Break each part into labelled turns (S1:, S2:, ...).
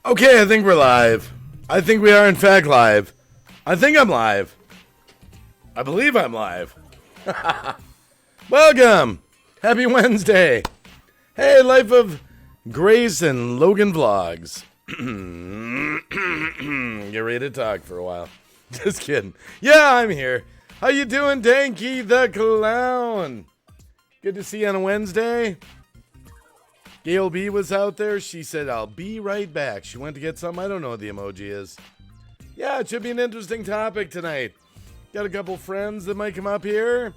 S1: Okay, I think we're live. I think we are in fact live. I think I'm live. I believe I'm live. Welcome. Happy Wednesday. Hey, Life of Grace and Logan Vlogs. Get ready to talk for a while. Just kidding. Yeah, I'm here. How you doing, Danky the Clown? Good to see you on a Wednesday. Gail B was out there. She said, I'll be right back. She went to get some. I don't know what the emoji is. Yeah, it should be an interesting topic tonight. Got a couple friends that might come up here.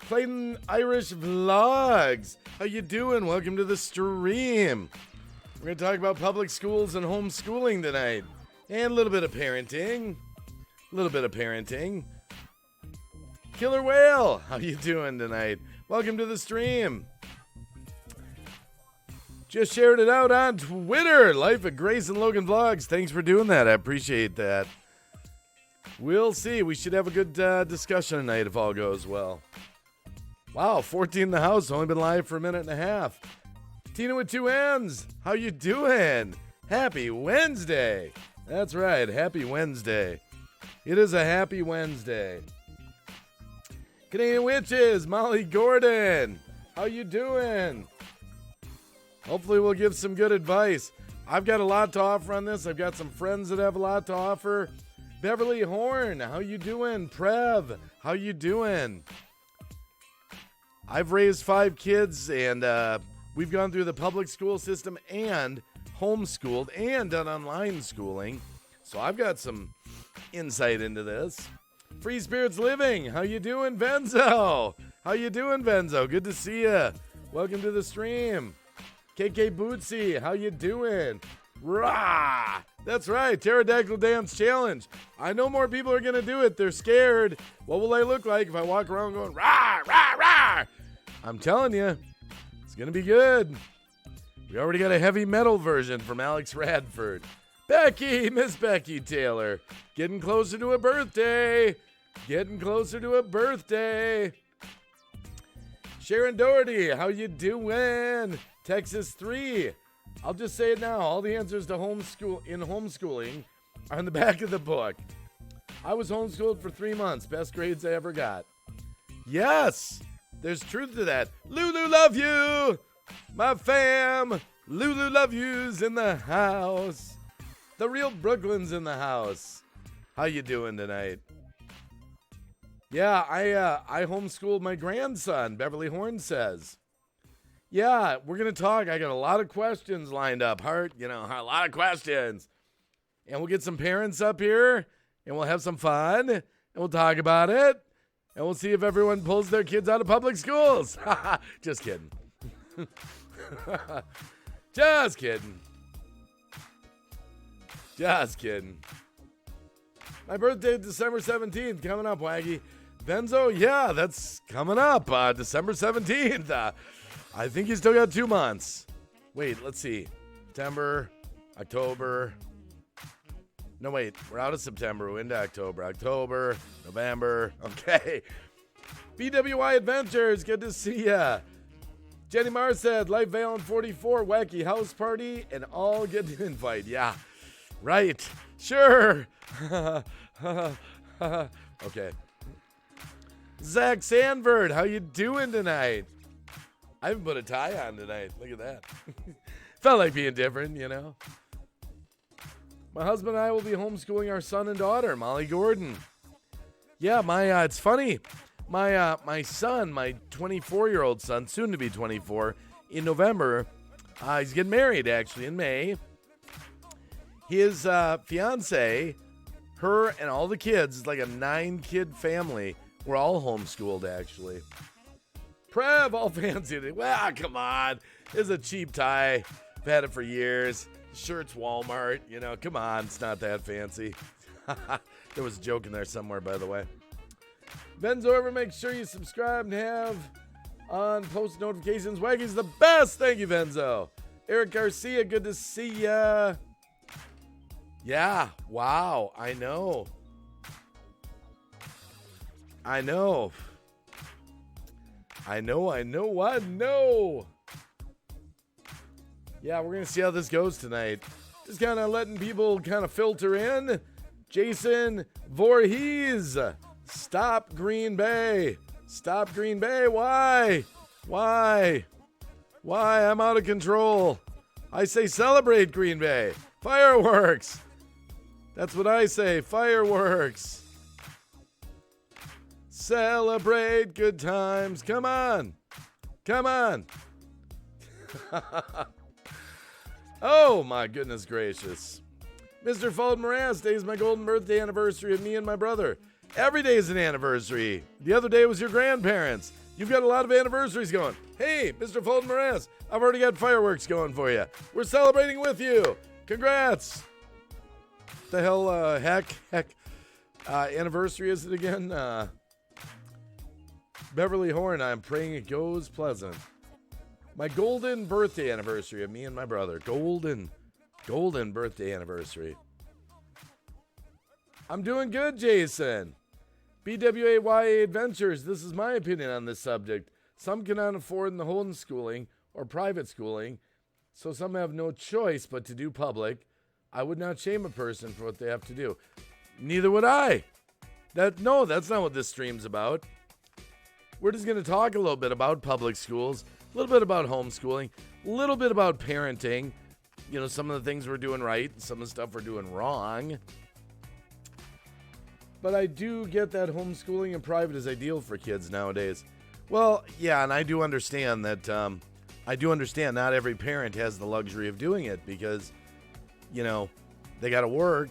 S1: Clayton Irish Vlogs. How you doing? Welcome to the stream. We're going to talk about public schools and homeschooling tonight. And a little bit of parenting. Killer Whale. How you doing tonight? Welcome to the stream. Just shared it out on Twitter. Life of Grace and Logan Vlogs. Thanks for doing that. I appreciate that. We'll see. We should have a good discussion tonight if all goes well. Wow, 14 in the house. Only been live for a minute and a half. Tina with two N's. How you doing? Happy Wednesday. That's right. Happy Wednesday. It is a happy Wednesday. Canadian Witches. Molly Gordon. How you doing? Hopefully we'll give some good advice. I've got a lot to offer on this. I've got some friends that have a lot to offer. Beverly Horn, how you doing? Prev, how you doing? I've raised 5 kids, and we've gone through the public school system and homeschooled and done online schooling. So I've got some insight into this. Free Spirits Living, how you doing, Venzo? How you doing, Venzo? Good to see you. Welcome to the stream. KK Bootsy, how you doing? Rah! That's right, Pterodactyl Dance Challenge. I know more people are going to do it. They're scared. What will I look like if I walk around going, rah, rah, rah? I'm telling you, it's going to be good. We already got a heavy metal version from Alex Radford. Becky, Miss Becky Taylor, getting closer to a birthday. Sharon Doherty, how you doing? Texas 3. I'll just say it now. All the answers to homeschooling are in the back of the book. I was homeschooled for 3 months. Best grades I ever got. Yes, there's truth to that. Lulu, love you. My fam. Lulu, love you's in the house. The real Brooklyn's in the house. How you doing tonight? Yeah, I homeschooled my grandson, Beverly Horn says. Yeah, we're going to talk. I got a lot of questions lined up, Hart. A lot of questions. And we'll get some parents up here, and we'll have some fun, and we'll talk about it, and we'll see if everyone pulls their kids out of public schools. Just kidding. Just kidding. My birthday, December 17th, coming up, Wacky. Benzo, yeah, that's coming up, December 17th. I think you still got 2 months. Wait, let's see. September, October. No, wait. We're out of September. We're into October. October, November. Okay. BWI Adventures. Good to see ya. Jenny Marr said, Life Valen 44, Wacky House Party, and all get an invite. Yeah. Right. Sure. Okay. Zach Sandford, how you doing tonight? I haven't put a tie on tonight. Look at that. Felt like being different, My husband and I will be homeschooling our son and daughter, Molly Gordon. Yeah, it's funny. My son, my 24-year-old son, soon to be 24, in November, he's getting married, actually, in May. His fiance, her and all the kids, it's like a 9-kid family. We're all homeschooled, actually. Prev, all fancy. Well, come on. It's a cheap tie. I've had it for years. Shirt's Walmart. Come on. It's not that fancy. There was a joke in there somewhere, by the way. Benzo, ever make sure you subscribe and have on post notifications. Wacky's the best. Thank you, Benzo. Eric Garcia, good to see ya. Yeah. Wow. I know. What? No. Yeah, we're going to see how this goes tonight. Just kind of letting people kind of filter in. Jason Voorhees. Stop Green Bay. Stop Green Bay. Why? Why? Why? I'm out of control. I say celebrate Green Bay. Fireworks. That's what I say. Fireworks. Celebrate good times. Come on. Come on. Oh, my goodness gracious. Mr. Fulton Morass, today is my golden birthday anniversary of me and my brother. Every day is an anniversary. The other day was your grandparents. You've got a lot of anniversaries going. Hey, Mr. Fulton Morass, I've already got fireworks going for you. We're celebrating with you. Congrats. The hell, heck, anniversary is it again? Beverly Horn, I'm praying it goes pleasant. My golden birthday anniversary of me and my brother. Golden birthday anniversary. I'm doing good, Jason. BWAYA Adventures, this is my opinion on this subject. Some cannot afford the homeschooling or private schooling, so some have no choice but to do public. I would not shame a person for what they have to do. Neither would I. That's not what this stream's about. We're just going to talk a little bit about public schools, a little bit about homeschooling, a little bit about parenting. You know, some of the things we're doing right, some of the stuff we're doing wrong. But I do get that homeschooling and private is ideal for kids nowadays. Well, yeah, and I do understand that, not every parent has the luxury of doing it because, you know, they got to work.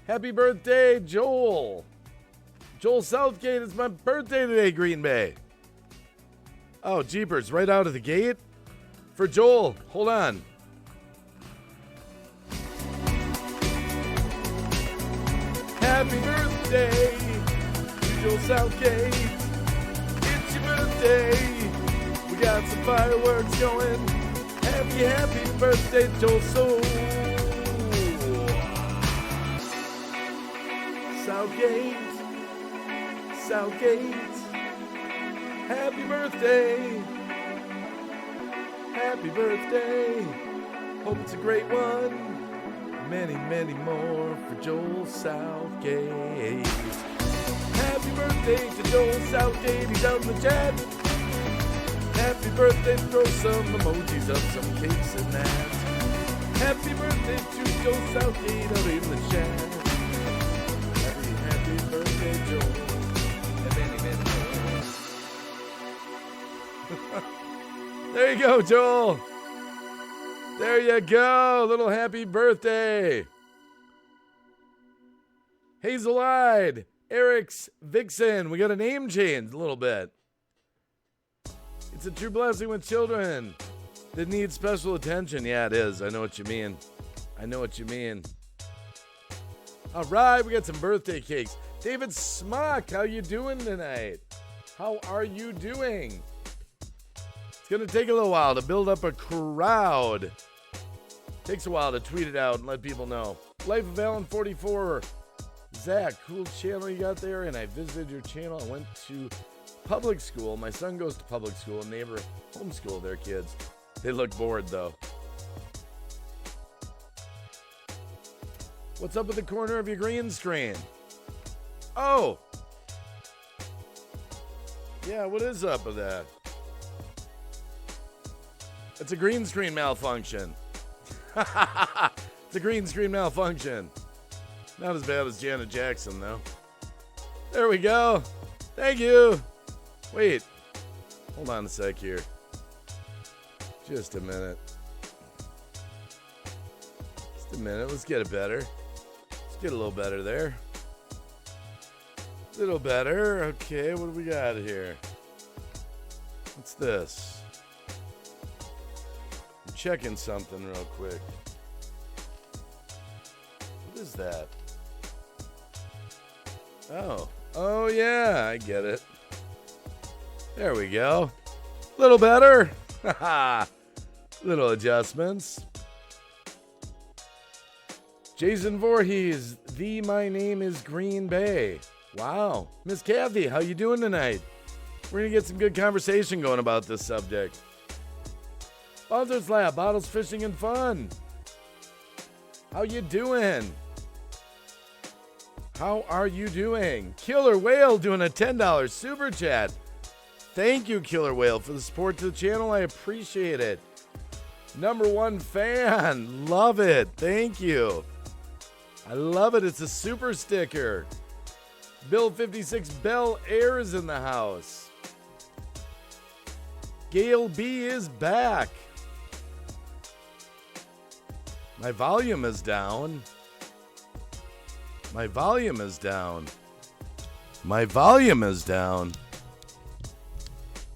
S1: Happy birthday, Joel. Joel Southgate, it's my birthday today, Green Bay. Oh, jeepers, right out of the gate? For Joel, hold on. Happy birthday to Joel Southgate. It's your birthday. We got some fireworks going. Happy birthday, Joel Southgate. Happy birthday. Happy birthday. Hope it's a great one. Many, many more for Joel Southgate. Happy birthday to Joel Southgate. He's out in the chat. Happy birthday. Throw some emojis up, some cakes and that. Happy birthday to Joel Southgate out in the chat. Happy birthday, Joel. And many more. There you go, Joel. There you go. Little happy birthday. Hazel-eyed. Eric's Vixen. We got a name change a little bit. It's a true blessing with children that need special attention. Yeah, it is. I know what you mean. All right, we got some birthday cakes. David Smock, how you doing tonight? How are you doing? It's going to take a little while to build up a crowd. Takes a while to tweet it out and let people know. Life of Alan 44. Zach, cool channel you got there. And I visited your channel. I went to public school. My son goes to public school and neighbor homeschool their kids. They look bored though. What's up with the corner of your green screen? Oh. Yeah, what is up with that? It's a green screen malfunction. It's a green screen malfunction. Not as bad as Janet Jackson, though. There we go. Thank you. Wait. Hold on a sec here. Just a minute. Just a minute. Let's get it better. Let's get a little better there. A little better. Okay, what do we got here? What's this? I'm checking something real quick. What is that? Oh yeah, I get it. There we go. Little better. Little adjustments. Jason Voorhees, my name is Green Bay. Wow. Miss Kathy, how you doing tonight? We're going to get some good conversation going about this subject. Buzzard's Lab, bottles, fishing, and fun. How you doing? How are you doing? Killer Whale doing a $10 super chat. Thank you, Killer Whale, for the support to the channel. I appreciate it. Number one fan. Love it. Thank you. I love it. It's a super sticker. Bill 56 Bel Air is in the house. Gail B is back. My volume is down. My volume is down. My volume is down.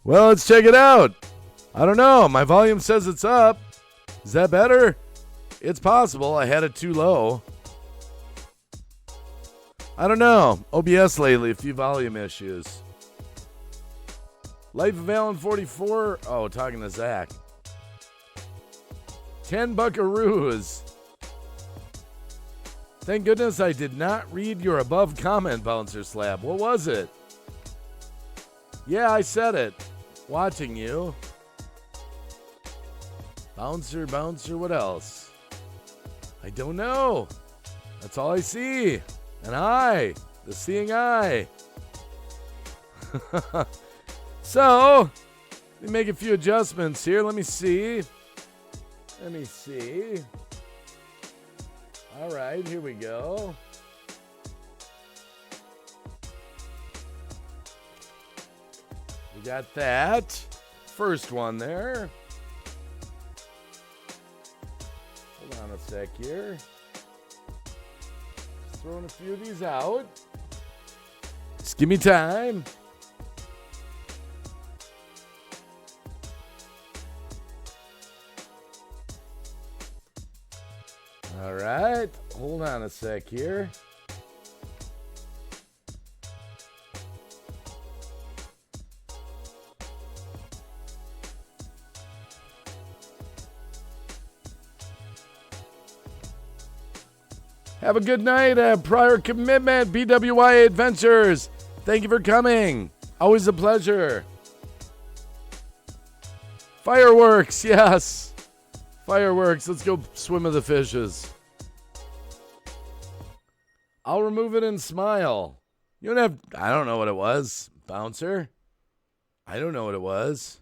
S1: Well, let's check it out. I don't know. My volume says it's up. Is that better? It's possible. I had it too low. I don't know. OBS lately, a few volume issues. Life of Alan 44. Oh, talking to Zach. 10 buckaroos. Thank goodness I did not read your above comment, Bouncer Slab. What was it? Yeah, I said it. Watching you. Bouncer, what else? I don't know. That's all I see. An eye. The seeing eye. So, let me make a few adjustments here. Let me see. All right, here we go. We got that. First one there. Hold on a sec here. Just throwing a few of these out. Just give me time. All right, hold on a sec here. Have a good night at Prior Commitment BWI Adventures. Thank you for coming. Always a pleasure. Fireworks, yes. Fireworks. Let's go swim with the fishes. I'll remove it and smile. You don't have... I don't know what it was. Bouncer? I don't know what it was.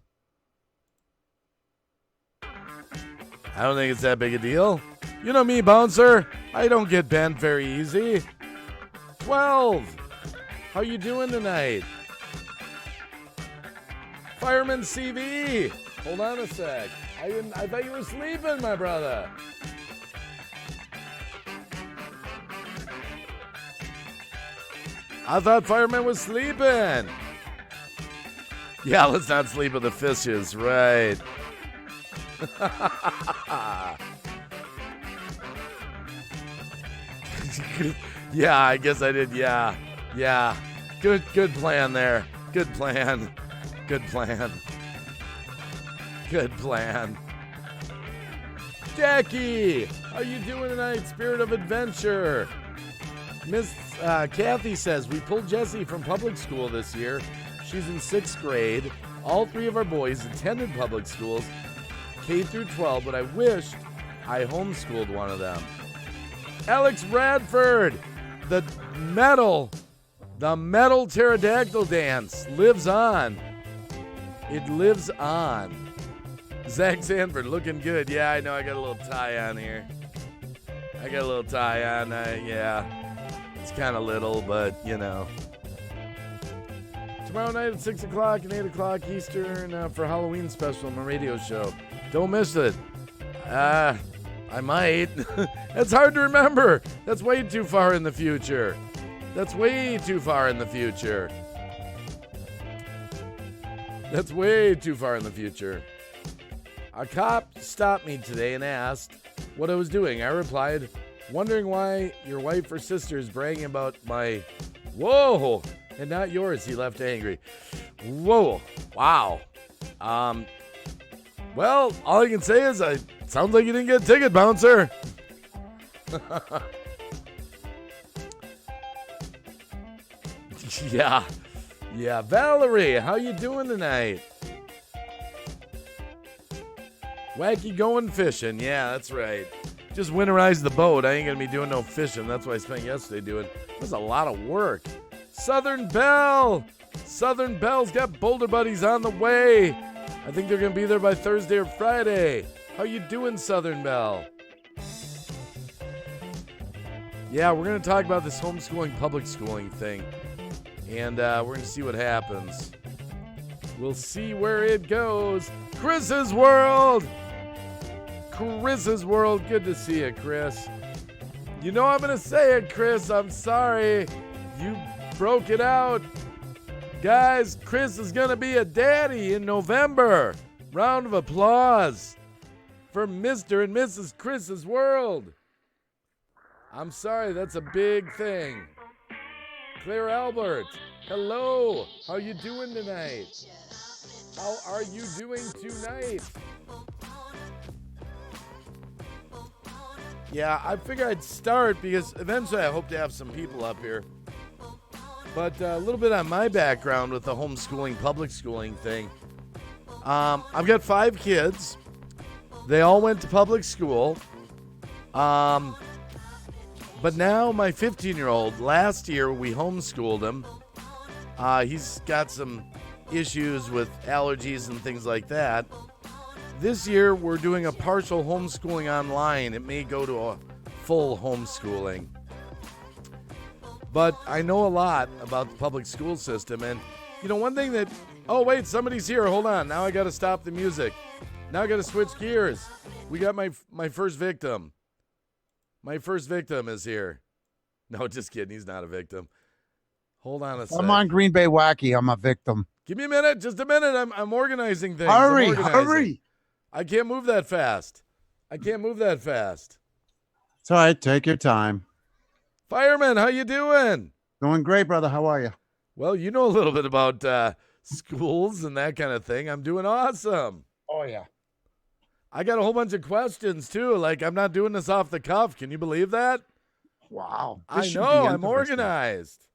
S1: I don't think it's that big a deal. You know me, Bouncer. I don't get bent very easy. 12. How you doing tonight? Fireman CV. Hold on a sec. I thought you were sleeping, my brother. I thought Fireman was sleeping. Yeah, let's not sleep with the fishes, right? Yeah, I guess I did. Yeah. Good plan there. Good plan. Jackie, how you doing tonight, Spirit of Adventure? Miss Kathy says, we pulled Jessie from public school this year. She's in 6th grade. All 3 of our boys attended public schools, K through 12, but I wished I homeschooled one of them. Alex Radford, the metal pterodactyl dance lives on. It lives on. Zach Sanford looking good. Yeah, I know I got a little tie on here. Yeah. It's kind of little, but you know. Tomorrow night at 6 o'clock and 8 o'clock Eastern for Halloween special on my radio show. Don't miss it. I might. That's hard to remember. That's way too far in the future. A cop stopped me today and asked what I was doing. I replied, wondering why your wife or sister is bragging about my whoa and not yours. He left angry. Whoa. Wow. Well, all I can say is sounds like you didn't get a ticket, Bouncer. Yeah. Valerie, how you doing tonight? Wacky going fishing. Yeah, that's right. just winterize the boat. I ain't going to be doing no fishing. That's what I spent yesterday doing. It was a lot of work. Southern Belle. Southern Belle's got Boulder Buddies on the way. I think they're going to be there by Thursday or Friday. How you doing, Southern Belle? Yeah, we're going to talk about this homeschooling, public schooling thing. And we're going to see what happens. We'll see where it goes. Chris's World. Chris's World. Good to see you, Chris. You know I'm going to say it, Chris. I'm sorry. You broke it out. Guys, Chris is going to be a daddy in November. Round of applause for Mr. and Mrs. Chris's World. I'm sorry, that's a big thing. Claire Albert, hello. How you doing tonight? How are you doing tonight? Yeah, I figured I'd start because eventually I hope to have some people up here. But a little bit on my background with the homeschooling, public schooling thing. I've got 5 kids. They all went to public school. But now my 15-year-old, last year we homeschooled him. He's got some issues with allergies and things like that. This year we're doing a partial homeschooling online. It may go to a full homeschooling. But I know a lot about the public school system. And, you know, one thing that... Oh, wait, somebody's here. Hold on. Now I got to stop the music. Now I got to switch gears. We got my first victim. My first victim is here. No, just kidding. He's not a victim. Hold on a second.
S2: I'm on Green Bay Wacky. I'm a victim.
S1: Give me a minute. Just a minute. I'm organizing things.
S2: Hurry.
S1: I can't move that fast. It's
S2: all right. Take your time.
S1: Fireman, how you doing?
S2: Doing great, brother. How are you?
S1: Well, you know a little bit about schools and that kind of thing. I'm doing awesome.
S2: Oh, yeah.
S1: I got a whole bunch of questions, too. Like, I'm not doing this off the cuff. Can you believe that?
S2: Wow.
S1: I know. I'm organized.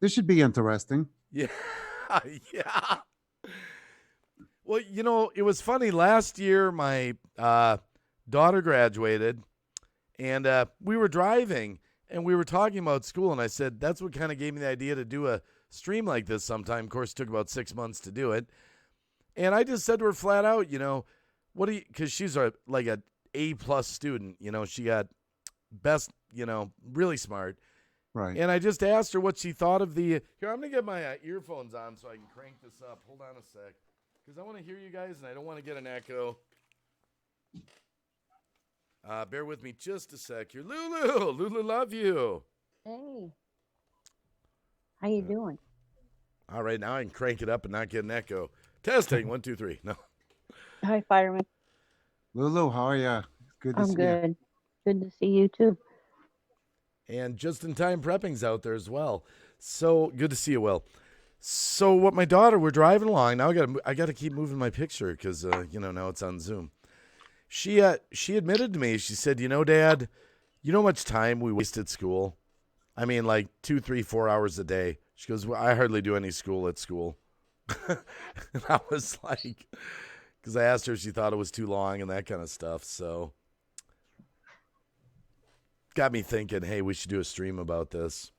S2: This should be interesting.
S1: Yeah. Yeah. Well, you know, it was funny. Last year, my daughter graduated, and we were driving, and we were talking about school, and I said, that's what kind of gave me the idea to do a stream like this sometime. Of course, it took about 6 months to do it. And I just said to her flat out, you know, because she's like an A+ student, you know, she got best, you know, really smart.
S2: Right.
S1: And I just asked her what she thought of the, here, I'm going to get my earphones on so I can crank this up. Hold on a sec, because I want to hear you guys, and I don't want to get an echo. Bear with me just a sec here. Lulu, love you.
S3: Hey. How you doing?
S1: All right, now I can crank it up and not get an echo. Testing, 1, 2, 3. No.
S3: Hi, Fireman.
S2: Lulu, how are you? Good to see
S3: I'm good. Good to see you, too.
S1: And just-in-time prepping's out there as well. So, good to see you, Will. So, what my daughter, we're driving along. Now I got to keep moving my picture because, you know, now it's on Zoom. She admitted to me, she said, you know, Dad, you know how much time we waste at school? I mean, like 2, 3, 4 hours a day. She goes, well, I hardly do any school at school. And I was like, because I asked her if she thought it was too long and that kind of stuff. So, got me thinking, hey, we should do a stream about this.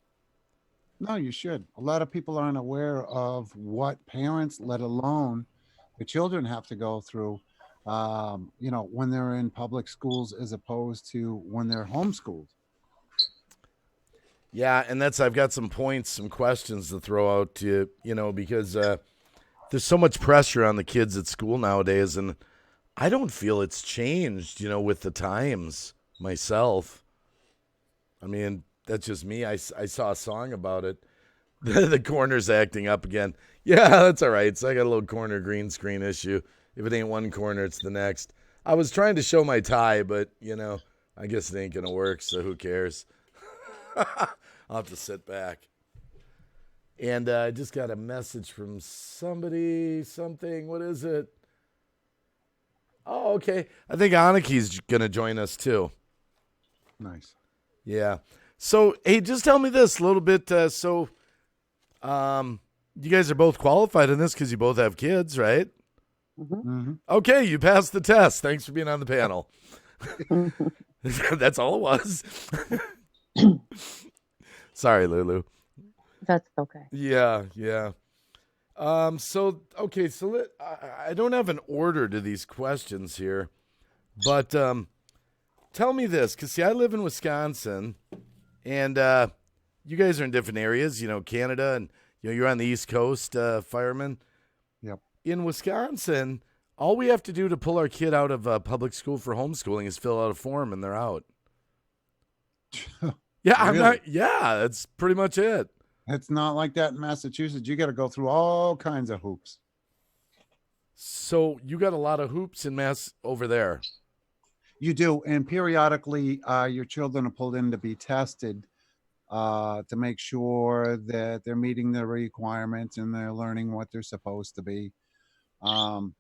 S2: No, you should. A lot of people aren't aware of what parents, let alone the children, have to go through, you know, when they're in public schools as opposed to when they're homeschooled.
S1: Yeah, and I've got some points, some questions to throw out to you know, because there's so much pressure on the kids at school nowadays, and I don't feel it's changed, you know, with the times myself. I mean, that's just me. I saw a song about it. The corner's acting up again. Yeah, that's all right. So I got a little corner green screen issue. If it ain't one corner, it's the next. I was trying to show my tie, but, you know, I guess it ain't going to work, so who cares? I'll have to sit back. And I just got a message from something. What is it? Oh, okay. I think Aniki's going to join us, too.
S2: Nice.
S1: Yeah. So, hey, just tell me this a little bit. You guys are both qualified in this because you both have kids, right?
S3: Mm-hmm.
S2: Mm-hmm.
S1: Okay, you passed the test. Thanks for being on the panel. That's all it was. Sorry, Lulu.
S3: That's okay.
S1: Yeah, yeah. So okay, so I don't have an order to these questions here, but tell me this, because see, I live in Wisconsin, and you guys are in different areas, Canada, and you're on the East Coast, fireman.
S2: Yep.
S1: In Wisconsin, all we have to do to pull our kid out of public school for homeschooling is fill out a form, and they're out. Yeah, I'm
S2: Really?
S1: not. Yeah, that's pretty much it.
S2: It's not like that in Massachusetts. You got to go through all kinds of hoops.
S1: So you got a lot of hoops in Mass over there.
S2: You do, and periodically, your children are pulled in to be tested to make sure that they're meeting the requirements and they're learning what they're supposed to be. Um,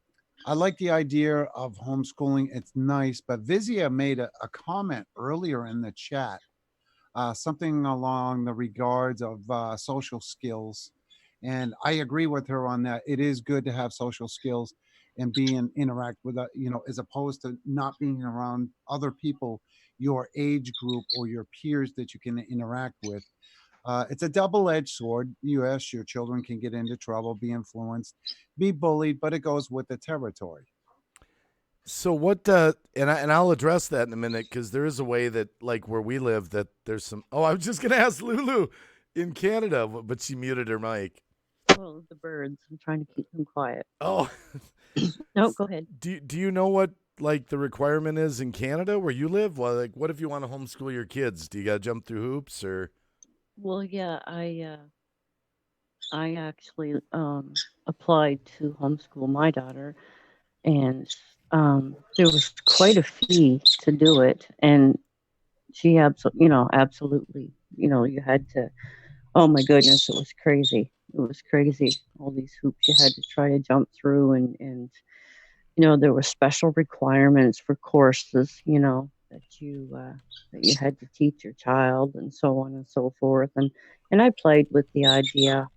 S2: I like the idea of homeschooling. It's nice, but Vizia made a comment earlier in the chat, something along the regards of social skills. And I agree with her on that. It is good to have social skills and interact with, as opposed to not being around other people, your age group or your peers that you can interact with. It's a double-edged sword. Yes, your children can get into trouble, be influenced, be bullied, but it goes with the territory.
S1: So what? And I'll address that in a minute, because there is a way that, like where we live, that there's some. Oh, I was just gonna ask Lulu in Canada, but she muted her mic.
S3: Well, the birds. I'm trying to keep them quiet.
S1: Oh,
S3: No, go ahead.
S1: do you know what like the requirement is in Canada where you live? Well, like, what if you want to homeschool your kids? Do you gotta jump through hoops or?
S3: Well, yeah, I actually applied to homeschool my daughter, and there was quite a fee to do it, and she absolutely, you had to. Oh my goodness, it was crazy. It was crazy. All these hoops you had to try to jump through, and there were special requirements for courses, that you had to teach your child, and so on and so forth. And I played with the idea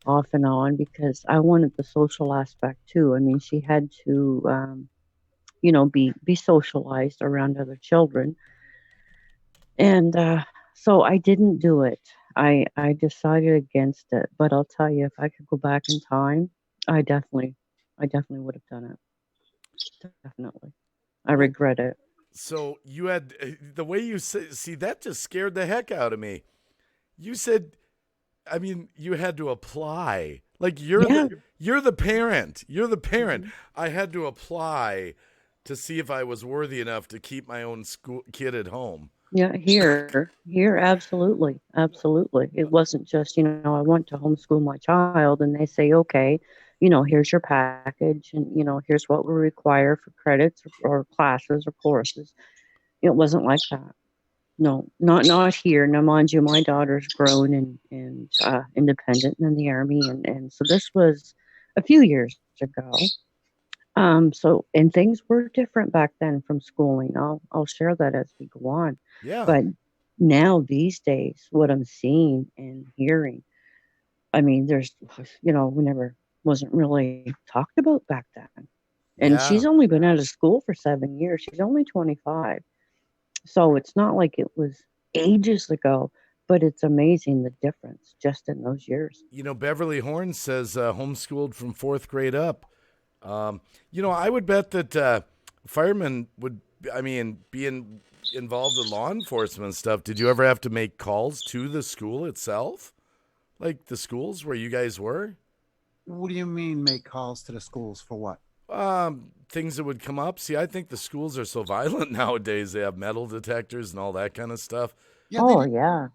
S3: off and on because I wanted the social aspect too. I mean, she had to, be socialized around other children, and so I didn't do it. I decided against it. But I'll tell you, if I could go back in time, I definitely would have done it. Definitely. I regret it.
S1: So you had the way you say, see, that just scared the heck out of me. You said, I mean, you had to apply. Like
S3: Yeah.
S1: you're the parent. You're the parent. I had to apply to see if I was worthy enough to keep my own school kid at home.
S3: Yeah, here, absolutely, absolutely. It wasn't just, I want to homeschool my child, and they say, okay, here's your package, and here's what we require for credits or classes or courses. It wasn't like that. No, not here. Now, mind you, my daughter's grown and independent in the army, and so this was a few years ago. So and things were different back then from schooling. I'll share that as we go on.
S1: Yeah.
S3: But now these days, what I'm seeing and hearing, I mean, there's we never wasn't really talked about back then. And
S1: Yeah.
S3: she's only been out of school for 7 years. She's only 25. So it's not like it was ages ago, but it's amazing the difference just in those years.
S1: Beverly Horn says homeschooled from 4th grade up. I would bet that firemen would, be involved in law enforcement stuff. Did you ever have to make calls to the school itself? Like the schools where you guys were?
S2: What do you mean make calls to the schools for what?
S1: Things that would come up. See, I think the schools are so violent nowadays. They have metal detectors and all that kind of stuff.
S2: Yeah,
S3: Oh, yeah.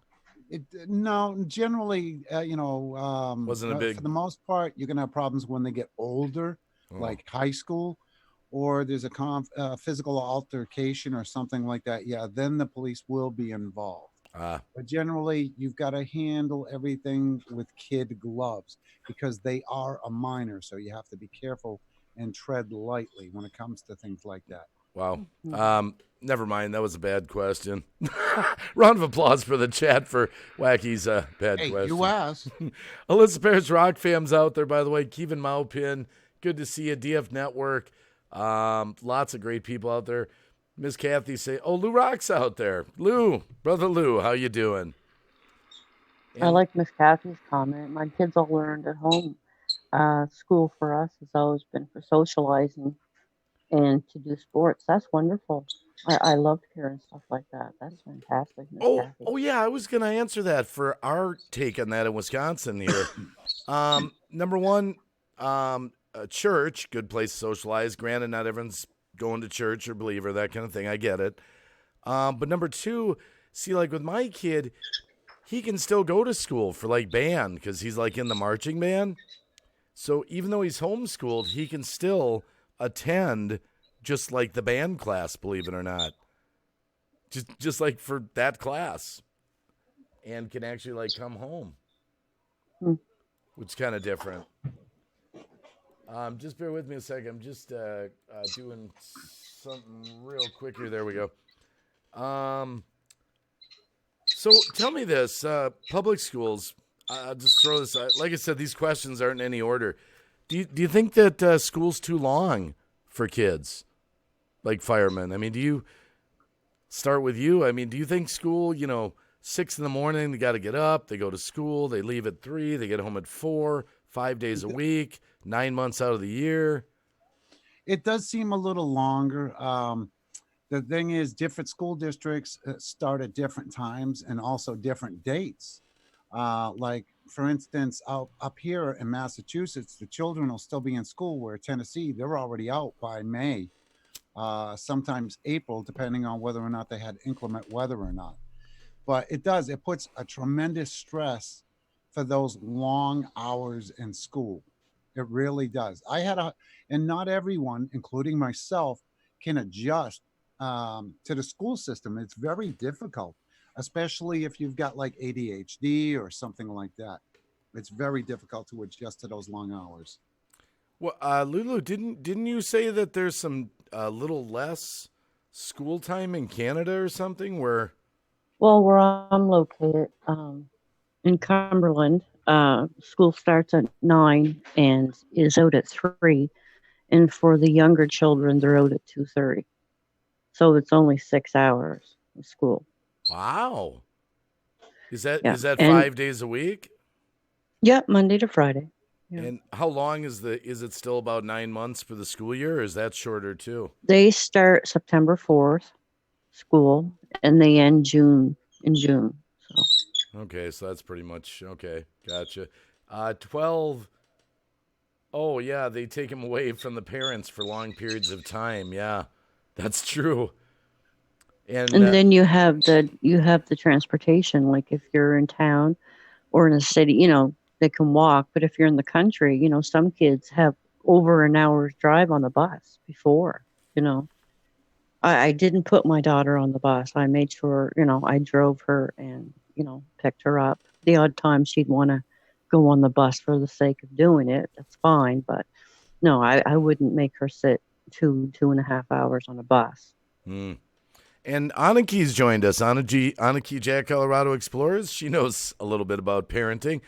S2: No, generally,
S1: Wasn't a big.
S2: for the most part, you're gonna have problems when they get older,
S1: Oh.
S2: like high school, or there's a physical altercation or something like that. Yeah, then the police will be involved. But generally, you've got to handle everything with kid gloves because they are a minor, so you have to be careful and tread lightly when it comes to things like that.
S1: Wow. Never mind. That was a bad question. Round of applause for the chat for Wacky's bad question.
S2: You asked.
S1: Alyssa Parrish Rock fams out there, by the way. Kevin Maupin, good to see you. DF Network. Lots of great people out there. Miss Kathy say, "Oh, Lou Rock's out there. Lou, brother Lou, how you doing?"
S3: I
S1: And
S3: like Miss Kathy's comment. My kids all learned at home. School for us has always been for socializing and to do sports. That's wonderful. I loved hearing stuff like that. That's fantastic, Miss Kathy.
S1: oh yeah, I was gonna answer that for our take on that in Wisconsin here. Number one, a church, good place to socialize. Granted, not everyone's going to church or believer, that kind of thing. I get it. But number two, see, like with my kid, he can still go to school for like band because he's like in the marching band. So even though he's homeschooled, he can still attend just like the band class, believe it or not. Just like for that class, and can actually like come home,
S3: Hmm.
S1: which is kind of different. Just bear with me a second. I'm just doing something real quick here. There we go. So tell me this: public schools. I'll just throw this. Like I said, these questions aren't in any order. Do you think that school's too long for kids, like firemen? I mean, do you start with you? I mean, do you think school? 6 in the morning, they got to get up. They go to school. They leave at 3. They get home at 4. 5 days a week. 9 months out of the year.
S2: It does seem a little longer. The thing is, different school districts start at different times and also different dates. Like, for instance, up here in Massachusetts, the children will still be in school, where Tennessee, they're already out by May, sometimes April, depending on whether or not they had inclement weather or not. But it puts a tremendous stress for those long hours in school. It really does. And not everyone, including myself, can adjust to the school system. It's very difficult, especially if you've got like ADHD or something like that. It's very difficult to adjust to those long hours.
S1: Well, Lulu, didn't you say that there's some little less school time in Canada or something? Where
S3: Well, where I'm located, in Cumberland, school starts at 9 and is out at 3. And for the younger children, they're out at 2:30. So it's only 6 hours of school.
S1: wow, is
S3: Yeah.
S1: that
S3: And
S1: 5 days a week?
S3: yeah, Monday to Friday. Yeah.
S1: And how long is it still about 9 months for the school year, or is that shorter too?
S3: They start September 4th, school, and they end in June. So
S1: Okay, so that's pretty much okay. Gotcha. 12. Oh yeah, they take them away from the parents for long periods of time. Yeah, that's true. And
S3: and then you have the transportation. Like if you're in town or in a city, they can walk. But if you're in the country, some kids have over an hour's drive on the bus before. You know, I didn't put my daughter on the bus. I made sure, I drove her and picked her up. The odd time she'd want to go on the bus for the sake of doing it, that's fine. But no, I wouldn't make her sit 2.5 hours on a bus.
S1: mm. And Anaki's joined us. Anaki Jack Colorado Explorers. She knows a little bit about parenting.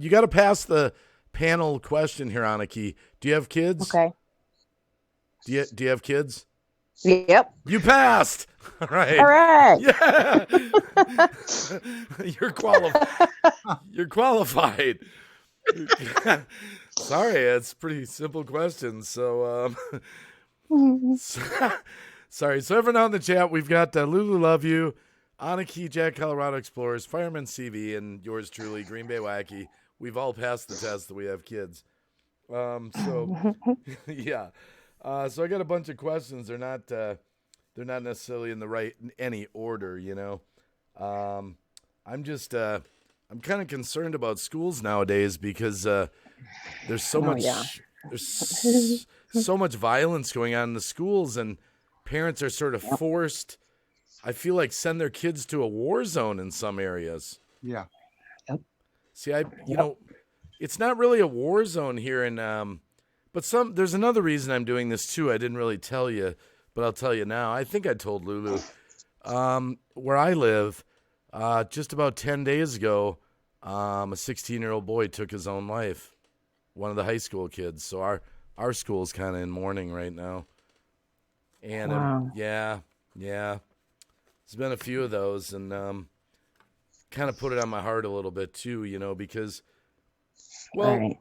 S1: You got to pass the panel question here, Anaki. Do you have kids?
S4: Okay.
S1: Do you have kids?
S4: Yep.
S1: You passed. All right.
S4: All right.
S1: Yeah. You're qualified. You're qualified. Sorry, it's pretty simple question. So, sorry. So, everyone on the chat, we've got Lulu Love You, Anaki Jack Colorado Explorers, Fireman CV, and yours truly, Green Bay Wacky. We've all passed the test that we have kids. So, yeah. So I got a bunch of questions. They're not necessarily in the right any order, I'm just I'm kind of concerned about schools nowadays because there's so much
S4: yeah.
S1: there's so much violence going on in the schools, and parents are sort of forced, I feel like, send their kids to a war zone in some areas.
S2: Yeah.
S1: See, it's not really a war zone here in but there's another reason I'm doing this too. I didn't really tell you, but I'll tell you now. I think I told Lulu. Where I live, just about 10 days ago, a 16-year-old boy took his own life. One of the high school kids. So our school's kind of in mourning right now. And
S3: Wow.
S1: yeah, Yeah, there's been a few of those, and kind of put it on my heart a little bit too, because, well,
S4: Right.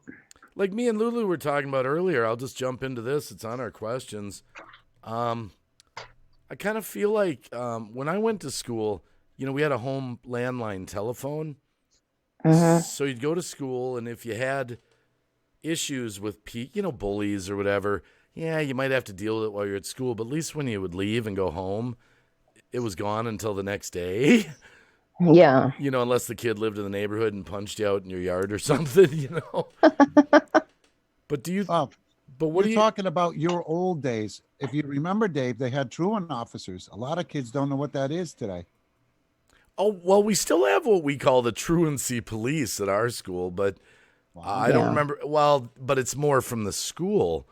S1: like me and Lulu were talking about earlier, I'll just jump into this. It's on our questions. Um, I kind of feel like when I went to school, we had a home landline telephone.
S4: Uh-huh.
S1: So you'd go to school, and if you had issues with bullies or whatever, yeah, you might have to deal with it while you're at school. But at least when you would leave and go home, it was gone until the next day.
S4: Yeah.
S1: Unless the kid lived in the neighborhood and punched you out in your yard or something. But do you?
S2: Oh,
S1: But what
S2: you're
S1: do you?
S2: talking about your old days. If you remember, Dave, they had truant officers. A lot of kids don't know what that is today.
S1: Oh, well, we still have what we call the truancy police at our school, but I don't
S4: Yeah.
S1: remember. Well, but it's more from the school.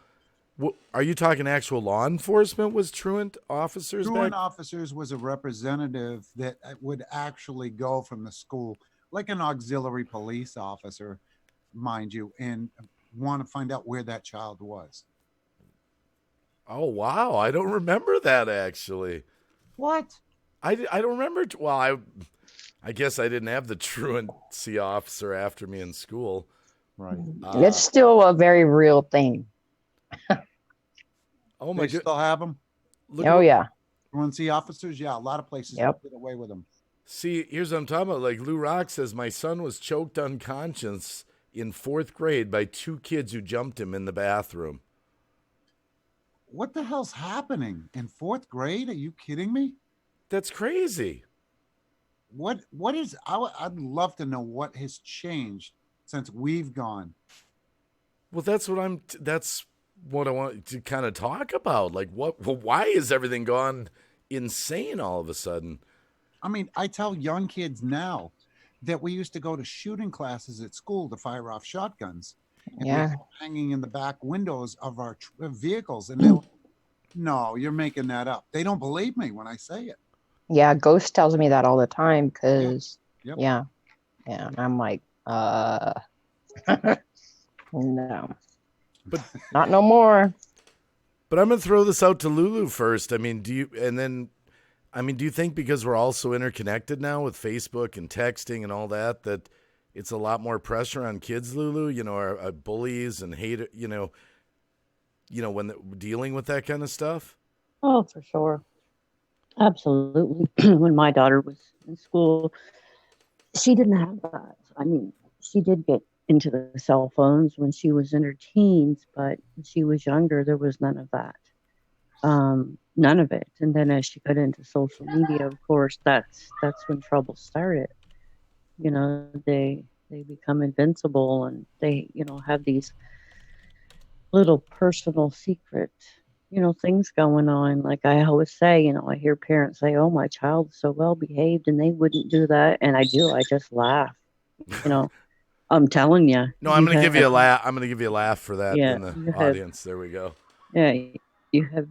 S1: Are you talking actual law enforcement was truant officers
S2: Truant
S1: back?
S2: officers was a representative that would actually go from the school, like an auxiliary police officer, mind you, and want to find out where that child was.
S1: Oh, wow. I don't remember that actually.
S2: What?
S1: I don't remember. Well, I guess I didn't have the truancy officer after me in school.
S2: Right.
S4: It's still a very real thing.
S1: Oh, my
S2: They
S1: God.
S2: still have them.
S4: Oh, yeah.
S2: Truancy officers, yeah, a lot of places
S4: Yep.
S2: get away with them.
S1: See, here's what I'm talking about. Like Lou Rock says, my son was choked unconscious in 4th grade by 2 kids who jumped him in the bathroom.
S2: What the hell's happening in 4th grade? Are you kidding me?
S1: That's crazy.
S2: What is? I'd love to know what has changed since we've gone.
S1: Well, that's what I want to kind of talk about. Like, why is everything gone insane all of a sudden?
S2: I mean, I tell young kids now that we used to go to shooting classes at school to fire off shotguns. And
S4: Yeah.
S2: we have hanging in the back windows of our vehicles. And they're like, no, you're making that up. They don't believe me when I say it.
S4: Yeah. Ghost tells me that all the time because,
S2: Yep.
S4: yeah. Yeah. And I'm like, no.
S1: But
S4: Not no more.
S1: But I'm going to throw this out to Lulu first. I mean, do you think because we're all so interconnected now with Facebook and texting and all that, that it's a lot more pressure on kids, Lulu, our bullies and hate, when they're dealing with that kind of stuff?
S3: Oh, for sure. Absolutely. When my daughter was in school, she didn't have that. I mean, she did get into the cell phones when she was in her teens, but when she was younger, there was none of that. None of it. And then as she got into social media, of course, that's when trouble started. They become invincible, and they, have these little personal secret, things going on. Like I always say, I hear parents say, "Oh, my child is so well behaved," and they wouldn't do that. And I do. I just laugh. I'm telling you.
S1: No, I'm going to give you a laugh. I'm going to give you a laugh for that
S3: Yeah,
S1: in the
S3: you have-
S1: audience. There we go.
S3: Yeah, you have.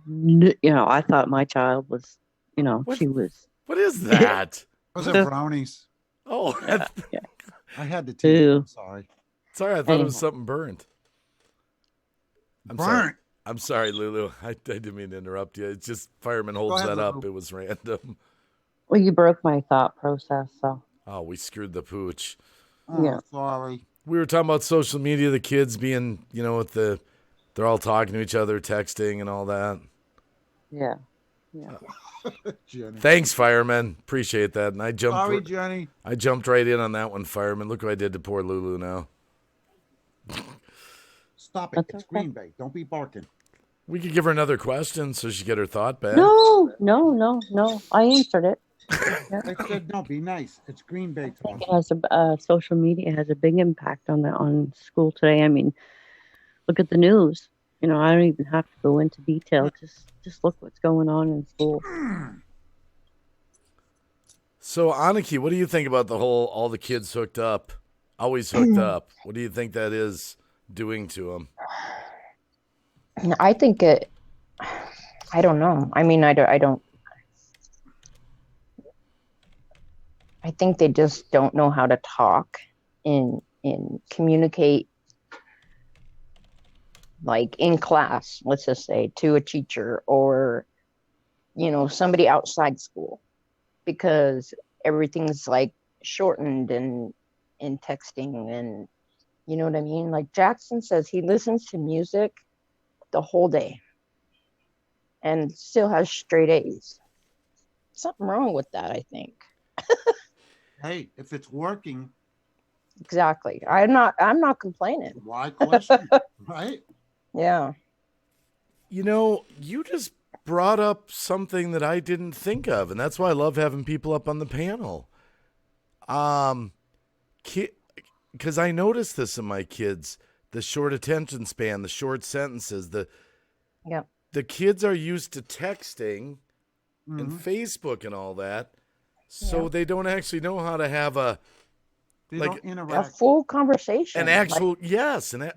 S3: I thought my child was.
S1: What?
S3: She was.
S1: What is that?
S2: Those are brownies.
S1: Oh,
S3: Yeah.
S2: I had to tease you.
S3: Ew.
S2: I'm sorry.
S1: sorry. I thought it was
S3: Anyhow.
S1: something burnt. I'm
S2: Burnt.
S1: sorry. I'm sorry, Lulu. I didn't mean to interrupt you. It's just fireman holds
S2: ahead,
S1: that up.
S2: Lulu.
S1: It was random.
S3: Well, you broke my thought process, so
S1: Oh, we screwed the pooch.
S2: Oh,
S3: Yeah.
S2: sorry.
S1: We were talking about social media, the kids being, they're all talking to each other, texting and all that.
S3: yeah.
S2: Jenny.
S1: Thanks, fireman. Appreciate that. And I
S2: Sorry,
S1: jumped
S2: Jenny.
S1: right in on that one, fireman. Look what I did to poor Lulu now.
S2: Stop it.
S3: That's
S2: It's
S3: okay.
S2: Green Bay. Don't be barking.
S1: We could give her another question so she get her thought back.
S3: No. I answered it.
S2: I said, no, be nice. It's Green Bay
S3: I
S2: talk.
S3: think it has social media has a big impact on school today. I mean, look at the news. I don't even have to go into detail. Just look what's going on in school.
S1: So, Aniki, what do you think about all the kids hooked up, always hooked up? What do you think that is doing to them?
S4: I think I don't know. I mean, I don't. I think they just don't know how to talk and communicate, like in class, let's just say, to a teacher, or somebody outside school, because everything's like shortened and in texting, and you know what I mean? Like Jackson says he listens to music the whole day and still has straight A's. Something wrong with that, I think.
S2: Hey, if it's working,
S4: Exactly. I'm not complaining.
S2: why question? Right?
S4: Yeah.
S1: You just brought up something that I didn't think of, and that's why I love having people up on the panel. Because I noticed this in my kids, the short attention span, the short sentences,
S4: Yeah.
S1: the kids are used to texting and
S2: Mhm.
S1: Facebook and all that, so
S4: Yeah.
S1: they don't actually know how to have
S2: They
S1: like,
S2: don't
S4: A
S2: interact.
S4: full conversation.
S1: an actual yes,
S4: Yeah.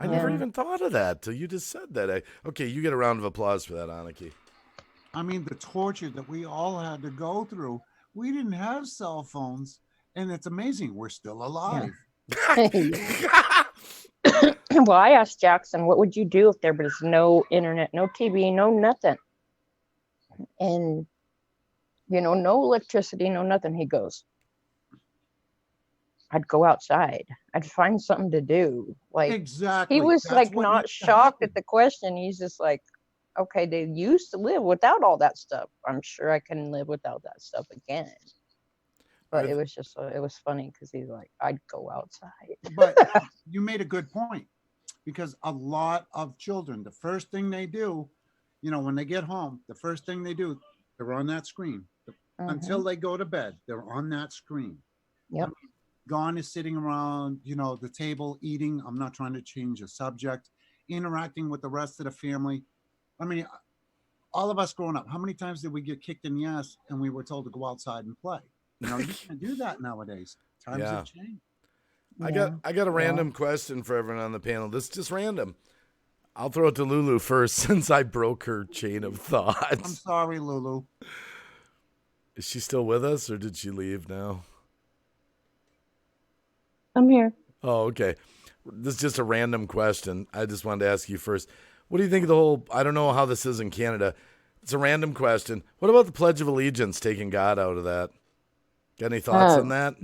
S1: I never
S4: Yeah.
S1: even thought of that till you just said that. Okay, you get a round of applause for that, Aniki.
S2: I mean, the torture that we all had to go through. We didn't have cell phones, and it's amazing we're still alive.
S4: Well, I asked Jackson, what would you do if there was no internet, no TV, no nothing? And, no electricity, no nothing. He goes, I'd go outside. I'd find something to do. Like,
S2: Exactly.
S4: he was
S2: That's
S4: like
S2: what
S4: not
S2: needs to
S4: shocked
S2: happen.
S4: at the question. He's just like, okay, they used to live without all that stuff. I'm sure I can live without that stuff again. But it was just, it was funny because he's like, I'd go outside.
S2: But you made a good point, because a lot of children, the first thing they do, when they get home, the first thing they do, they're on that screen. Until they go to bed, they're on that screen.
S4: Yep.
S2: Gone is sitting around, the table eating. I'm not trying to change the subject, interacting with the rest of the family. I mean, all of us growing up, how many times did we get kicked in the ass and we were told to go outside and play? You can't do that nowadays. Times
S1: Yeah.
S2: have changed.
S1: I got a random question for everyone on the panel. This is just random. I'll throw it to Lulu first since I broke her chain of
S2: I'm
S1: thought.
S2: sorry, Lulu.
S1: Is she still with us or did she leave now?
S3: I'm here.
S1: Oh, okay. This is just a random question. I just wanted to ask you first. What do you think of the whole, I don't know how this is in Canada. It's a random question. What about the Pledge of Allegiance, taking God out of that? Got any thoughts on that?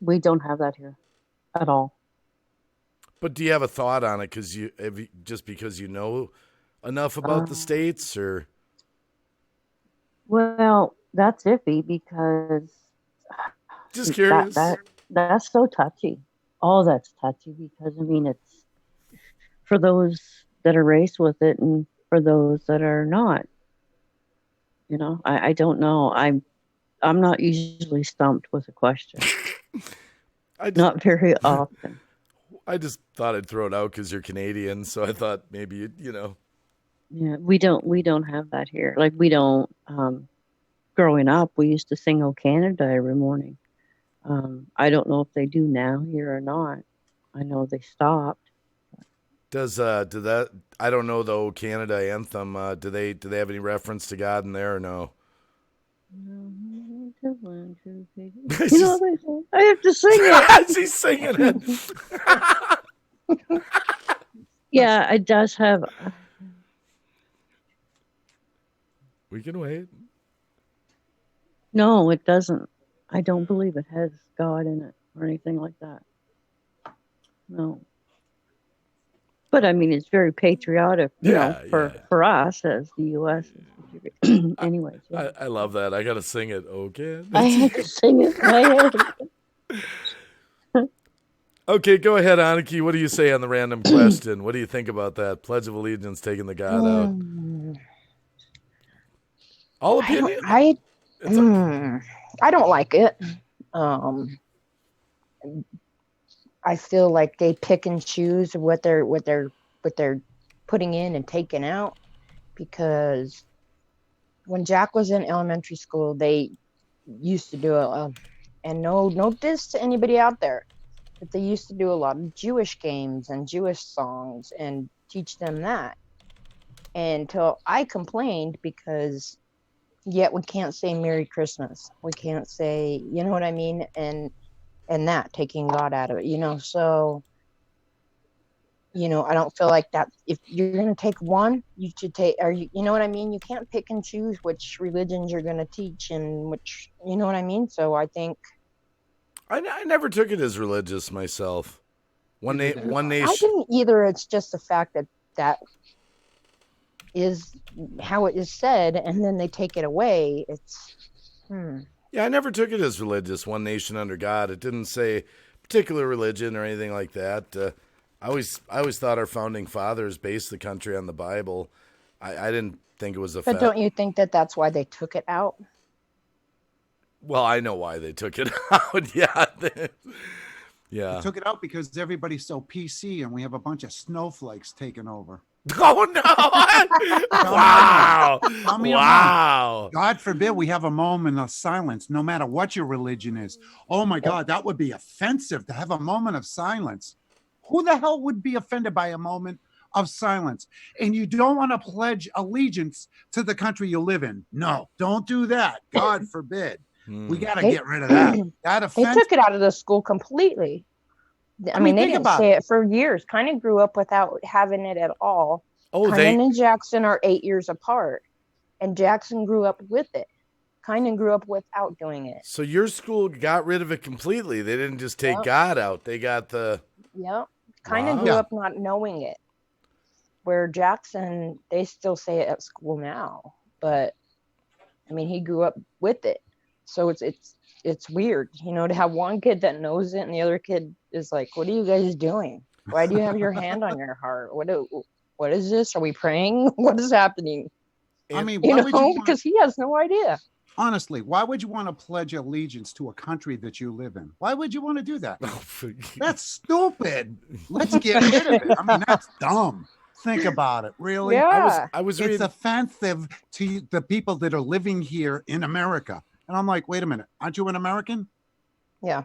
S3: We don't have that here at all.
S1: But do you have a thought on it just because you know enough about the states, or?
S3: Well, that's iffy because
S1: Just curious.
S3: that's so touchy. All that's touchy because it's for those that are raised with it and for those that are not. I don't know. I'm not usually stumped with a question. Not very often.
S1: I just thought I'd throw it out because you're Canadian, so I thought maybe
S3: Yeah, we don't have that here. Like we don't. Growing up, we used to sing "O Canada" every morning. I don't know if they do now here or not. I know they stopped.
S1: do that? I don't know the O Canada anthem. Do they have any reference to God in there or no?
S3: I have to sing it.
S1: She's singing it.
S3: Yeah, it does have.
S1: We can wait.
S3: No, it doesn't. I don't believe it has God in it or anything like that. No. But it's very patriotic, for us as the U.S. Anyways. Yeah.
S1: I love that. I got to sing it. Okay.
S3: I had to sing it in my head.
S1: Okay, go ahead, Aniki. What do you say on the random question? What do you think about that? Pledge of Allegiance taking the God out. All opinion.
S4: I don't like it. I feel like they pick and choose what they're putting in and taking out, because when Jack was in elementary school, they used to do and no diss to anybody out there, but they used to do a lot of Jewish games and Jewish songs and teach them that. Until I complained, because yet we can't say Merry Christmas. We can't say, you know what I mean? And that taking God out of it, so I don't feel like that. If you're going to take one, you should take, or you know what I mean? You can't pick and choose which religions you're going to teach and which, you know what I mean? So I think
S1: I never took it as religious myself. One
S2: Neither did
S1: one
S2: I.
S4: I
S1: nation.
S4: didn't either. It's just the fact that that is how it is said, and then they take it away.
S1: Yeah, I never took it as religious. One nation under God. It didn't say particular religion or anything like that. I always thought our founding fathers based the country on the Bible. I didn't think it was a
S4: But
S1: fact.
S4: don't you think that that's why they took it out?
S1: Well, I know why they took it out. Yeah. Yeah.
S2: They took it out because everybody's so PC and we have a bunch of snowflakes taking over.
S1: Oh no! Wow!
S2: Tell me I'm
S1: Wow!
S2: God forbid we have a moment of silence, no matter what your religion is. Oh my God, that would be offensive to have a moment of silence. Who the hell would be offended by a moment of silence? And you don't want to pledge allegiance to the country you live in. No, don't do that. God forbid. We got to
S4: They-
S2: get rid of that. That
S4: They
S2: offense.
S4: took it out of the school completely. I mean, they
S2: think
S4: didn't
S2: about
S4: say it for years. Kind of grew up without having it at all.
S1: Oh,
S4: Kynan and Jackson are 8 years apart, and Jackson grew up with it. Kynan grew up without doing it.
S1: So your school got rid of it completely. They didn't just take
S4: Yep.
S1: God out. They got the.
S4: Yep. Kynan
S1: Wow.
S4: grew
S2: Yeah.
S4: up not knowing it. Where Jackson, they still say it at school now, but I mean, he grew up with it. So it's weird, to have one kid that knows it and the other kid is like, "What are you guys doing? Why do you have your hand on your heart? What is this? Are we praying? What is happening?"
S2: I mean,
S4: You
S2: why would you
S4: know,
S2: want,
S4: because he has no idea.
S2: honestly, why would you want to pledge allegiance to a country that you live in? Why would you want to do that? That's stupid. Let's get rid of it. I mean, that's dumb. Think about it. Really?
S4: Yeah.
S1: I was
S2: It's
S1: reading.
S2: offensive to the people that are living here in America. And I'm like, wait a minute. Aren't you an American?
S4: Yeah.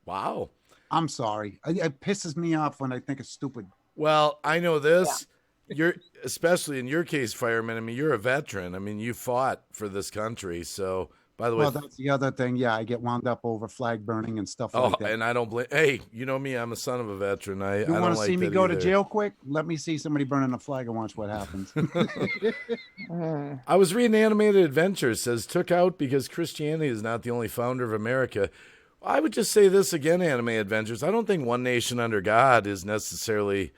S1: Wow.
S2: I'm sorry. It pisses me off when I think it's stupid.
S1: Well, I know this. You're especially in your case, fireman. I mean, you're a veteran. I mean, you fought for this country. So, by the way,
S2: Well, that's the other thing. Yeah, I get wound up over flag burning and stuff
S1: oh,
S2: like that.
S1: and I don't blame. Hey, you know me. I'm a son of a veteran. I
S2: You
S1: don't
S2: want to
S1: like
S2: see me
S1: that
S2: go to
S1: either.
S2: jail quick? Let me see somebody burning a flag and watch what happens.
S4: Mm.
S1: I was reading Animated Adventures. Says took out because Christianity is not the only founder of America. I would just say this again, Animated Adventures. I don't think one nation under God is necessarily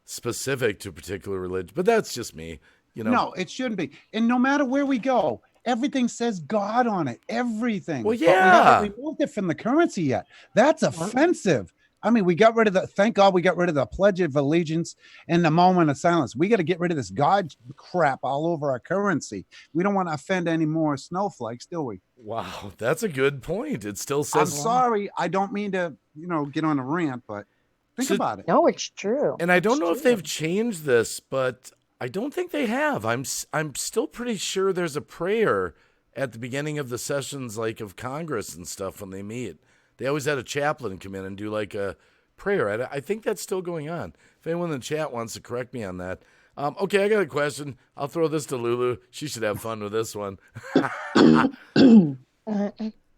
S1: specific to a particular religion, but that's just me.
S2: No, it shouldn't be. And no matter where we go, everything says God on it. Everything.
S1: Well,
S2: But we
S1: yeah.
S2: haven't removed it from the currency yet. That's offensive. I mean, we got rid of thank God we got rid of the Pledge of Allegiance and the moment of silence. We got to get rid of this God crap all over our currency. We don't want to offend any more snowflakes, do we?
S1: Wow, that's a good point. It still
S2: I'm
S1: says,
S2: sorry. I don't mean to, get on a rant, but think
S1: So-
S2: about it.
S4: No, it's true.
S1: and I don't
S4: It's
S1: know if
S4: true.
S1: they've changed this, but I don't think they have. I'm still pretty sure there's a prayer at the beginning of the sessions, like of Congress and stuff when they meet. They always had a chaplain come in and do like a prayer. I think that's still going on. If anyone in the chat wants to correct me on that. Okay, I got a question. I'll throw this to Lulu. She should have fun with this one. All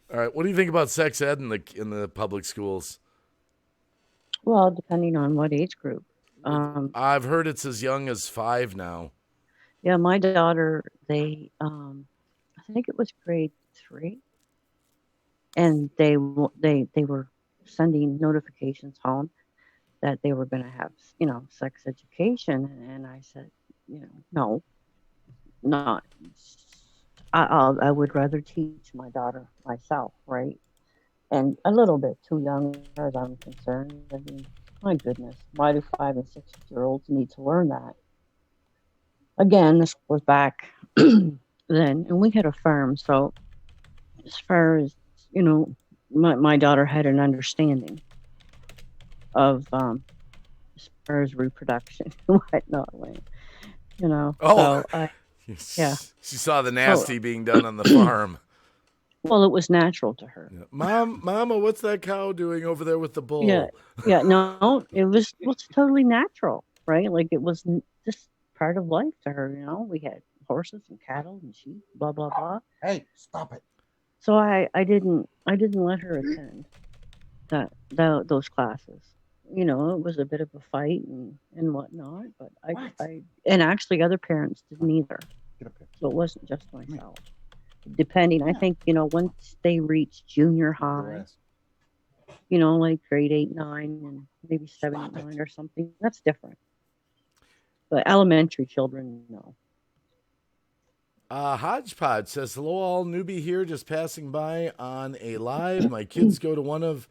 S1: right, what do you think about sex ed in the public schools?
S3: Well, depending on what age group.
S1: I've heard it's as young as 5 now.
S3: Yeah, my daughter, I think it was grade 3, and they were sending notifications home that they were going to have, sex education, and I said, no, not. I would rather teach my daughter myself, right? And a little bit too young as I'm concerned. I mean, my goodness, why do 5 and 6-year-olds need to learn that? Again, this was back then, and we had a farm, so as far as my daughter had an understanding of as far as reproduction and whatnot,
S1: Oh.
S3: So yeah.
S1: She saw the nasty being done on the farm.
S3: well, it was natural to her.
S1: Yeah. Mama, what's that cow doing over there with the bull?
S3: Yeah, no, it was totally natural, right? Like it was just part of life to her. We had horses and cattle and sheep, blah blah blah.
S2: Hey, stop it.
S3: So I didn't let her attend those classes. it was a bit of a fight and whatnot. But
S2: What?
S3: and actually other parents didn't either.
S2: Get up here.
S3: So it wasn't just
S2: here.
S3: myself. Depending, I
S2: Yeah.
S3: think, once they reach junior
S2: Your
S3: high,
S2: ass.
S3: like grade 8, 9, and maybe 7,
S2: Stop
S3: 8,
S2: it.
S3: 9 or something, that's different. But elementary children, no.
S1: Hodgepodge says, hello, all, newbie here, just passing by on a live. My kids go to one of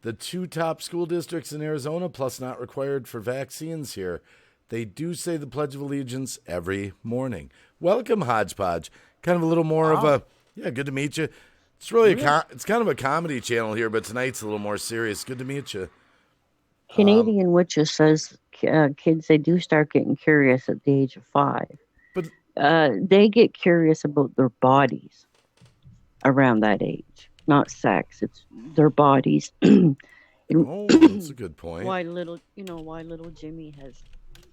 S1: the 2 top school districts in Arizona, plus not required for vaccines here. They do say the Pledge of Allegiance every morning. Welcome, Hodgepodge. Kind of a little more of a, good to meet you. It's really it's kind of a comedy channel here, but tonight's a little more serious. Good to meet you.
S3: Canadian Witches says kids, they do start getting curious at the age of 5.
S1: But
S3: they get curious about their bodies around that age, not sex. It's their bodies.
S1: that's a good point.
S3: why little Jimmy has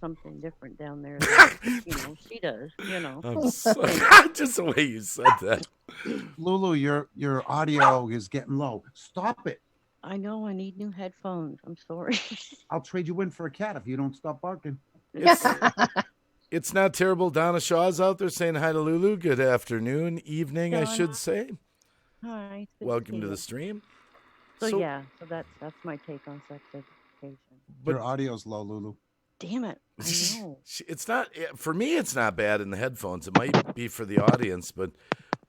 S3: something different down there than, she does,
S1: I'm sorry. Just the way you said that.
S2: Lulu, your audio is getting low. Stop it.
S3: I know, I need new headphones. I'm sorry.
S2: I'll trade you in for a cat if you don't stop barking.
S1: It's not terrible. Donna Shaw's out there saying hi to Lulu. Good afternoon, evening, I should say.
S3: Hi.
S1: Welcome to the stream.
S3: So that's my take on sex education.
S2: Your audio's low, Lulu.
S3: Damn it. I know.
S1: It's not, for me, it's not bad in the headphones. It might be for the audience, but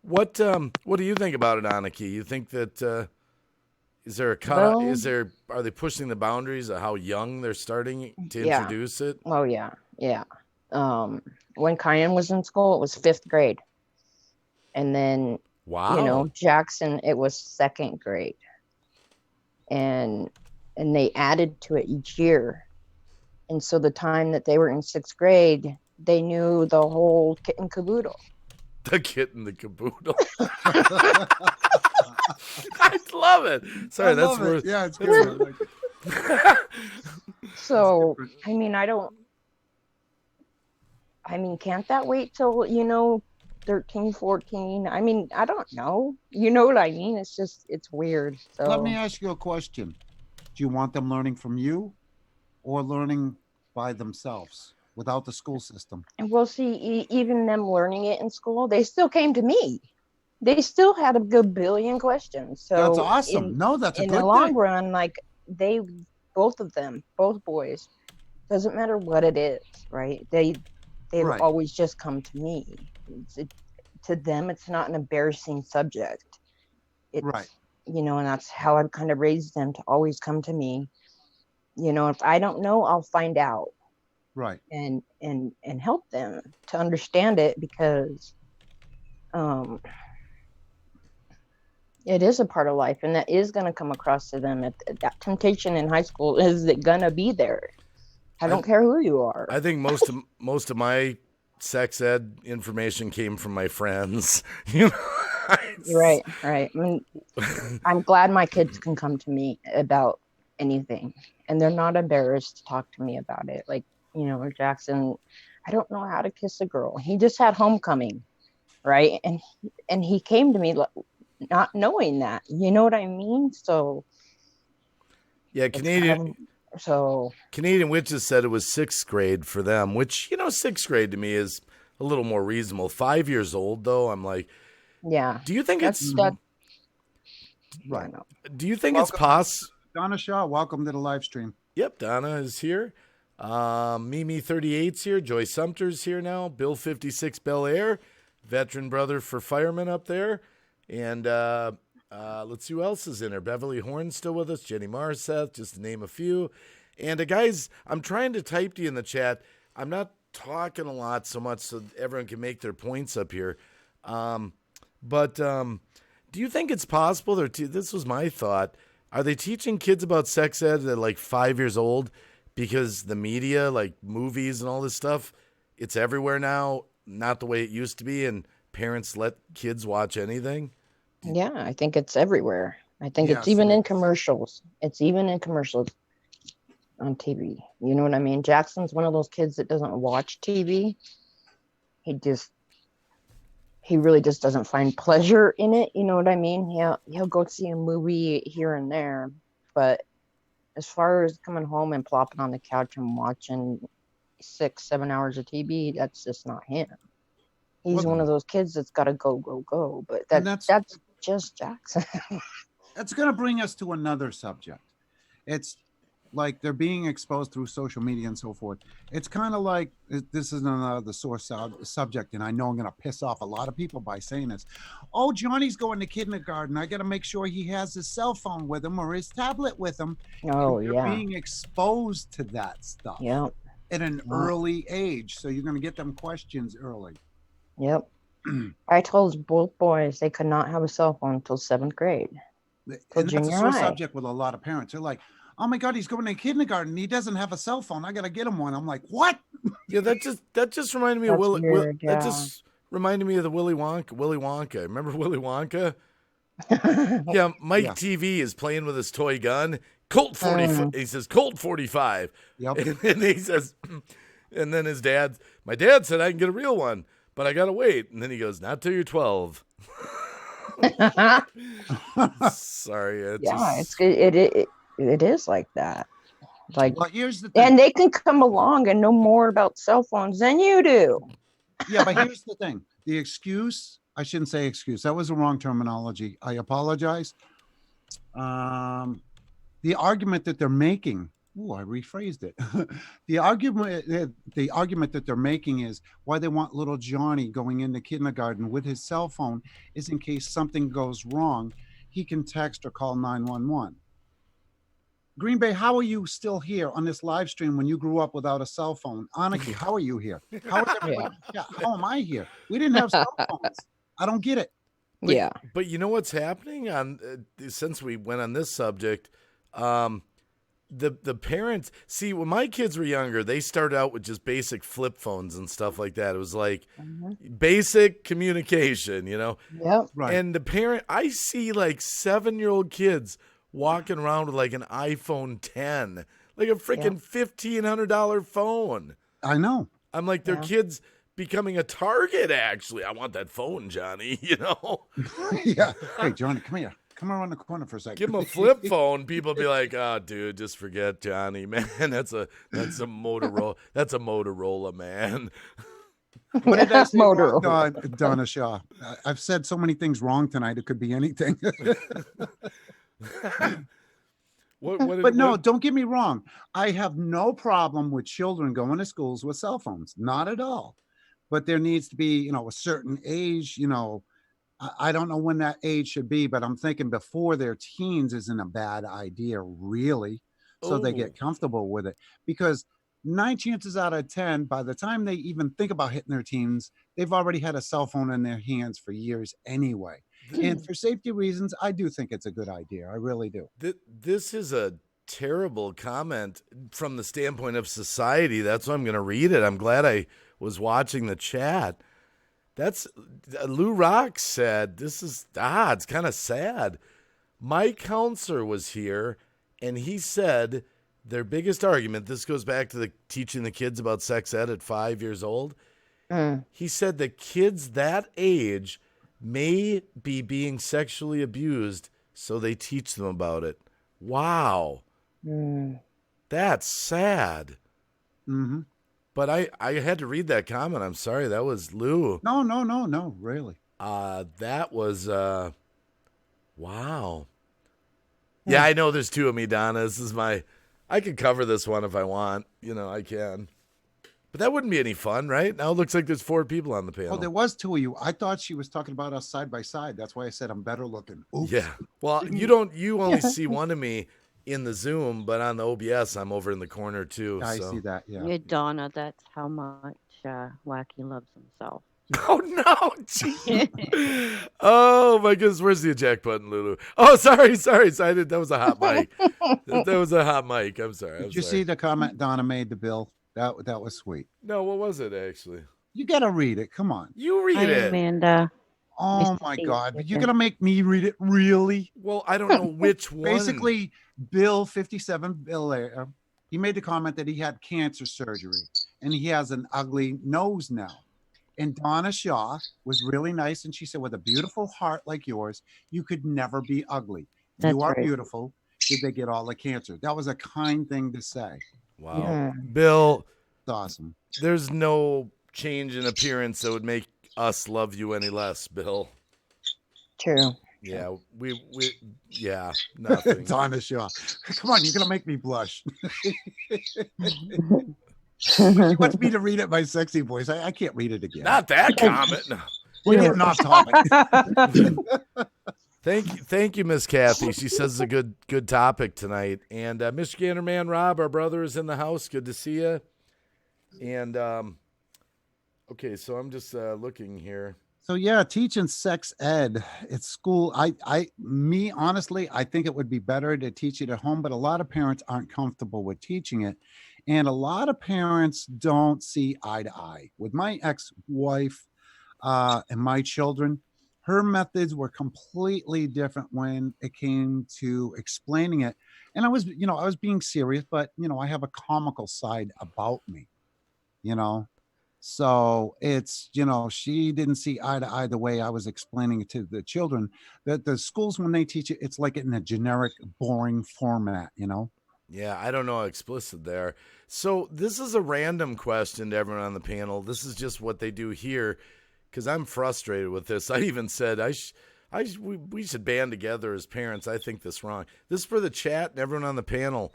S1: what do you think about it, Aniki? You think that is there a cut? Are they pushing the boundaries of how young they're starting to introduce it?
S4: Oh yeah. When Kyan was in school, it was 5th grade, and then Jackson, it was 2nd grade, and they added to it each year, and so the time that they were in 6th grade, they knew the whole kit and caboodle.
S1: The kit and the caboodle. I love it. Sorry, that's worth.
S2: Yeah, it's good.
S4: So can't that wait till 13, 14? I don't know. You know what I mean? It's just, it's weird. So
S2: Let me ask you a question. Do you want them learning from you or learning by themselves without the school system?
S4: And we'll see, even them learning it in school, they still came to me. They still had a good billion questions. So
S2: that's awesome. That's a good thing.
S4: In the long run, like both boys, doesn't matter what it is, right? They've always just come to me. To them, it's not an embarrassing subject. It's, and that's how I've kind of raised them to always come to me. If I don't know, I'll find out.
S2: Right.
S4: And help them to understand it, because it is a part of life, and that is going to come across to them. That temptation in high school is going to be there. I don't care who you are.
S1: I think most of my sex ed information came from my friends.
S4: Right. I'm glad my kids can come to me about anything, and they're not embarrassed to talk to me about it. Like, Jackson, I don't know how to kiss a girl. He just had homecoming, right? And he came to me not knowing that. You know what I mean? So
S1: yeah, Canadian Witches said it was 6th grade for them, which 6th grade to me is a little more reasonable. 5 years old though, I'm like,
S4: yeah.
S1: Do you think it's
S2: right?
S1: Do you think it's possible?
S2: Donna Shaw, welcome to the live stream.
S1: Yep, Donna is here. Mimi 38's here. Joy Sumter's here now. Bill 56 Bel Air, veteran brother for firemen up there. And let's see who else is in there. Beverly Horn's still with us. Jenny Marseth, just to name a few. And guys, I'm trying to type to you in the chat. I'm not talking a lot so much so everyone can make their points up here. But do you think it's possible? This was my thought. Are they teaching kids about sex ed at like 5 years old? Because the media, like movies and all this stuff, it's everywhere now, not the way it used to be, and parents let kids watch anything?
S4: Yeah, I think it's everywhere. I think it's even in commercials. It's even in commercials on TV. You know what I mean? Jackson's one of those kids that doesn't watch TV. He really just doesn't find pleasure in it. You know what I mean? He'll go see a movie here and there, but as far as coming home and plopping on the couch and watching 6-7 hours of TV, that's just not him. He's one of those kids that's got to go. But that's just Jackson.
S2: That's going to bring us to another subject. It's like they're being exposed through social media and so forth. It's kind of like, this is another source subject, and I know I'm going to piss off a lot of people by saying this. Oh, Johnny's going to kindergarten. I got to make sure he has his cell phone with him or his tablet with him.
S4: Oh,
S2: you're
S4: yeah.
S2: being exposed to that stuff at an early age. So you're going to get them questions early.
S4: Yep. I told both boys they could not have a cell phone until 7th grade.
S2: And that's a sore subject with a lot of parents. They're like, oh my God, he's going to kindergarten. He doesn't have a cell phone. I got to get him one. I'm like, what?
S1: Yeah, that just reminded me of that just reminded me of the Willy Wonka. Remember Willy Wonka? Yeah, Mike TV is playing with his toy gun. Colt 45. He says Colt 45.
S2: Yep.
S1: And he says, and then my dad said I can get a real one, but I gotta wait. And then he goes, not till you're 12. Sorry.
S4: It is like that. Like,
S2: well, here's the thing.
S4: And they can come along and know more about cell phones than you do.
S2: Yeah, but here's the thing. The excuse, I shouldn't say excuse. That was the wrong terminology. I apologize. The argument that they're making, I rephrased it. The argument that they're making is why they want little Johnny going into kindergarten with his cell phone is in case something goes wrong, he can text or call 911. Green Bay, how are you still here on this live stream when you grew up without a cell phone? Aniki, how are you here? How am I here? We didn't have cell phones. I don't get it.
S1: But you know what's happening since we went on this subject? The parents, see, when my kids were younger, they started out with just basic flip phones and stuff like that. It was like basic communication, Yep.
S2: Right.
S1: And the parent, I see like 7-year-old kids walking around with like an iPhone 10, like a freaking $1,500 phone.
S2: I know.
S1: I'm like, their kids becoming a target, actually. I want that phone, Johnny,
S2: Yeah. Hey, Johnny, come here. Come around the corner for a second.
S1: Give him a flip phone. People be like, "Oh, dude, just forget Johnny, man. That's a Motorola. That's a Motorola, man."
S2: What did I say wrong, Donna Shaw? I've said so many things wrong tonight. It could be anything. Don't get me wrong. I have no problem with children going to schools with cell phones. Not at all. But there needs to be, a certain age, I don't know when that age should be, but I'm thinking before their teens isn't a bad idea, really. So they get comfortable with it. Because 9 chances out of 10, by the time they even think about hitting their teens, they've already had a cell phone in their hands for years anyway. And for safety reasons, I do think it's a good idea. I really do.
S1: This is a terrible comment from the standpoint of society. That's why I'm going to read it. I'm glad I was watching the chat. That's Lou Rock said, this is, it's kind of sad. My counselor was here and he said their biggest argument, this goes back to the teaching the kids about sex ed at 5 years old. He said that kids that age may be being sexually abused, so they teach them about it. Wow. That's sad.
S2: Mm-hmm.
S1: But I had to read that comment. I'm sorry. That was Lou.
S2: No, really.
S1: That was, wow. Yeah, I know there's two of me, Donna. This is I could cover this one if I want. I can. But that wouldn't be any fun, right? Now it looks like there's 4 people on the panel.
S2: Oh, there was 2 of you. I thought she was talking about us side by side. That's why I said I'm better looking. Oops.
S1: Yeah. Well, you only see one of me in the Zoom, but on the OBS, I'm over in the corner too.
S2: I see that.
S3: Yeah, Donna, that's how much Wacky loves himself.
S1: Oh no! Geez. Oh my goodness, where's the eject button, Lulu? Oh, sorry. That was a hot mic. That was a hot mic. I'm sorry.
S2: Did you see the comment Donna made to Bill? That was sweet.
S1: No, what was it actually?
S2: You gotta read it. Come on.
S1: You read it,
S3: Amanda.
S2: Oh my God! But you're gonna make me read it, really?
S1: Well, I don't know which one.
S2: Basically, Bill 57. Bill, he made the comment that he had cancer surgery and he has an ugly nose now. And Donna Shaw was really nice, and she said, "With a beautiful heart like yours, you could never be ugly. You are beautiful. did they get all the cancer. That was a kind thing to say.
S1: Wow.
S4: Yeah.
S1: Bill,
S2: It's awesome.
S1: there's no change in appearance that would make us love you any less, Bill.
S4: True.
S1: Yeah, yeah, nothing.
S2: Donna Shaw. Come on, you're going to make me blush. She wants me to read it my sexy voice. I can't read it again.
S1: Not that comment. No.
S2: We're getting off topic.
S1: Thank you, Miss Kathy. She says it's a good topic tonight. And Michigander man Rob, our brother, is in the house. Good to see you. And okay, so I'm just looking here.
S2: So yeah, teaching sex ed at school. Me honestly, I think it would be better to teach it at home, but a lot of parents aren't comfortable with teaching it. And a lot of parents don't see eye to eye. With my ex-wife and my children, her methods were completely different when it came to explaining it. And I was being serious, but I have a comical side about me, So it's, she didn't see eye to eye the way I was explaining it to the children. That the schools, when they teach it, it's like in a generic, boring format,
S1: Yeah, I don't know how explicit there. So this is a random question to everyone on the panel. This is just what they do here, because I'm frustrated with this. I even said we should band together as parents. I think this wrong. This is for the chat and everyone on the panel.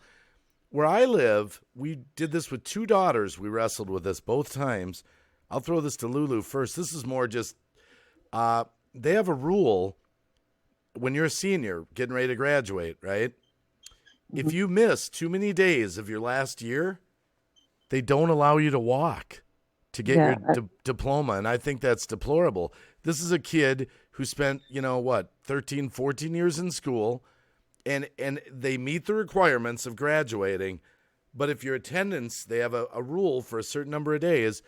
S1: Where I live, we did this with 2 daughters. We wrestled with this both times. I'll throw this to Lulu first. This is more just, they have a rule when you're a senior, getting ready to graduate, right? If you miss too many days of your last year, they don't allow you to walk to get your diploma. And I think that's deplorable. This is a kid who spent, 13, 14 years in school. And they meet the requirements of graduating, but if your attendance, they have a rule for a certain number of days,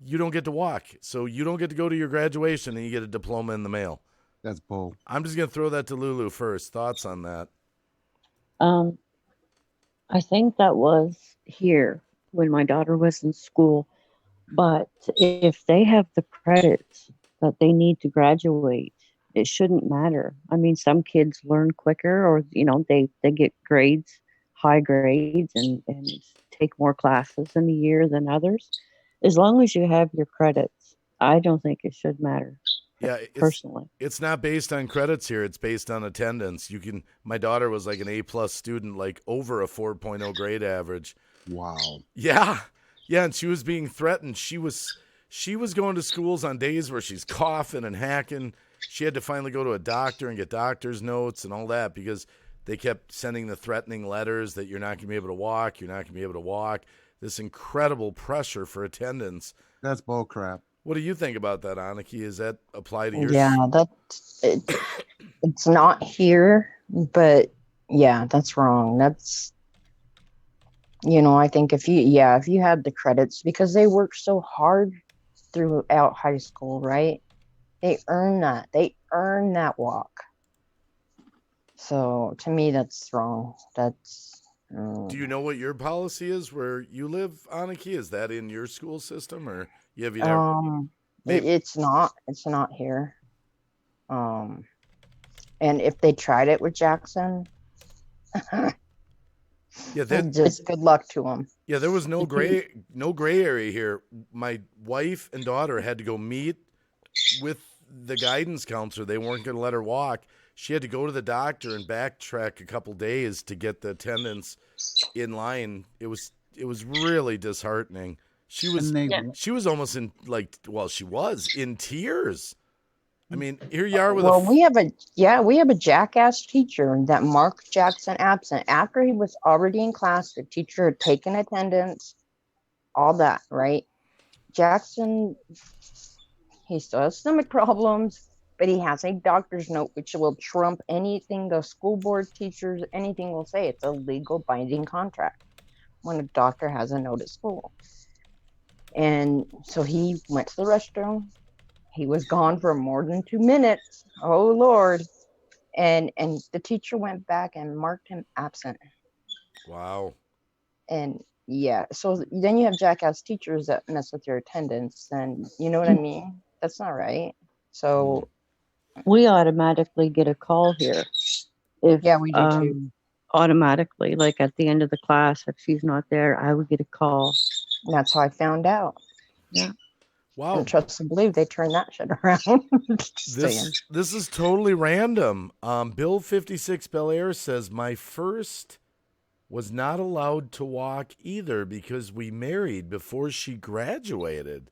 S1: you don't get to walk. So you don't get to go to your graduation and you get a diploma in the mail.
S2: That's bull.
S1: I'm just going to throw that to Lulu first. Thoughts on that?
S3: I think that was here when my daughter was in school. But if they have the credits that they need to graduate, it shouldn't matter. I mean, some kids learn quicker, or they get grades, high grades, and take more classes in a year than others. As long as you have your credits, I don't think it should matter.
S1: Yeah,
S3: personally,
S1: it's not based on credits here. It's based on attendance. My daughter was like an A+ student, like over a 4.0 grade average.
S2: Wow.
S1: Yeah, and she was being threatened. She was going to schools on days where she's coughing and hacking. She had to finally go to a doctor and get doctor's notes and all that because they kept sending the threatening letters that you're not going to be able to walk. You're not going to be able to walk. This incredible pressure for attendance.
S2: That's bull crap.
S1: What do you think about that, Aniki? Does that apply to your?
S4: Yeah, it's not here, but yeah, that's wrong. That's, I think if you had the credits, because they work so hard throughout high school, right? They earn that. They earn that walk. So to me, that's wrong. That's.
S1: Do you know what your policy is where you live, Aniki? Is that in your school system, or have you never?
S4: It's not. It's not here. And if they tried it with Jackson, just good luck to them.
S1: Yeah, there was no gray area here. My wife and daughter had to go meet with the guidance counselor. They weren't going to let her walk. She had to go to the doctor and backtrack a couple days to get the attendance in line. It was really disheartening. She was almost in she was in tears. I mean, here you are with
S4: we have a jackass teacher that marked Jackson absent after he was already in class. The teacher had taken attendance, all that, right? Jackson, he still has stomach problems, but he has a doctor's note which will trump anything the school board teachers, anything will say. It's a legal binding contract when a doctor has a note at school. And so he went to the restroom. He was gone for more than 2 minutes. Oh, Lord. And the teacher went back and marked him absent.
S1: Wow.
S4: And yeah, so then you have jackass teachers that mess with your attendance, and you know what I mean? That's not right. So
S3: we automatically get a call here.
S4: Yeah, we do too.
S3: automatically, like at the end of the class, if she's not there, I would get a call.
S4: And that's how I found out.
S3: Yeah.
S1: Wow.
S4: And trust and believe they turned that shit around. Just saying.
S1: This is totally random. Bill 56 Bel Air says my first was not allowed to walk either because we married before she graduated.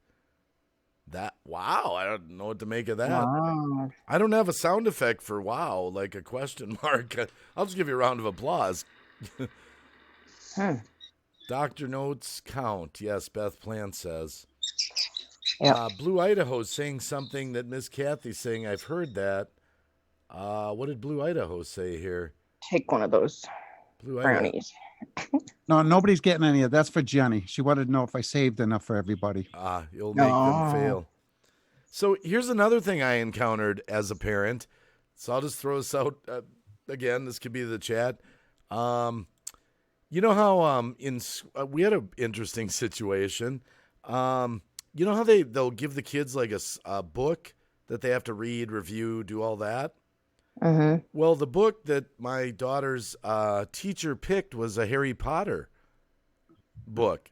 S1: Wow, I don't know what to make of that.
S4: Wow.
S1: I don't have a sound effect for wow, like a question mark. I'll just give you a round of applause. Doctor notes count. Yes, Beth Plant says.
S4: Yep.
S1: Blue Idaho's saying something that Miss Kathy's saying. I've heard that. What did Blue Idaho say here?
S4: Take one of those
S1: Blue Idaho.
S4: brownies.
S2: No, nobody's getting any of that. That's for Jenny. She wanted to know if I saved enough for everybody.
S1: You'll make them fail. So here's another thing I encountered as a parent. So I'll just throw this out again. This could be the chat. You know how we had an interesting situation. You know how they'll give the kids like a book that they have to read, review, do all that?
S4: Mm-hmm.
S1: Well, the book that my daughter's teacher picked was a Harry Potter book.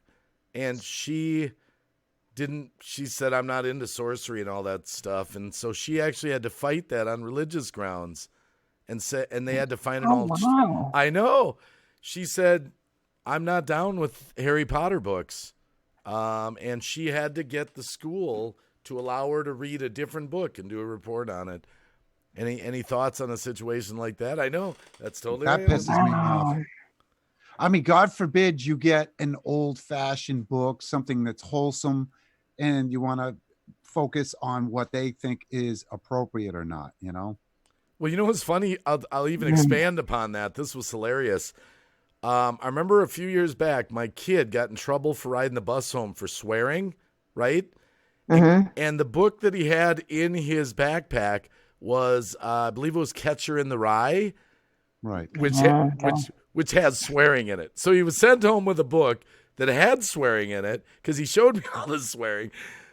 S1: And she said, I'm not into sorcery and all that stuff. And so she actually had to fight that on religious grounds. And they had to find an
S4: Wow.
S1: I know. She said, I'm not down with Harry Potter books. And she had to get the school to allow her to read a different book and do a report on it. Any thoughts on a situation like that? I know that's totally
S2: That pisses me off. I mean, God forbid you get an old-fashioned book, something that's wholesome, and you want to focus on what they think is appropriate or not, you know?
S1: Well, you know what's funny? I'll even expand upon that. This was hilarious. I remember a few years back, my kid got in trouble for riding the bus home for swearing, right?
S4: Mm-hmm.
S1: And the book that he had in his backpack was, I believe it was Catcher in the Rye,
S2: Right.
S1: which has swearing in it. So he was sent home with a book that had swearing in it because he showed me all this swearing.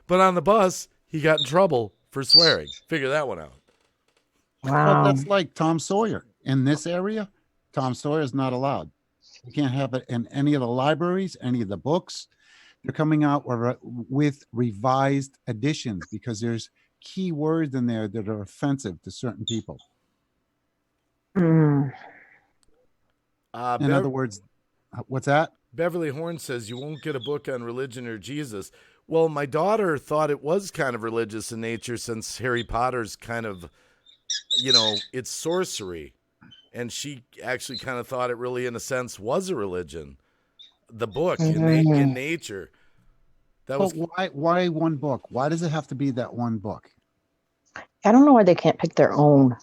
S1: But on the bus, he got in trouble for swearing. Figure that one out.
S2: Well, that's like Tom Sawyer. In this area, Tom Sawyer is not allowed. You can't have it in any of the libraries, any of the books. They're coming out with revised editions because there's key words in there that are offensive to certain people.
S4: Mm.
S2: In other words, what's that?
S1: Beverly Horn says you won't get a book on religion or Jesus. Well, my daughter thought it was kind of religious in nature since Harry Potter's kind of, it's sorcery. And she actually kind of thought it really, in a sense, was a religion. The book in nature. That was
S2: why one book? Why does it have to be that one book?
S4: I don't know why they can't pick their own.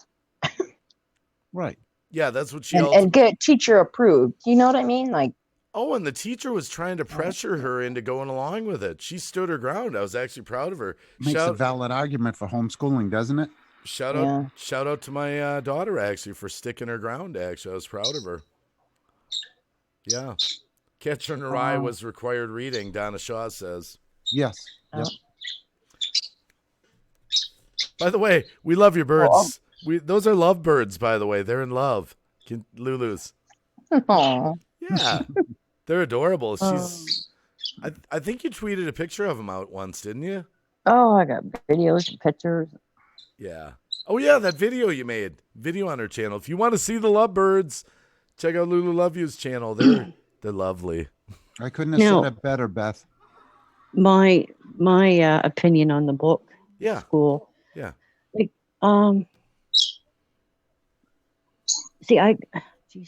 S2: Right.
S1: Yeah, that's what she
S4: and get teacher approved. You know what I mean? Like,
S1: and the teacher was trying to pressure her into going along with it. She stood her ground. I was actually proud of her.
S2: Makes a valid argument for homeschooling, doesn't it?
S1: Shout out to my daughter actually for sticking her ground. Actually, I was proud of her. Yeah, Catcher in the Rye was required reading. Donna Shaw says.
S2: Yes. Yep.
S1: By the way, we love your birds. Those are love birds. By the way, they're in love. Lulu's.
S4: Aww.
S1: Yeah, they're adorable. I think you tweeted a picture of them out once, didn't you?
S3: Oh, I got videos and pictures.
S1: Yeah. Oh, yeah, that video you made. Video on her channel. If you want to see the lovebirds, check out Lulu Love You's channel. They're lovely.
S2: I couldn't have said it better, Beth.
S3: My opinion on the book.
S1: Yeah.
S3: School.
S1: Yeah.
S3: Like, see,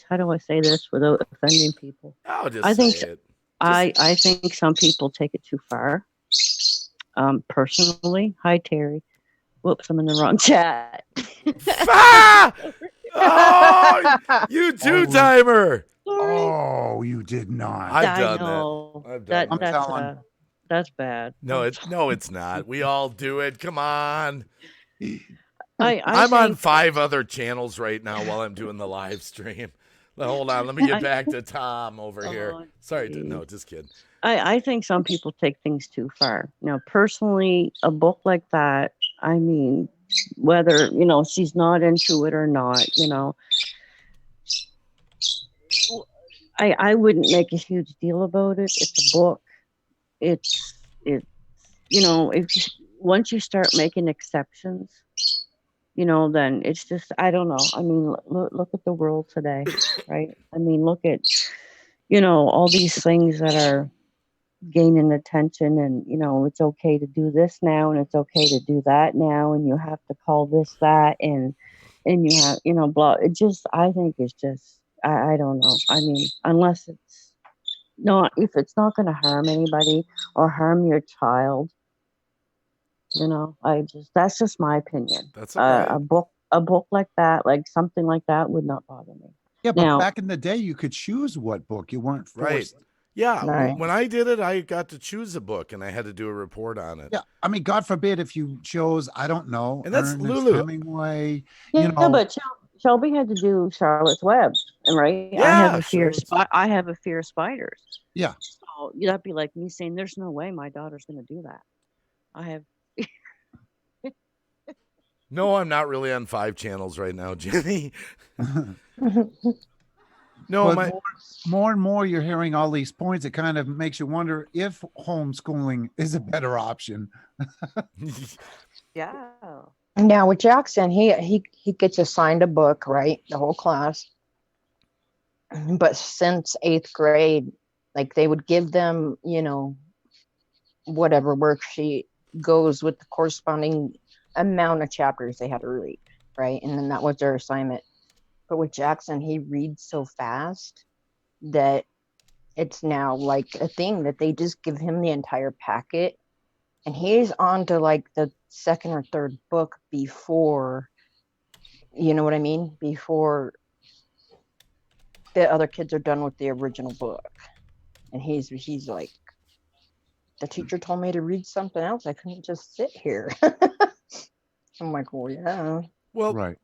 S3: how do I say this without offending people?
S1: I'll just say it.
S3: I think some people take it too far. Personally, hi Terry. Whoops, I'm in the wrong chat.
S1: Oh, you two-timer.
S2: Oh, you did not.
S1: I've done that.
S3: That's bad.
S1: No, it's not. We all do it. Come on.
S3: I'm
S1: on 5 other channels right now while I'm doing the live stream. Hold on. Let me get back to Tom over here. Sorry. No, just kidding.
S3: I think some people take things too far. Now, personally, a book like that, I mean, whether, she's not into it or not, I wouldn't make a huge deal about it. It's a book. It's once you start making exceptions, then it's just, I don't know. I mean, look at the world today, right? I mean, look at, all these things that are gaining attention, and, it's okay to do this now, and it's okay to do that now, and you have to call this that, and you have, blah. It just, I think it's just, I don't know. I mean, unless it's not, if it's not going to harm anybody or harm your child, that's just my opinion.
S1: That's okay.
S3: A book like that, like something like that, would not bother me.
S2: Yeah, but
S3: Now,
S2: back in the day, you could choose what book. You weren't forced.
S1: Right. Yeah.
S4: Right.
S1: When I did it, I got to choose a book and I had to do a report on it.
S2: Yeah, I mean, God forbid if you chose, I don't know,
S1: And that's
S2: Ernest
S1: Lulu.
S2: Hemingway.
S3: yeah, but Shelby had to do Charlotte's Web, right?
S1: Yeah,
S3: I have a fear.
S1: Charlotte's-
S3: I have a fear of spiders.
S2: Yeah.
S3: So that'd be like me saying, "There's no way my daughter's going to do that." I have.
S1: No, I'm not really on 5 channels right now, Jenny. No,
S2: But more and more you're hearing all these points. It kind of makes you wonder if homeschooling is a better option.
S3: Yeah.
S4: Now with Jackson, he gets assigned a book, right? The whole class. But since 8th grade, like they would give them, whatever worksheet goes with the corresponding amount of chapters they had to read, right? And then that was their assignment. But with Jackson, he reads so fast that it's now like a thing that they just give him the entire packet, and he's on to like the 2nd or 3rd book before, you know what I mean? Before the other kids are done with the original book. And he's like, the teacher told me to read something else. I couldn't just sit here. I'm like, well, yeah.
S1: Well,
S2: Right.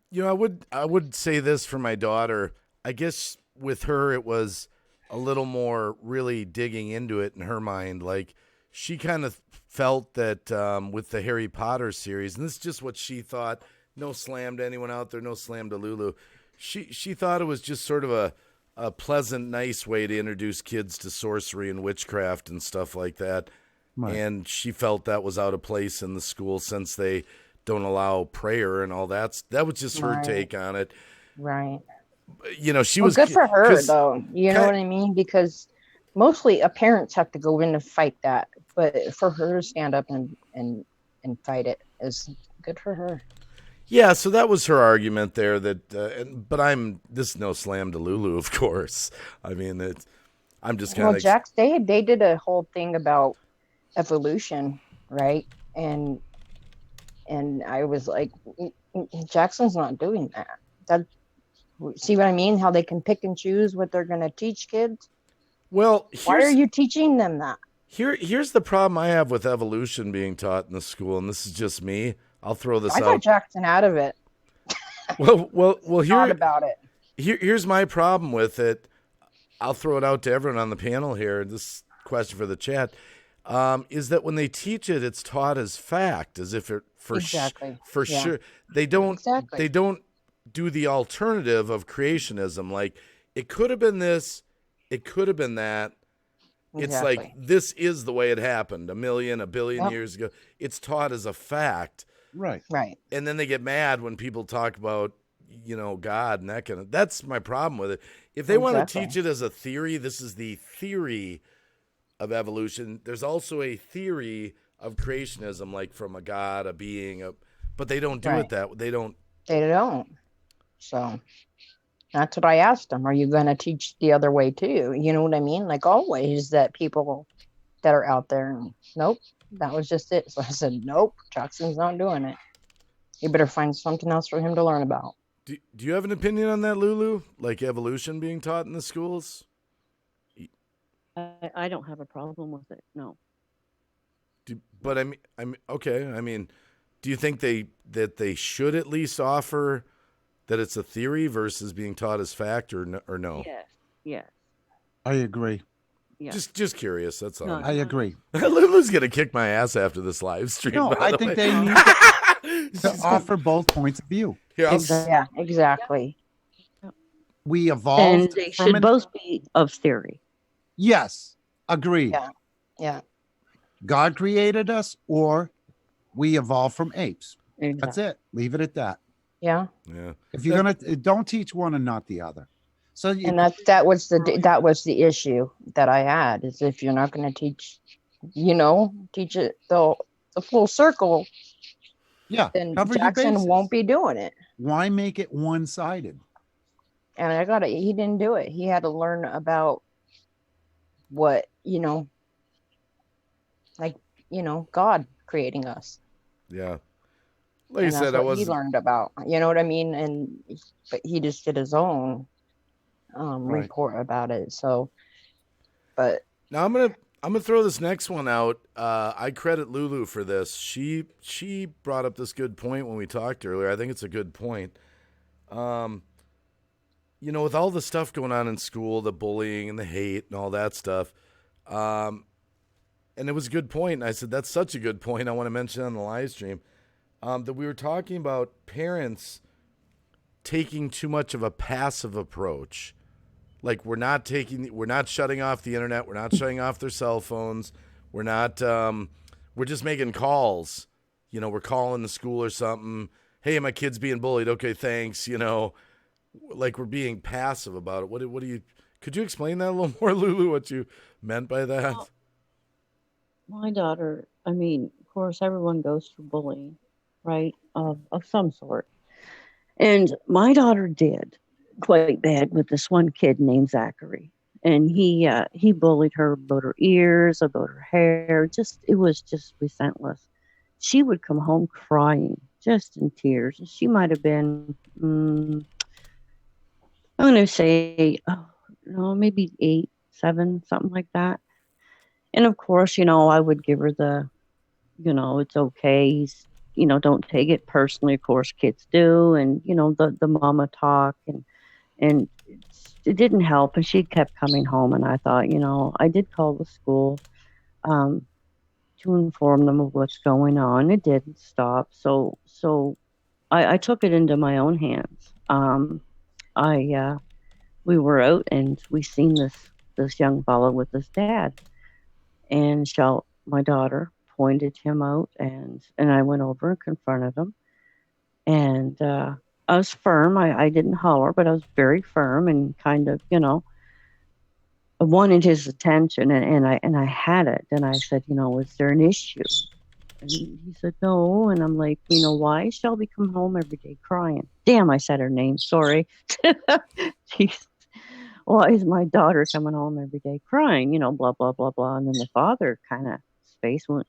S1: I would say this for my daughter. I guess with her, it was a little more really digging into it in her mind. Like she kind of felt that with the Harry Potter series, and this is just what she thought. No slam to anyone out there. No slam to Lulu. She thought it was just sort of a pleasant, nice way to introduce kids to sorcery and witchcraft and stuff like that.
S2: Right.
S1: And she felt that was out of place in the school since they don't allow prayer and all that. That was just her
S4: Right.
S1: take on it.
S4: Right.
S1: She
S4: Well,
S1: was
S4: good for her
S1: 'cause-
S4: though. You know
S1: Ki-
S4: what I mean? Because mostly parents have to go in to fight that, but for her to stand up and fight it is good for her.
S1: Yeah, so that was her argument there. But this is no slam to Lulu, of course. I mean, I'm just kind
S4: Well,
S1: of
S4: Jax, they did a whole thing about evolution, right? And I was like, Jackson's not doing that. See what I mean? How they can pick and choose what they're going to teach kids.
S1: well.
S4: Why are you teaching them that?
S1: Here's the problem I have with evolution being taught in the school, and this is just me. I'll throw this
S4: I got
S1: out.
S4: Jackson out of it.
S1: Well.
S4: Thought about it.
S1: Here's my problem with it. I'll throw it out to everyone on the panel here. This question for the chat is that when they teach it, it's taught as fact, as if it
S4: Exactly.
S1: for
S4: Yeah.
S1: sure. They don't
S4: Exactly.
S1: do the alternative of creationism. Like it could have been this, it could have been that. It's like
S4: Exactly.
S1: this is the way it happened a billion
S4: Yep.
S1: years ago. It's taught as a fact.
S2: Right.
S4: Right.
S1: And then they get mad when people talk about, God and that kind of. That's my problem with it. If they want to
S4: Exactly.
S1: teach it as a theory, this is the theory of evolution. There's also a theory of creationism, like from a God, a being, but they don't do
S4: Right.
S1: it that. They don't.
S4: They don't. So that's what I asked them. Are you going to teach the other way too? You know what I mean? Like always that people that are out there. Nope. That was just it. So I said, nope, Jackson's not doing it. You better find something else for him to learn about.
S1: Do you have an opinion on that, Lulu? Like evolution being taught in the schools?
S3: I don't have a problem with it. No.
S1: But I'm okay. I mean, do you think that they should at least offer that it's a theory versus being taught as fact, or no?
S3: Yes. Yes.
S2: I agree.
S3: Yeah.
S1: Just curious. That's all.
S3: No,
S2: I agree.
S1: Lulu's gonna kick my ass after this live stream.
S2: No,
S1: by
S2: I
S1: the
S2: think
S1: way.
S2: they need to
S1: She's
S2: offer both points of view.
S1: Here,
S4: Yeah, exactly.
S2: we
S3: And
S2: evolved
S3: they
S2: from
S3: should
S2: an
S3: both be of theory.
S2: yes, agreed.
S4: Yeah. Yeah.
S2: God created us, or we evolved from apes. That's
S3: Exactly.
S2: it. Leave it at that.
S4: Yeah.
S1: Yeah.
S2: If you're gonna, don't teach one and not the other. So you,
S4: And that was the issue that I had, is if you're not going to teach, teach it the full circle,
S2: yeah,
S4: then
S2: cover your
S4: Jackson
S2: bases.
S4: won't be doing it.
S2: Why make it one-sided?
S4: And he didn't do it. He had to learn about what, like, God creating us.
S1: Yeah. Like I
S4: And that's
S1: said, I
S4: what he
S1: was
S4: learned about. You know what I mean? But he just did his own
S2: Right.
S4: report about it. So, but
S1: now I'm gonna throw this next one out. I credit Lulu for this. She brought up this good point when we talked earlier. I think it's a good point. With all the stuff going on in school, the bullying and the hate and all that stuff, and it was a good point. And I said that's such a good point. I want to mention on the live stream that we were talking about parents taking too much of a passive approach. Like we're not shutting off the internet. We're not shutting off their cell phones. We're just making calls. We're calling the school or something. Hey, my kid's being bullied. Okay, thanks. Like we're being passive about it. What do you? Could you explain that a little more, Lulu? What you meant by that?
S3: Well, my daughter, I mean, of course, everyone goes through bullying, right? Of some sort. And my daughter did quite bad with this one kid named Zachary. And he bullied her about her ears, about her hair. It was just resentless. She would come home crying, just in tears. She might have been, I'm going to say, oh, no, maybe 8, 7, something like that. And of course, I would give her it's okay. Don't take it personally. Of course, kids do. And, the mama talk and it didn't help. And she kept coming home. And I thought, I did call the school to inform them of what's going on. It didn't stop. So I took it into my own hands. We were out and we seen this young fellow with his dad. And my daughter pointed him out, and I went over and confronted him. And I was firm. I didn't holler, but I was very firm and kind of, I wanted his attention, and I had it. And I said, is there an issue? And he said, no. And I'm like, why is Shelby come home every day crying? Damn, I said her name. Sorry. Jeez. Why is my daughter coming home every day crying? Blah, blah, blah, blah. And then the father kind of face went,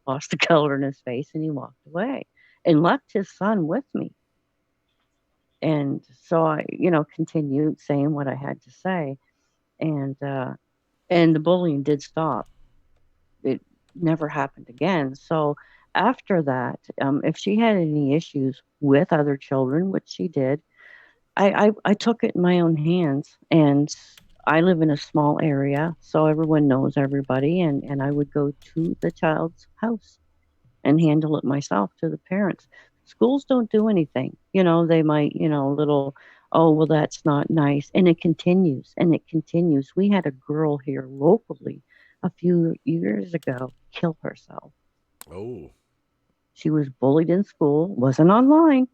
S3: lost the color in his face, and he walked away and left his son with me. And so I, continued saying what I had to say. And the bullying did stop. It never happened again. So after that, if she had any issues with other children, which she did, I took it in my own hands. And I live in a small area, so everyone knows everybody. And I would go to the child's house and handle it myself to the parents. Schools don't do anything. They might, little, oh, well, that's not nice. And it continues and it continues. We had a girl here locally a few years ago kill herself.
S1: Oh.
S3: She was bullied in school, wasn't online,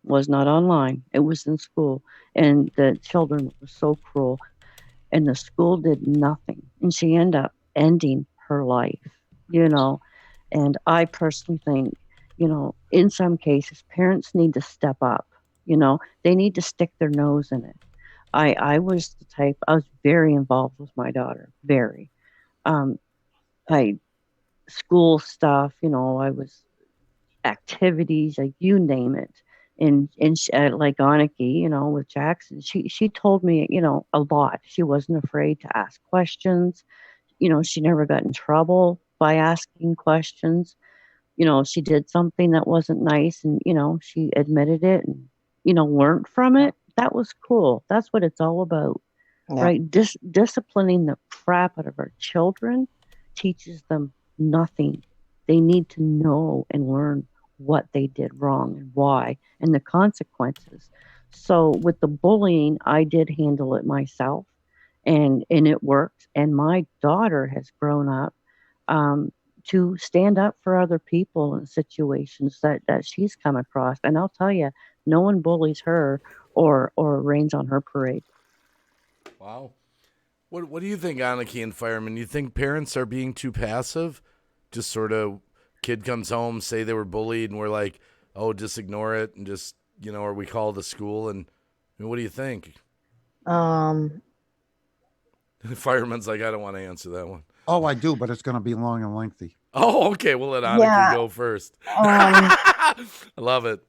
S3: was not online. It was in school. And the children were so cruel. And the school did nothing. And she ended up ending her life, And I personally think, in some cases, parents need to step up. They need to stick their nose in it. I was the type, I was very involved with my daughter, very. School stuff, I was activities, like you name it. And like Aniki, with Jackson, she told me, a lot. She wasn't afraid to ask questions. She never got in trouble by asking questions. She did something that wasn't nice, and, she admitted it and, learned from it. That was cool. That's what it's all about, right? Disciplining the crap out of our children teaches them nothing. They need to know and learn what they did wrong and why and the consequences. So with the bullying, I did handle it myself, and it worked. And my daughter has grown up um, to stand up for other people in situations that she's come across. And I'll tell you, no one bullies her or rains on her parade.
S1: Wow. What do you think, Anarchy and Fireman? You think parents are being too passive? Just sort of, kid comes home, say they were bullied, and we're like, oh, just ignore it, and just, or we call the school, and what do you think?
S4: Um,
S1: Fireman's like, I don't want to answer that one.
S2: Oh, I do, but it's going to be long and lengthy.
S1: Oh, okay. We'll let Anarchy
S4: Yeah.
S1: go first.
S4: um,
S1: I love it.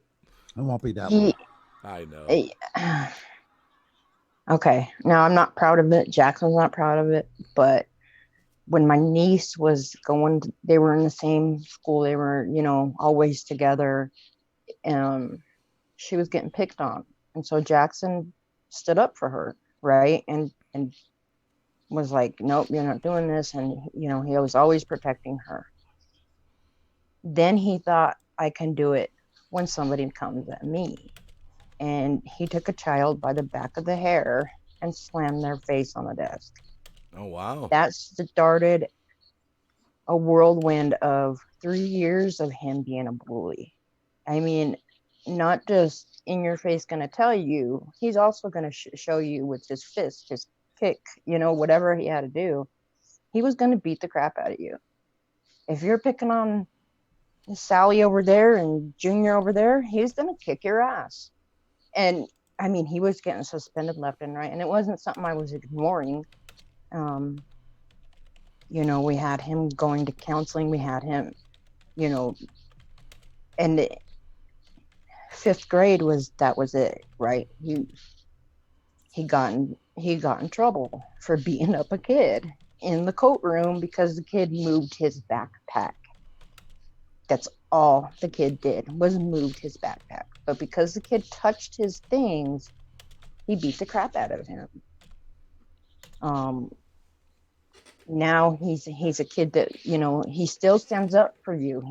S2: It won't be that long.
S4: he,
S1: I know.
S4: okay. Now I'm not proud of it. Jackson's not proud of it, but when my niece was they were in the same school. They were, always together. She was getting picked on, and so Jackson stood up for her, right? And was like, nope, you're not doing this. And he was always protecting her. Then he thought, I can do it when somebody comes at me. And he took a child by the back of the hair and slammed their face on the desk.
S1: Oh, wow.
S4: That started a whirlwind of 3 years of him being a bully. I mean, not just in your face going to tell you, he's also going to show you with his fist, his kick, whatever he had to do. He was going to beat the crap out of you. If you're picking on Sally over there and Junior over there, he's going to kick your ass. And I mean, he was getting suspended left and right, and it wasn't something I was ignoring. We had him going to counseling. We had him, and fifth grade was it, right? He got in trouble for beating up a kid in the coat room because the kid moved his backpack. That's all the kid did, was moved his backpack. But because the kid touched his things, he beat the crap out of him. Now he's a kid that, he still stands up for you.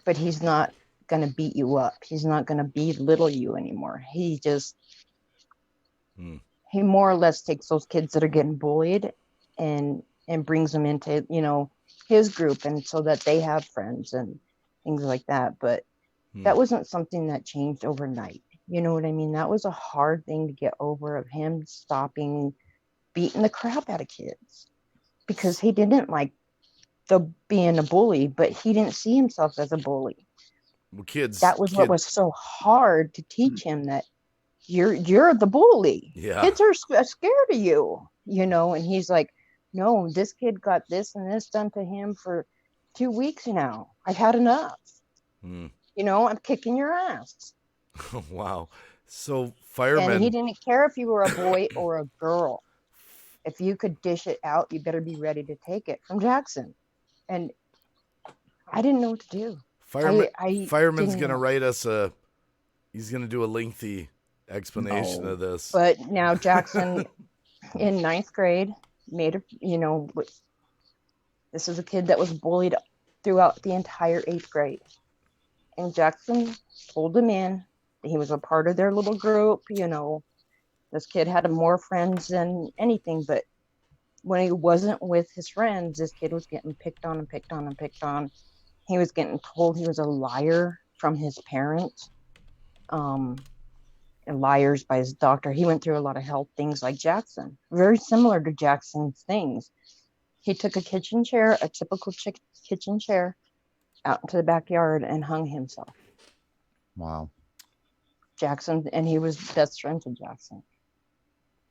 S4: But he's not going to beat you up. He's not going to belittle you anymore. He just, he more or less takes those kids that are getting bullied and brings them into, his group, and so that they have friends and things like that. But that wasn't something that changed overnight. You know what I mean? That was a hard thing to get over, of him stopping beating the crap out of kids, because he didn't like being a bully, but he didn't see himself as a bully.
S1: Well,
S4: what was so hard to teach him, that you're the bully.
S1: Yeah.
S4: Kids are scared of you, and he's like, no, this kid got this and this done to him for 2 weeks now. I've had enough. I'm kicking your ass.
S1: Wow. So firemen.
S4: And he didn't care if you were a boy or a girl. If you could dish it out, you better be ready to take it from Jackson. And I didn't know what to do.
S1: Fireman's going to write us he's going to do a lengthy explanation of this.
S4: But now Jackson in 9th grade this is a kid that was bullied throughout the entire 8th grade. And Jackson pulled him in. He was a part of their little group. This kid had more friends than anything, but when he wasn't with his friends, this kid was getting picked on and picked on and picked on. He was getting told he was a liar from his parents, and liars by his doctor. He went through a lot of health things like Jackson, very similar to Jackson's things. He took a kitchen chair, a typical kitchen chair, out into the backyard and hung himself.
S2: Wow.
S4: Jackson, and he was best friends with Jackson.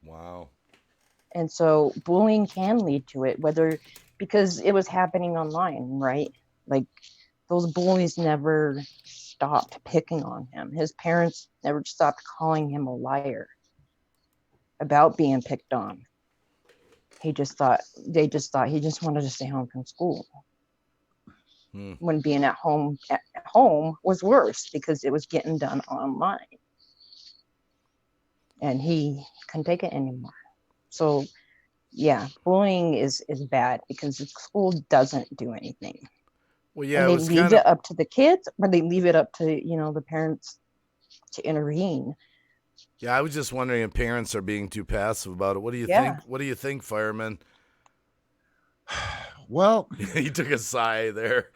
S1: Wow.
S4: And so bullying can lead to it, because it was happening online, right? Like, those bullies never stopped picking on him. His parents never stopped calling him a liar about being picked on. They just thought he just wanted to stay home from school. When being at home was worse, because it was getting done online. And he couldn't take it anymore. So yeah, bullying is bad, because the school doesn't do anything.
S1: Well, yeah,
S4: and they leave it up to the kids, or they leave it up to the parents to intervene.
S1: Yeah, I was just wondering if parents are being too passive about it. What do you
S4: Yeah.
S1: think? What do you think, fireman?
S2: Well,
S1: He took a sigh there.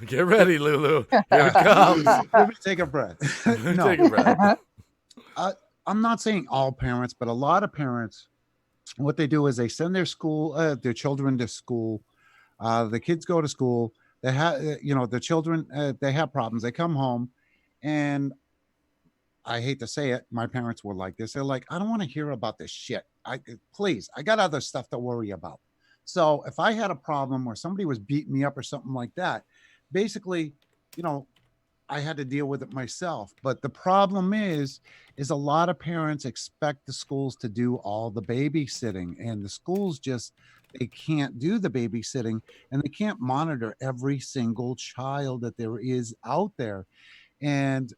S1: Get ready, Lulu. Here it comes.
S2: let me take a breath. No,
S1: Take a breath.
S2: I'm not saying all parents, but a lot of parents, what they do is they send their children to school. The kids go to school. They have, the children, they have problems. They come home, and I hate to say it, my parents were like this. They're like, I don't want to hear about this shit. Please, I got other stuff to worry about. So if I had a problem or somebody was beating me up or something like that, basically, you know, I had to deal with it myself. But the problem is a lot of parents expect the schools to do all the babysitting, and the schools just they can't do the babysitting, and they can't monitor every single child that there is out there. And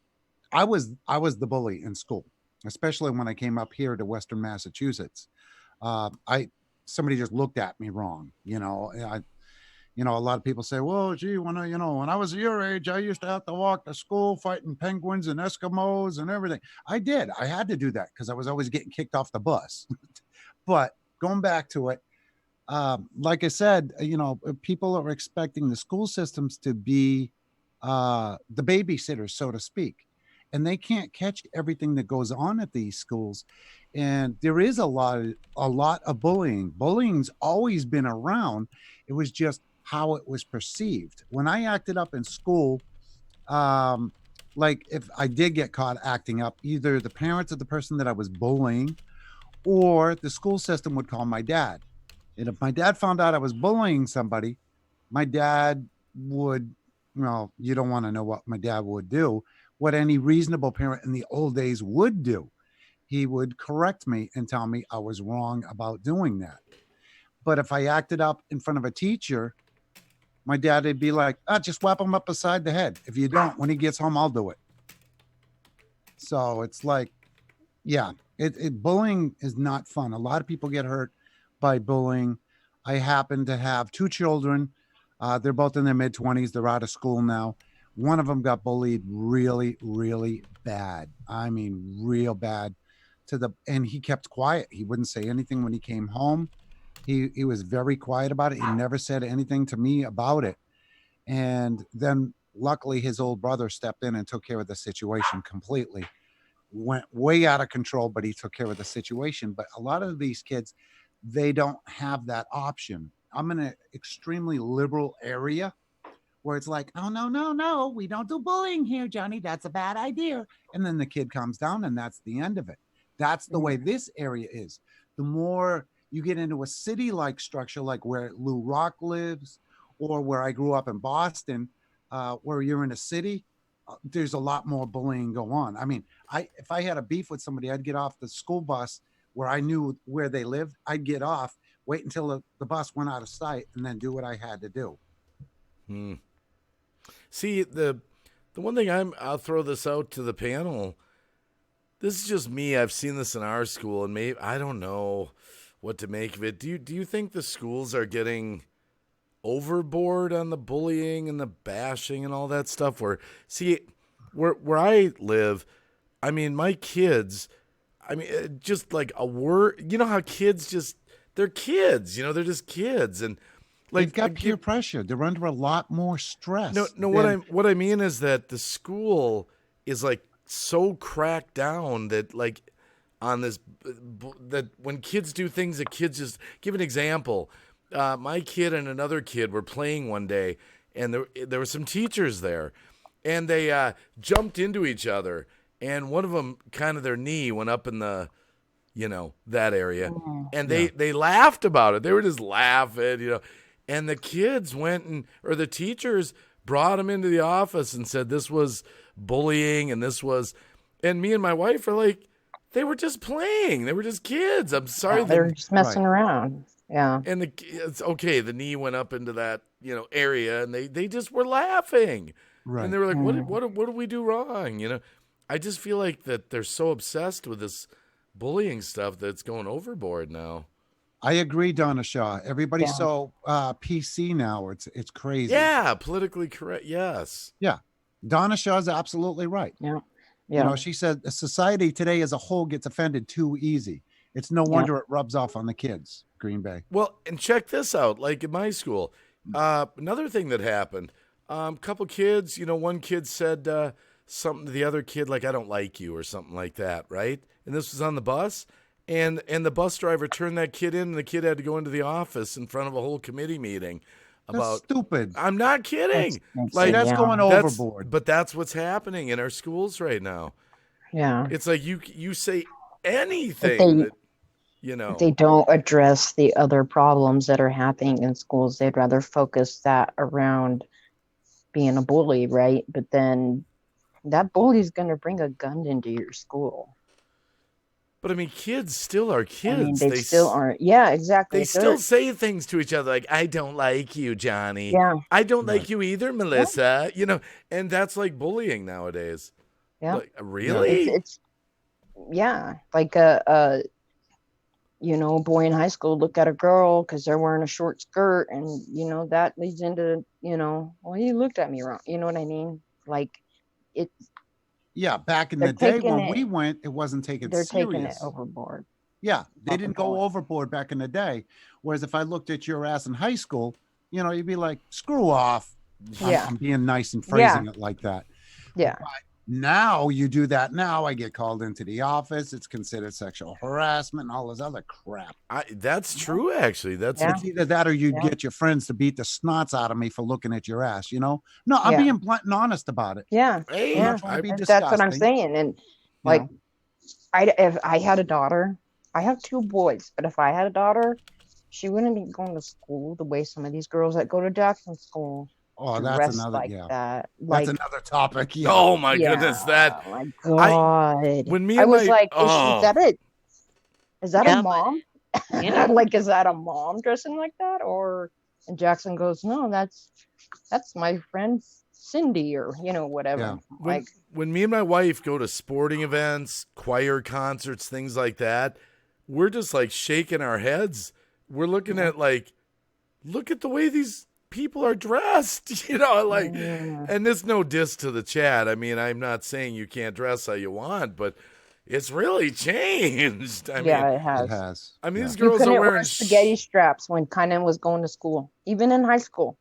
S2: I was the bully in school, especially when I came up here to Western Massachusetts. I Somebody just looked at me wrong. A lot of people say, "Well, gee, when I was your age, I used to have to walk to school fighting penguins and Eskimos and everything." I did. I had to do that because I was always getting kicked off the bus. But going back to it, like I said, people are expecting the school systems to be the babysitters, so to speak, and they can't catch everything that goes on at these schools. And there is a lot of bullying. Bullying's always been around. It was just how it was perceived. When I acted up in school, um, like if I did get caught acting up, either the parents of the person that I was bullying or the school system would call my dad. And if my dad found out I was bullying somebody, my dad would, well, you don't want to know what my dad would do, what any reasonable parent in the old days would do. He would correct me and tell me I was wrong about doing that. But if I acted up in front of a teacher, my dad would be like, just whap him up beside the head. If you don't, when he gets home, I'll do it. So it's like, yeah, bullying is not fun. A lot of people get hurt by bullying. I happen to have two children. They're both in their mid-20s. They're out of school now. One of them got bullied really, really bad. I mean, real bad and he kept quiet. He wouldn't say anything when he came home. He was very quiet about it. He never said anything to me about it. And then luckily his old brother stepped in and took care of the situation completely. Went way out of control, but he took care of the situation. But a lot of these kids, they don't have that option. I'm in an extremely liberal area where it's like, oh, no, no, no, we don't do bullying here, Johnny. That's a bad idea. And then the kid comes down and that's the end of it. That's the way this area is. The more you get into a city-like structure, like where Lou Rock lives or where I grew up in Boston, where you're in a city, there's a lot more bullying go on. I mean, if I had a beef with somebody, I'd get off the school bus where I knew where they lived. I'd get off, wait until the bus went out of sight, and then do what I had to do.
S1: See, the one thing I'll throw this out to the panel. This is just me. I've seen this in our school, and maybe I don't know what to make of it. Do you think the schools are getting overboard on the bullying and the bashing and all that stuff? Where I live, I mean, my kids, I mean, just like a word, you know how kids they're kids, they're just kids, and like
S2: they've got peer pressure. They're under a lot more stress.
S1: No. What I mean is that the school is like so cracked down that like on this, that when kids do things that kids just give an example. My kid and another kid were playing one day, and there were some teachers there, and they jumped into each other, and one of them kind of their knee went up in the, that area, and they laughed about it. They were just laughing, and the kids or the teachers brought them into the office and said this was bullying, and me and my wife are like, they were just playing. They were just kids. I'm sorry.
S4: They were just messing around. Yeah.
S1: And it's okay. The knee went up into that, area, and they just were laughing.
S2: Right.
S1: And they were like, what did we do wrong? I just feel like that they're so obsessed with this bullying stuff that it's going overboard now.
S2: I agree, Donna Shaw. Everybody's so PC now. It's crazy.
S1: Yeah. Politically correct. Yes.
S2: Yeah. Donna Shaw's absolutely right.
S4: Yeah.
S2: You know, she said society today as a whole gets offended too easy. It's no wonder it rubs off on the kids. Green Bay.
S1: Well, and check this out. Like in my school, another thing that happened. Couple kids. You know, one kid said something to the other kid like, "I don't like you" or something like that, right? And this was on the bus. And the bus driver turned that kid in, and the kid had to go into the office in front of a whole committee meeting about.
S2: That's stupid.
S1: I'm not kidding.
S2: That's going overboard.
S1: But that's what's happening in our schools right now.
S4: Yeah.
S1: It's like you say anything that, you know.
S4: They don't address the other problems that are happening in schools. They'd rather focus that around being a bully, right? But then that bully's going to bring a gun into your school.
S1: But I mean, kids still are kids.
S4: I mean, they still aren't. Yeah, exactly.
S1: They still say things to each other like, "I don't like you, Johnny."
S4: Yeah.
S1: "I don't like you either, Melissa." You know, and that's like bullying nowadays.
S4: Yeah.
S1: Like, really?
S4: It's like boy in high school look at a girl because they're wearing a short skirt, and that leads into well, you looked at me wrong. You know what I mean? Like it.
S2: Yeah, back in the day when we went, it wasn't taken serious.
S4: They're taking it overboard.
S2: Yeah, they didn't go overboard back in the day. Whereas if I looked at your ass in high school, you'd be like, "Screw off." I'm being nice and phrasing it like that.
S4: Yeah.
S2: But now you do that. Now I get called into the office. It's considered sexual harassment and all this other crap.
S1: That's true, actually. It's
S2: either that or you get your friends to beat the snots out of me for looking at your ass. No, I'm being blunt and honest about it.
S4: Yeah.
S1: Hey,
S4: that's what I'm saying. And like, if I had a daughter, I have 2 boys, but if I had a daughter, she wouldn't be going to school the way some of these girls that go to Jackson school.
S2: Oh, that's another
S4: that.
S2: That's another topic. Yeah.
S1: Oh my goodness, that.
S4: Oh my God.
S1: When me
S4: I
S1: and
S4: was
S1: my,
S4: like, is that it? Is that a mom?
S3: Yeah.
S4: Like, is that a mom dressing like that? And Jackson goes, "No, that's my friend Cindy," or whatever.
S2: Yeah.
S4: Like
S1: when me and my wife go to sporting events, choir concerts, things like that, we're just like shaking our heads. We're looking at like, look at the way these people are dressed, and there's no diss to the chat. I mean, I'm not saying you can't dress how you want, but it's really changed. I mean,
S4: it has.
S1: I mean, these girls are wearing
S4: spaghetti straps when Kynan was going to school, even in high school.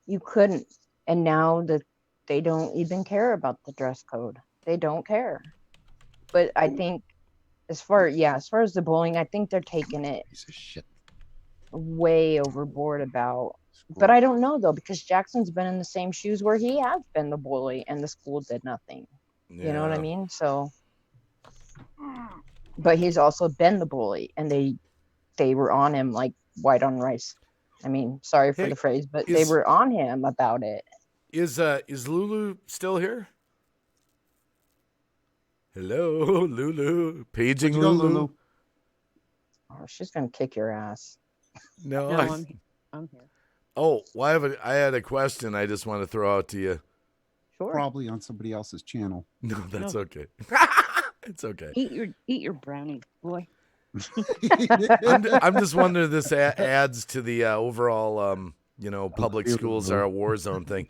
S4: You couldn't, and now that they don't even care about the dress code. They don't care. But I think, as far as the bullying, I think they're taking it
S2: piece of shit
S4: way overboard about. But I don't know though, because Jackson's been in the same shoes where he has been the bully and the school did nothing.
S1: Yeah.
S4: You know what I mean? So, but he's also been the bully, and they were on him like white on rice. I mean, sorry for the phrase, but they were on him about it.
S1: Is Lulu still here? Hello, Lulu. Paging Lulu.
S4: Oh, she's gonna kick your ass.
S1: No,
S3: I'm here.
S1: Oh, well, I had a question I just want to throw out to you.
S3: Sure.
S2: Probably on somebody else's channel.
S1: No, that's okay. It's okay.
S3: Eat your brownie, boy.
S1: I'm just wondering if this adds to the overall, public schools are a war zone thing.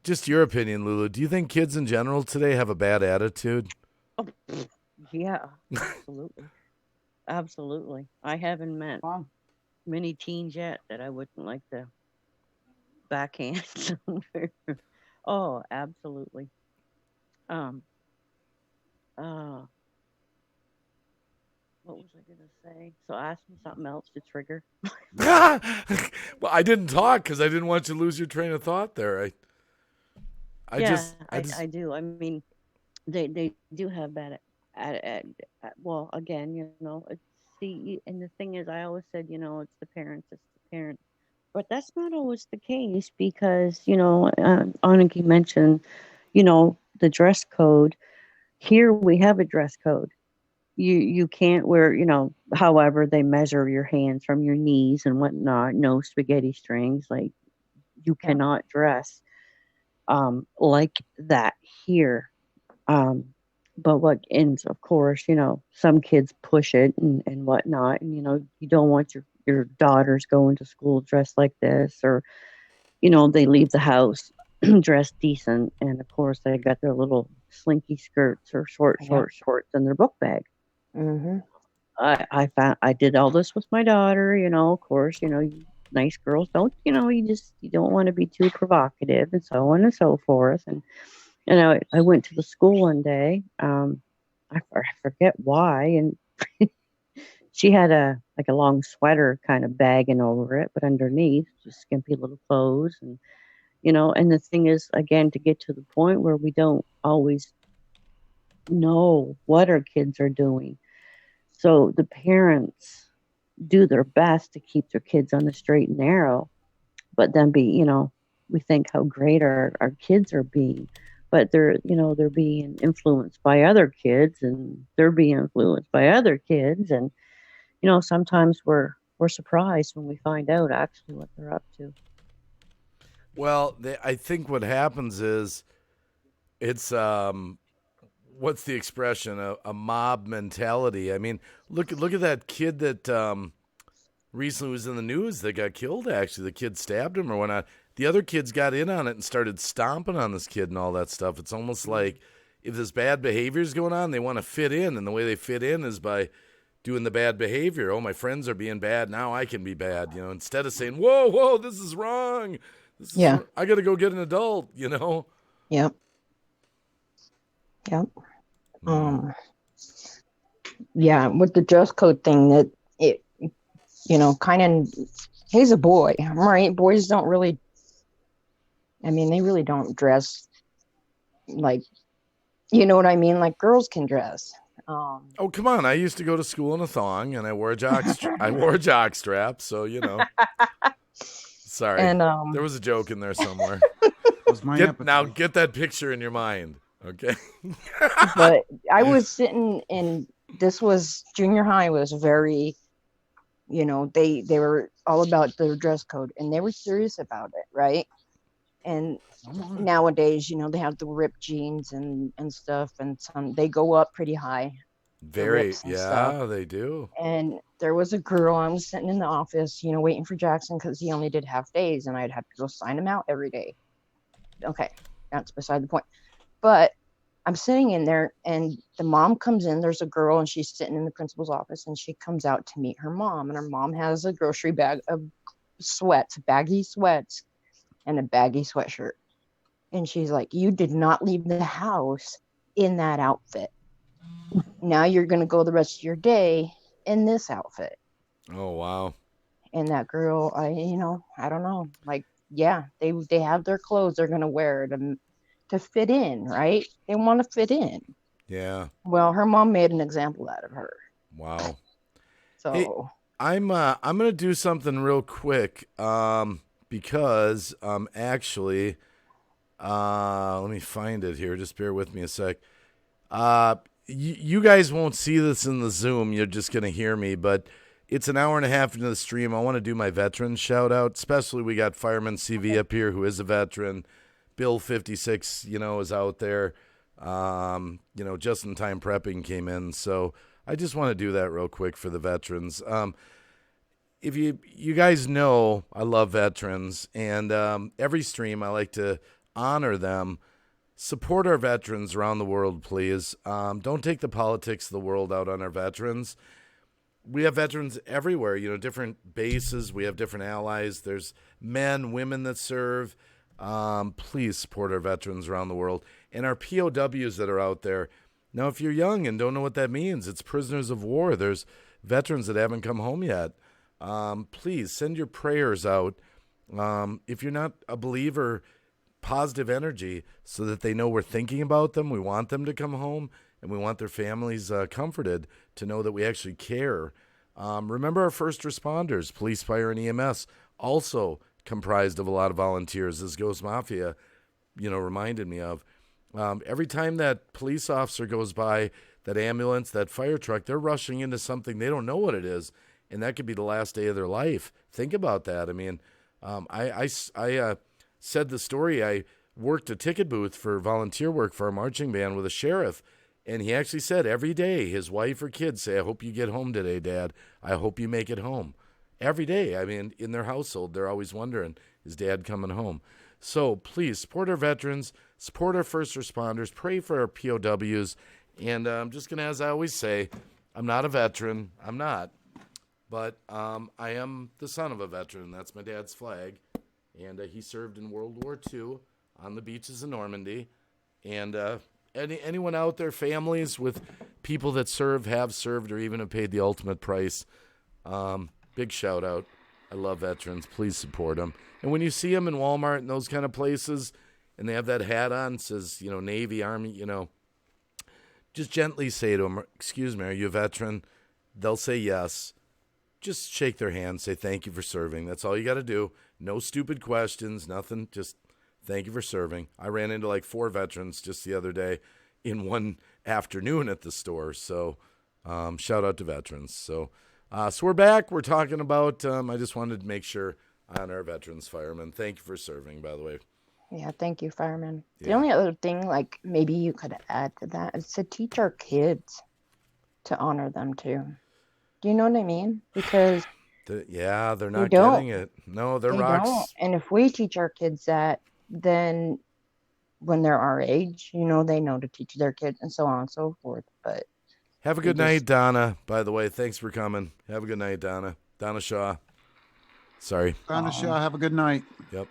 S1: Just your opinion, Lulu. Do you think kids in general today have a bad attitude?
S3: Oh, yeah, absolutely. Absolutely. I haven't met many teens yet that I wouldn't like to backhand. Oh, absolutely. What was I gonna say? So ask me something else to trigger.
S1: Well, I didn't talk because I didn't want you to lose your train of thought there.
S3: I do. I mean, they do have bad well, again, see, and the thing is, I always said, it's the parents, but that's not always the case because, Aniki mentioned, the dress code. Here we have a dress code. You can't wear, however they measure your hands from your knees and whatnot, no spaghetti strings, like you cannot dress like that here. But what ends, of course, some kids push it and whatnot. And, you don't want your daughters going to school dressed like this, or, they leave the house dressed decent. And of course, they got their little slinky skirts or short
S4: Yeah.
S3: shorts in their book bag.
S4: Mm-hmm.
S3: I did all this with my daughter, of course, you nice girls don't, you don't want to be too provocative and so on and so forth. And, I went to the school one day. I forget why. And she had like a long sweater kind of bagging over it, but underneath just skimpy little clothes. And, and the thing is, again, to get to the point where we don't always know what our kids are doing. So the parents do their best to keep their kids on the straight and narrow, but then we think how great our kids are being, but they're being influenced by other kids and they're being influenced by other kids. And, sometimes we're surprised when we find out actually what they're up to.
S1: Well, I think what happens is it's what's the expression? A mob mentality. I mean, look at that kid that recently was in the news that got killed. Actually, the kid stabbed him or whatnot. The other kids got in on it and started stomping on this kid and all that stuff. It's almost like if this bad behavior is going on, they want to fit in, and the way they fit in is by doing the bad behavior. Oh, my friends are being bad, now I can be bad. Instead of saying, "Whoa, this is wrong.
S4: Yeah.
S1: I got to go get an adult."
S4: Yep. Yep. Yeah, with the dress code thing, that it, kind of, he's a boy, right? Boys don't really, they really don't dress like, you know what I mean? Like girls can dress.
S1: Oh, come on! I used to go to school in a thong, and I wore a jock strap. So Sorry,
S4: and
S1: there was a joke in there somewhere.
S2: Was my
S1: Now get that picture in your mind, okay?
S4: but I was sitting in, this was junior high, was very, they were all about their dress code and they were serious about it, right? And nowadays, they have the ripped jeans and stuff, and some they go up pretty high.
S1: Very,
S4: Stuff.
S1: yeah, they do.
S4: And there was a girl, I was sitting in the office, waiting for Jackson because he only did half days and I'd have to go sign him out every day. Okay, that's beside the point. But I'm sitting in there and the mom comes in. There's a girl and she's sitting in the principal's office and she comes out to meet her mom. And her mom has a grocery bag of sweats, baggy sweats, and a baggy sweatshirt. And she's like, "You did not leave the house in that outfit. Now you're going to go the rest of your day in this outfit."
S1: Oh, wow.
S4: And that girl, I don't know. Like, yeah, they have their clothes they're going to wear to fit in, right? They want to fit in.
S1: Yeah.
S4: Well, her mom made an example out of her.
S1: Wow.
S4: So
S1: hey, I'm gonna do something real quick because actually let me find it here. Just bear with me a sec. You guys won't see this in the Zoom. You're just gonna hear me, but it's an hour and a half into the stream. I want to do my veterans shout out. Especially we got Fireman CV up here who is a veteran. Bill 56, is out there. Just in time prepping came in. So I just want to do that real quick for the veterans. If you guys know, I love veterans, and every stream I like to honor them. Support our veterans around the world, please. Don't take the politics of the world out on our veterans. We have veterans everywhere, different bases. We have different allies. There's men, women that serve. Please support our veterans around the world and our POWs that are out there. Now, if you're young and don't know what that means, it's prisoners of war. There's veterans that haven't come home yet. Please send your prayers out. If you're not a believer, positive energy so that they know we're thinking about them. We want them to come home and we want their families comforted to know that we actually care. Remember our first responders, police, fire, and EMS, also comprised of a lot of volunteers, as Ghost Mafia, reminded me of. Every time that police officer goes by, that ambulance, that fire truck, they're rushing into something they don't know what it is, and that could be the last day of their life. Think about that. I mean, I said the story. I worked a ticket booth for volunteer work for our marching band with a sheriff, and he actually said every day his wife or kids say, "I hope you get home today, Dad. I hope you make it home." Every day. I mean, in their household, they're always wondering, is Dad coming home? So please support our veterans, support our first responders, pray for our POWs. And I'm just going to, as I always say, I'm not a veteran. I'm not. But I am the son of a veteran. That's my dad's flag. And he served in World War II on the beaches of Normandy. And anyone out there, families with people that have served, or even have paid the ultimate price, big shout out. I love veterans. Please support them. And when you see them in Walmart and those kind of places, and they have that hat on, says, Navy, Army, just gently say to them, excuse me, are you a veteran? They'll say yes. Just shake their hand, say thank you for serving. That's all you got to do. No stupid questions, nothing. Just thank you for serving. I ran into like 4 veterans just the other day in one afternoon at the store. So shout out to veterans. So we're back. We're talking about, I just wanted to make sure I honor our veterans, firemen. Thank you for serving, by the way.
S4: Yeah, thank you, firemen.
S1: Yeah.
S4: The only other thing, like maybe you could add to that, is to teach our kids to honor them too. Do you know what I mean? Because
S1: they're not
S4: don't.
S1: getting it. No, they're
S4: they
S1: rocks.
S4: don't. And if we teach our kids that, then when they're our age, they know to teach their kids, and so on and so forth. But
S1: have a good night, Donna. By the way, thanks for coming. Have a good night, Donna. Donna Shaw. Sorry.
S2: Donna Shaw, have a good night.
S1: Yep.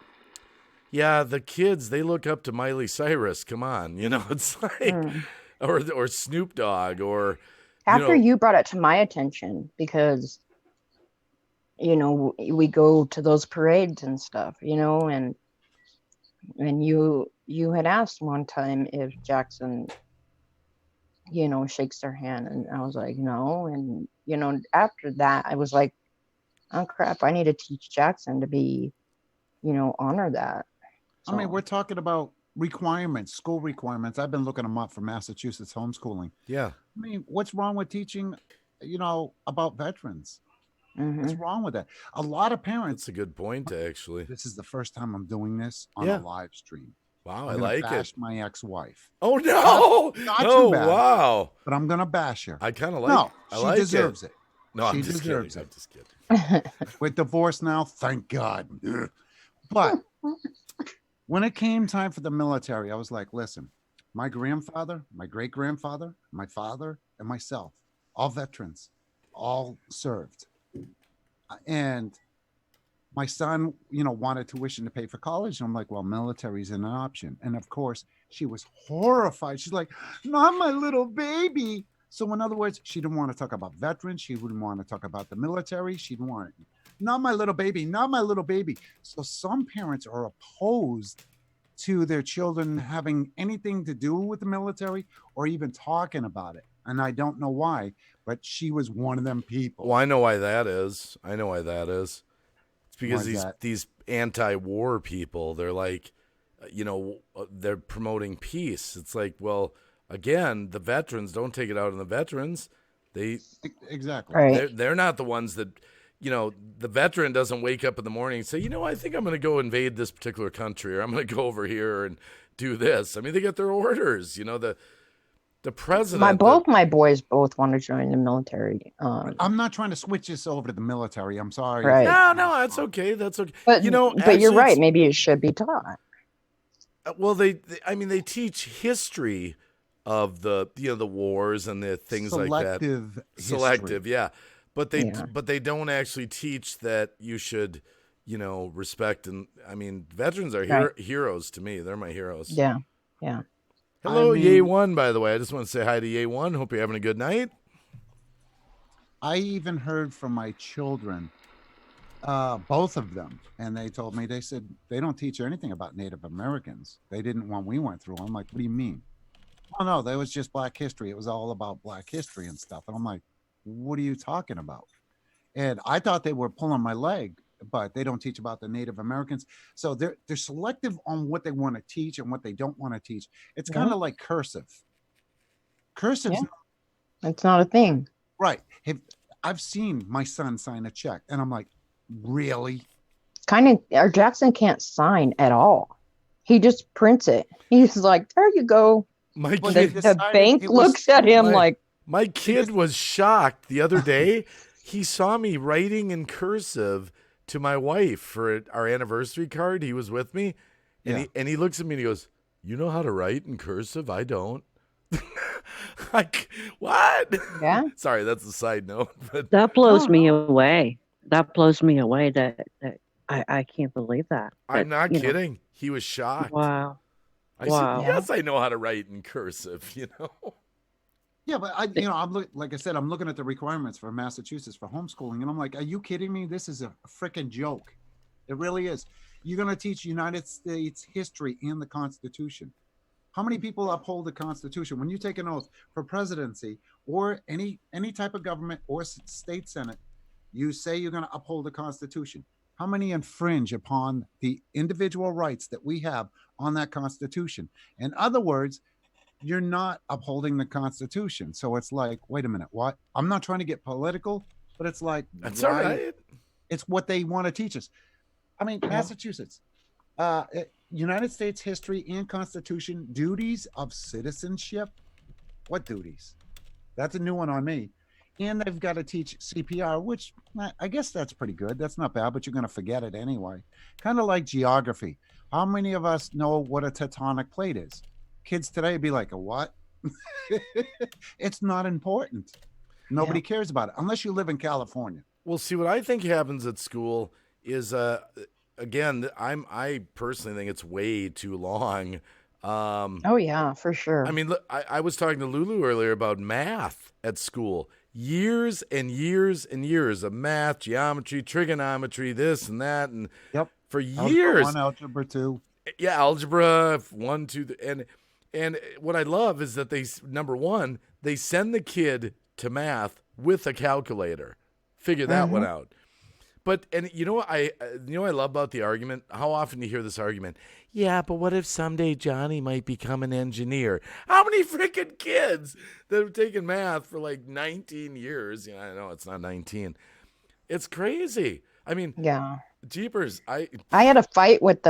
S1: Yeah, the kids, they look up to Miley Cyrus. Come on. It's like, or Snoop Dogg, or.
S4: After you brought it to my attention, because, we go to those parades and stuff, and you had asked one time if Jackson, shakes their hand, and I was like, no. And, after that, I was like, oh crap, I need to teach Jackson to be, honor that. So.
S2: I mean, we're talking about requirements, school requirements. I've been looking them up for Massachusetts homeschooling.
S1: Yeah.
S2: I mean, what's wrong with teaching, about veterans?
S4: Mm-hmm.
S2: What's wrong with that? A lot of parents.
S1: That's a good point, actually.
S2: This is the first time I'm doing this on a live stream.
S1: Wow,
S2: I'm
S1: I like
S2: bash
S1: it.
S2: My ex-wife.
S1: Oh no!
S2: Not
S1: oh
S2: too bad,
S1: wow!
S2: But I'm gonna bash her.
S1: I kind of like.
S2: No,
S1: I
S2: she
S1: like
S2: deserves it.
S1: No, I'm
S2: She
S1: just
S2: deserves
S1: kidding.
S2: it.
S1: I'm just kidding.
S2: We're divorced now, thank God. But when it came time for the military, I was like, listen, my grandfather, my great-grandfather, my father, and myself, all veterans, all served. And my son, wanted tuition to pay for college. And I'm like, well, military's an option. And of course, she was horrified. She's like, not my little baby. So in other words, she didn't want to talk about veterans. She wouldn't want to talk about the military. She didn't want, not my little baby, not my little baby. So some parents are opposed to their children having anything to do with the military or even talking about it. And I don't know why, but she was one of them people.
S1: Well, I know why that is. It's because these anti-war people, they're like, they're promoting peace. It's like, well, again, the veterans, don't take it out on the veterans.
S2: Exactly.
S4: Right.
S1: They're not the ones that, the veteran doesn't wake up in the morning and say, I think I'm going to go invade this particular country, or I'm going to go over here and do this. I mean, they get their orders, the president.
S4: My boys both want to join the military.
S2: I'm not trying to switch this over to the military. I'm sorry.
S4: Right.
S1: No, that's okay. That's okay.
S4: But
S1: actually,
S4: you're right. Maybe it should be taught.
S1: Well, they teach history of the wars and the things like that. Selective, yeah. But they don't actually teach that you should, respect, and veterans are heroes to me. They're my heroes.
S4: Yeah.
S1: Hello, Yay One, by the way. I just want to say hi to Yay One. Hope you're having a good night.
S2: I even heard from my children, both of them, and they told me, they said they don't teach anything about Native Americans. They didn't when we went through. I'm like, what do you mean? Oh, no, that was just Black history. It was all about Black history and stuff. And I'm like, what are you talking about? And I thought they were pulling my leg, but they don't teach about the Native Americans. So they're selective on what they want to teach and what they don't want to teach. It's kind of like cursive. Cursive's
S4: it's not a thing.
S2: Right. I've seen my son sign a check, and I'm like, really?
S4: Our Jackson can't sign at all. He just prints it. He's like, there you go. The bank looks at him like.
S1: My kid was shocked the other day. He saw me writing in cursive to my wife for our anniversary card. He was with me, and he looks at me and he goes, You know how to write in cursive? I don't. Like, what?
S4: Yeah.
S1: Sorry, that's a side note. But
S3: That blows me
S2: no.
S3: away. That blows me away that I can't believe that.
S1: I'm
S3: That,
S1: not
S3: you know,
S1: kidding. He was shocked.
S3: wow.
S1: I said,
S3: Wow.
S4: Yeah.
S1: yes, I know how to write in cursive, you know?
S2: Yeah, but like I said, I'm looking at the requirements for Massachusetts for homeschooling, and I'm like, are you kidding me? This is a freaking joke. It really is. You're going to teach United States history and the Constitution. How many people uphold the Constitution? When you take an oath for presidency or any type of government or state senate, you say you're going to uphold the Constitution. How many infringe upon the individual rights that we have on that Constitution? In other words, you're not upholding the Constitution. So it's like, wait a minute, what? I'm not trying to get political, but it's like,
S1: That's
S2: why?
S1: all right.
S2: It's what they want to teach us. I mean, Massachusetts, United States history and Constitution, duties of citizenship. What duties? That's a new one on me. And they've got to teach CPR, which I guess that's pretty good. That's not bad, but you're going to forget it anyway. Kind of like geography. How many of us know what a tectonic plate is? Kids today be like, a what? It's not important. Nobody cares about it unless you live in California.
S1: Well, see, what I think happens at school is, again, I personally think it's way too long.
S4: Oh yeah, for sure.
S1: I mean, look, I was talking to Lulu earlier about math at school. Years and years and years of math, geometry, trigonometry, this and that, and
S2: Yep.
S1: for
S2: Algebra
S1: years.
S2: 1, algebra 2.
S1: Yeah, algebra 1, 2, and what I love is that number one, they send the kid to math with a calculator. Figure that one out. But you know what I love about the argument? How often you hear this argument? Yeah, but what if someday Johnny might become an engineer? How many freaking kids that have taken math for like 19 years? Yeah, I know it's not 19. It's crazy. I mean,
S4: Yeah.
S1: jeepers.
S4: I had a fight with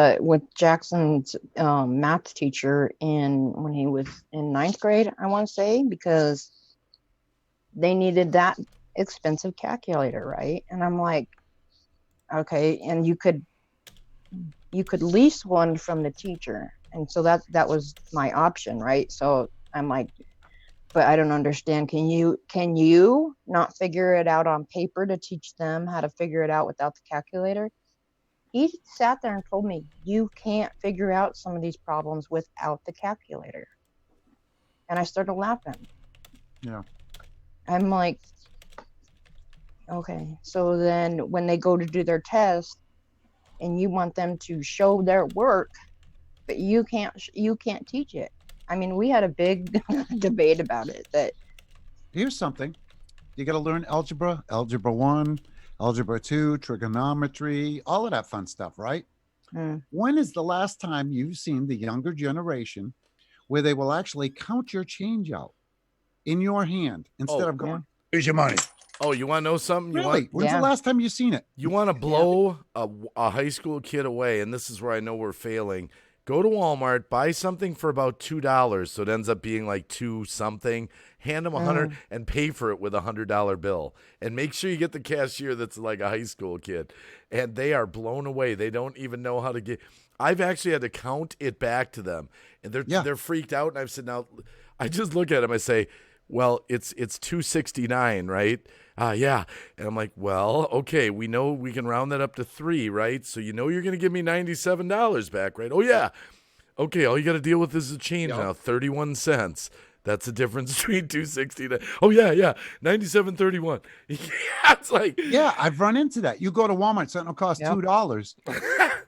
S4: Jackson's math teacher when he was in 9th grade, I want to say, because they needed that expensive calculator, right? And I'm like, okay, and you could lease one from the teacher, and so that was my option, right? So I'm like, but I don't understand. Can you not figure it out on paper to teach them how to figure it out without the calculator? He sat there and told me, you can't figure out some of these problems without the calculator. And I started laughing.
S2: Yeah.
S4: I'm like, okay. So then when they go to do their test and you want them to show their work, but you can't teach it. I mean, we had a big debate about it. That
S2: Here's something. You got to learn algebra 1, algebra 2, trigonometry, all of that fun stuff, right? When is the last time you've seen the younger generation where they will actually count your change out in your hand instead of going, here's your money?
S1: Oh, you want to know something?
S2: Really? When's the last time you've seen it?
S1: You want to blow a high school kid away, and this is where I know we're failing. Go to Walmart, buy something for about $2, so it ends up being like $2 something. Hand them $100 and pay for it with a $100 bill, and make sure you get the cashier that's like a high school kid. And they are blown away. They don't even know how to get. I've actually had to count it back to them, and they're freaked out. And I've said, now, I just look at them. I say, well, it's $269, right? Yeah. And I'm like, well, okay, we know we can round that up to $3, right? So you know you're going to give me $97 back, right? Oh, yeah. Okay, all you got to deal with is a change now, 31 cents. That's the difference between $269. Oh, yeah, 97.31. Yeah, it's like.
S2: Yeah, I've run into that. You go to Walmart, something will cost $2,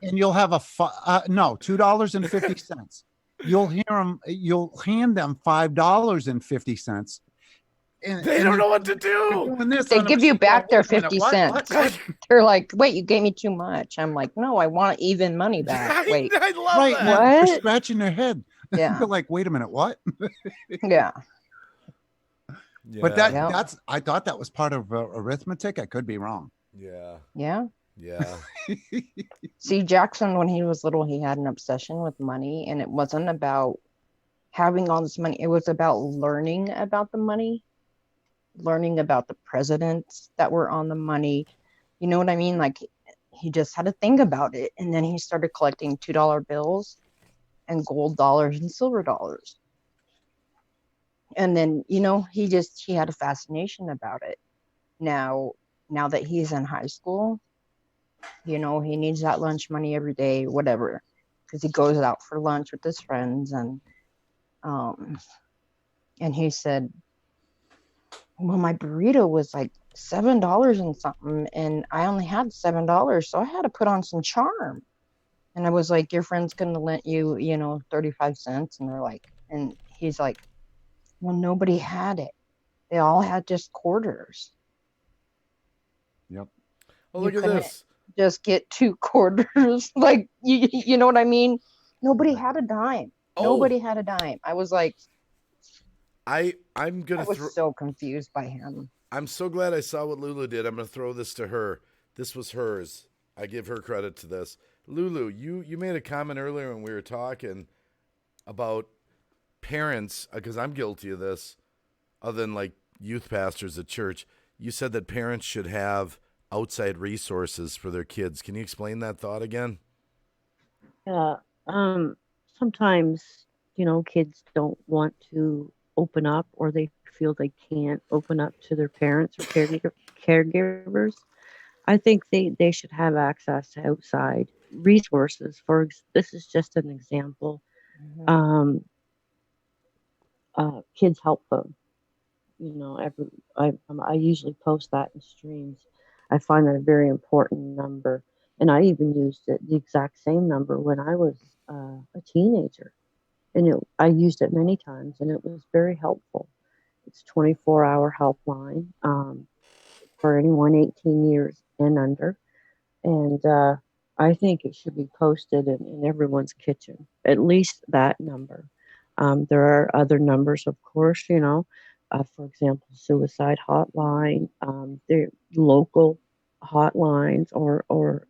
S2: and you'll have $2.50. You'll hand them $5.50.
S1: They don't know what to do.
S4: They give you back their 50 cents. They're like, wait, you gave me too much. I'm like, no, I want even money back. Wait.
S1: I love that.
S2: What? They're scratching their head.
S4: Yeah.
S2: They're like, wait a minute, what?
S4: Yeah.
S2: But that's I thought that was part of arithmetic. I could be wrong.
S1: Yeah.
S4: See, Jackson, when he was little, he had an obsession with money, and it wasn't about having all this money. It was about learning about the money, learning about the presidents that were on the money. You know what I mean? Like, he just had to think about it. And then he started collecting $2 bills. and gold dollars and silver dollars. And then, he had a fascination about it. Now that he's in high school, he needs that lunch money every day, whatever, because he goes out for lunch with his friends. And he said, well, my burrito was like $7 and something, and I only had $7, so I had to put on some charm. And I was like, your friend's gonna lend you, 35 cents. And he's like, well, nobody had it. They all had just quarters.
S2: Yep.
S1: Oh,
S4: You
S1: look at
S4: couldn't
S1: this.
S4: just get 2 quarters. Like, you know what I mean? Nobody had a dime.
S1: Oh.
S4: Nobody had a dime. I was like,
S1: I'm
S4: I
S1: gonna
S4: was so confused by him.
S1: I'm so glad I saw what Lulu did. I'm gonna throw this to her. This was hers. I give her credit to this. Lulu, you made a comment earlier when we were talking about parents, because I'm guilty of this, other than like youth pastors at church. You said that parents should have outside resources for their kids. Can you explain that thought again?
S3: Yeah. Sometimes, kids don't want to open up, or they feel they can't open up to their parents or caregivers. I think they should have access to outside resources. This is just an example.
S4: Mhm.
S3: Kids help phone. I usually post that in streams. I find that a very important number, and I even used the exact same number when I was a teenager, and I used it many times, and it was very helpful. It's 24-hour helpline for anyone 18 years and under, and I think it should be posted in everyone's kitchen, at least that number. There are other numbers, of course, for example, suicide hotline, their local hotlines, or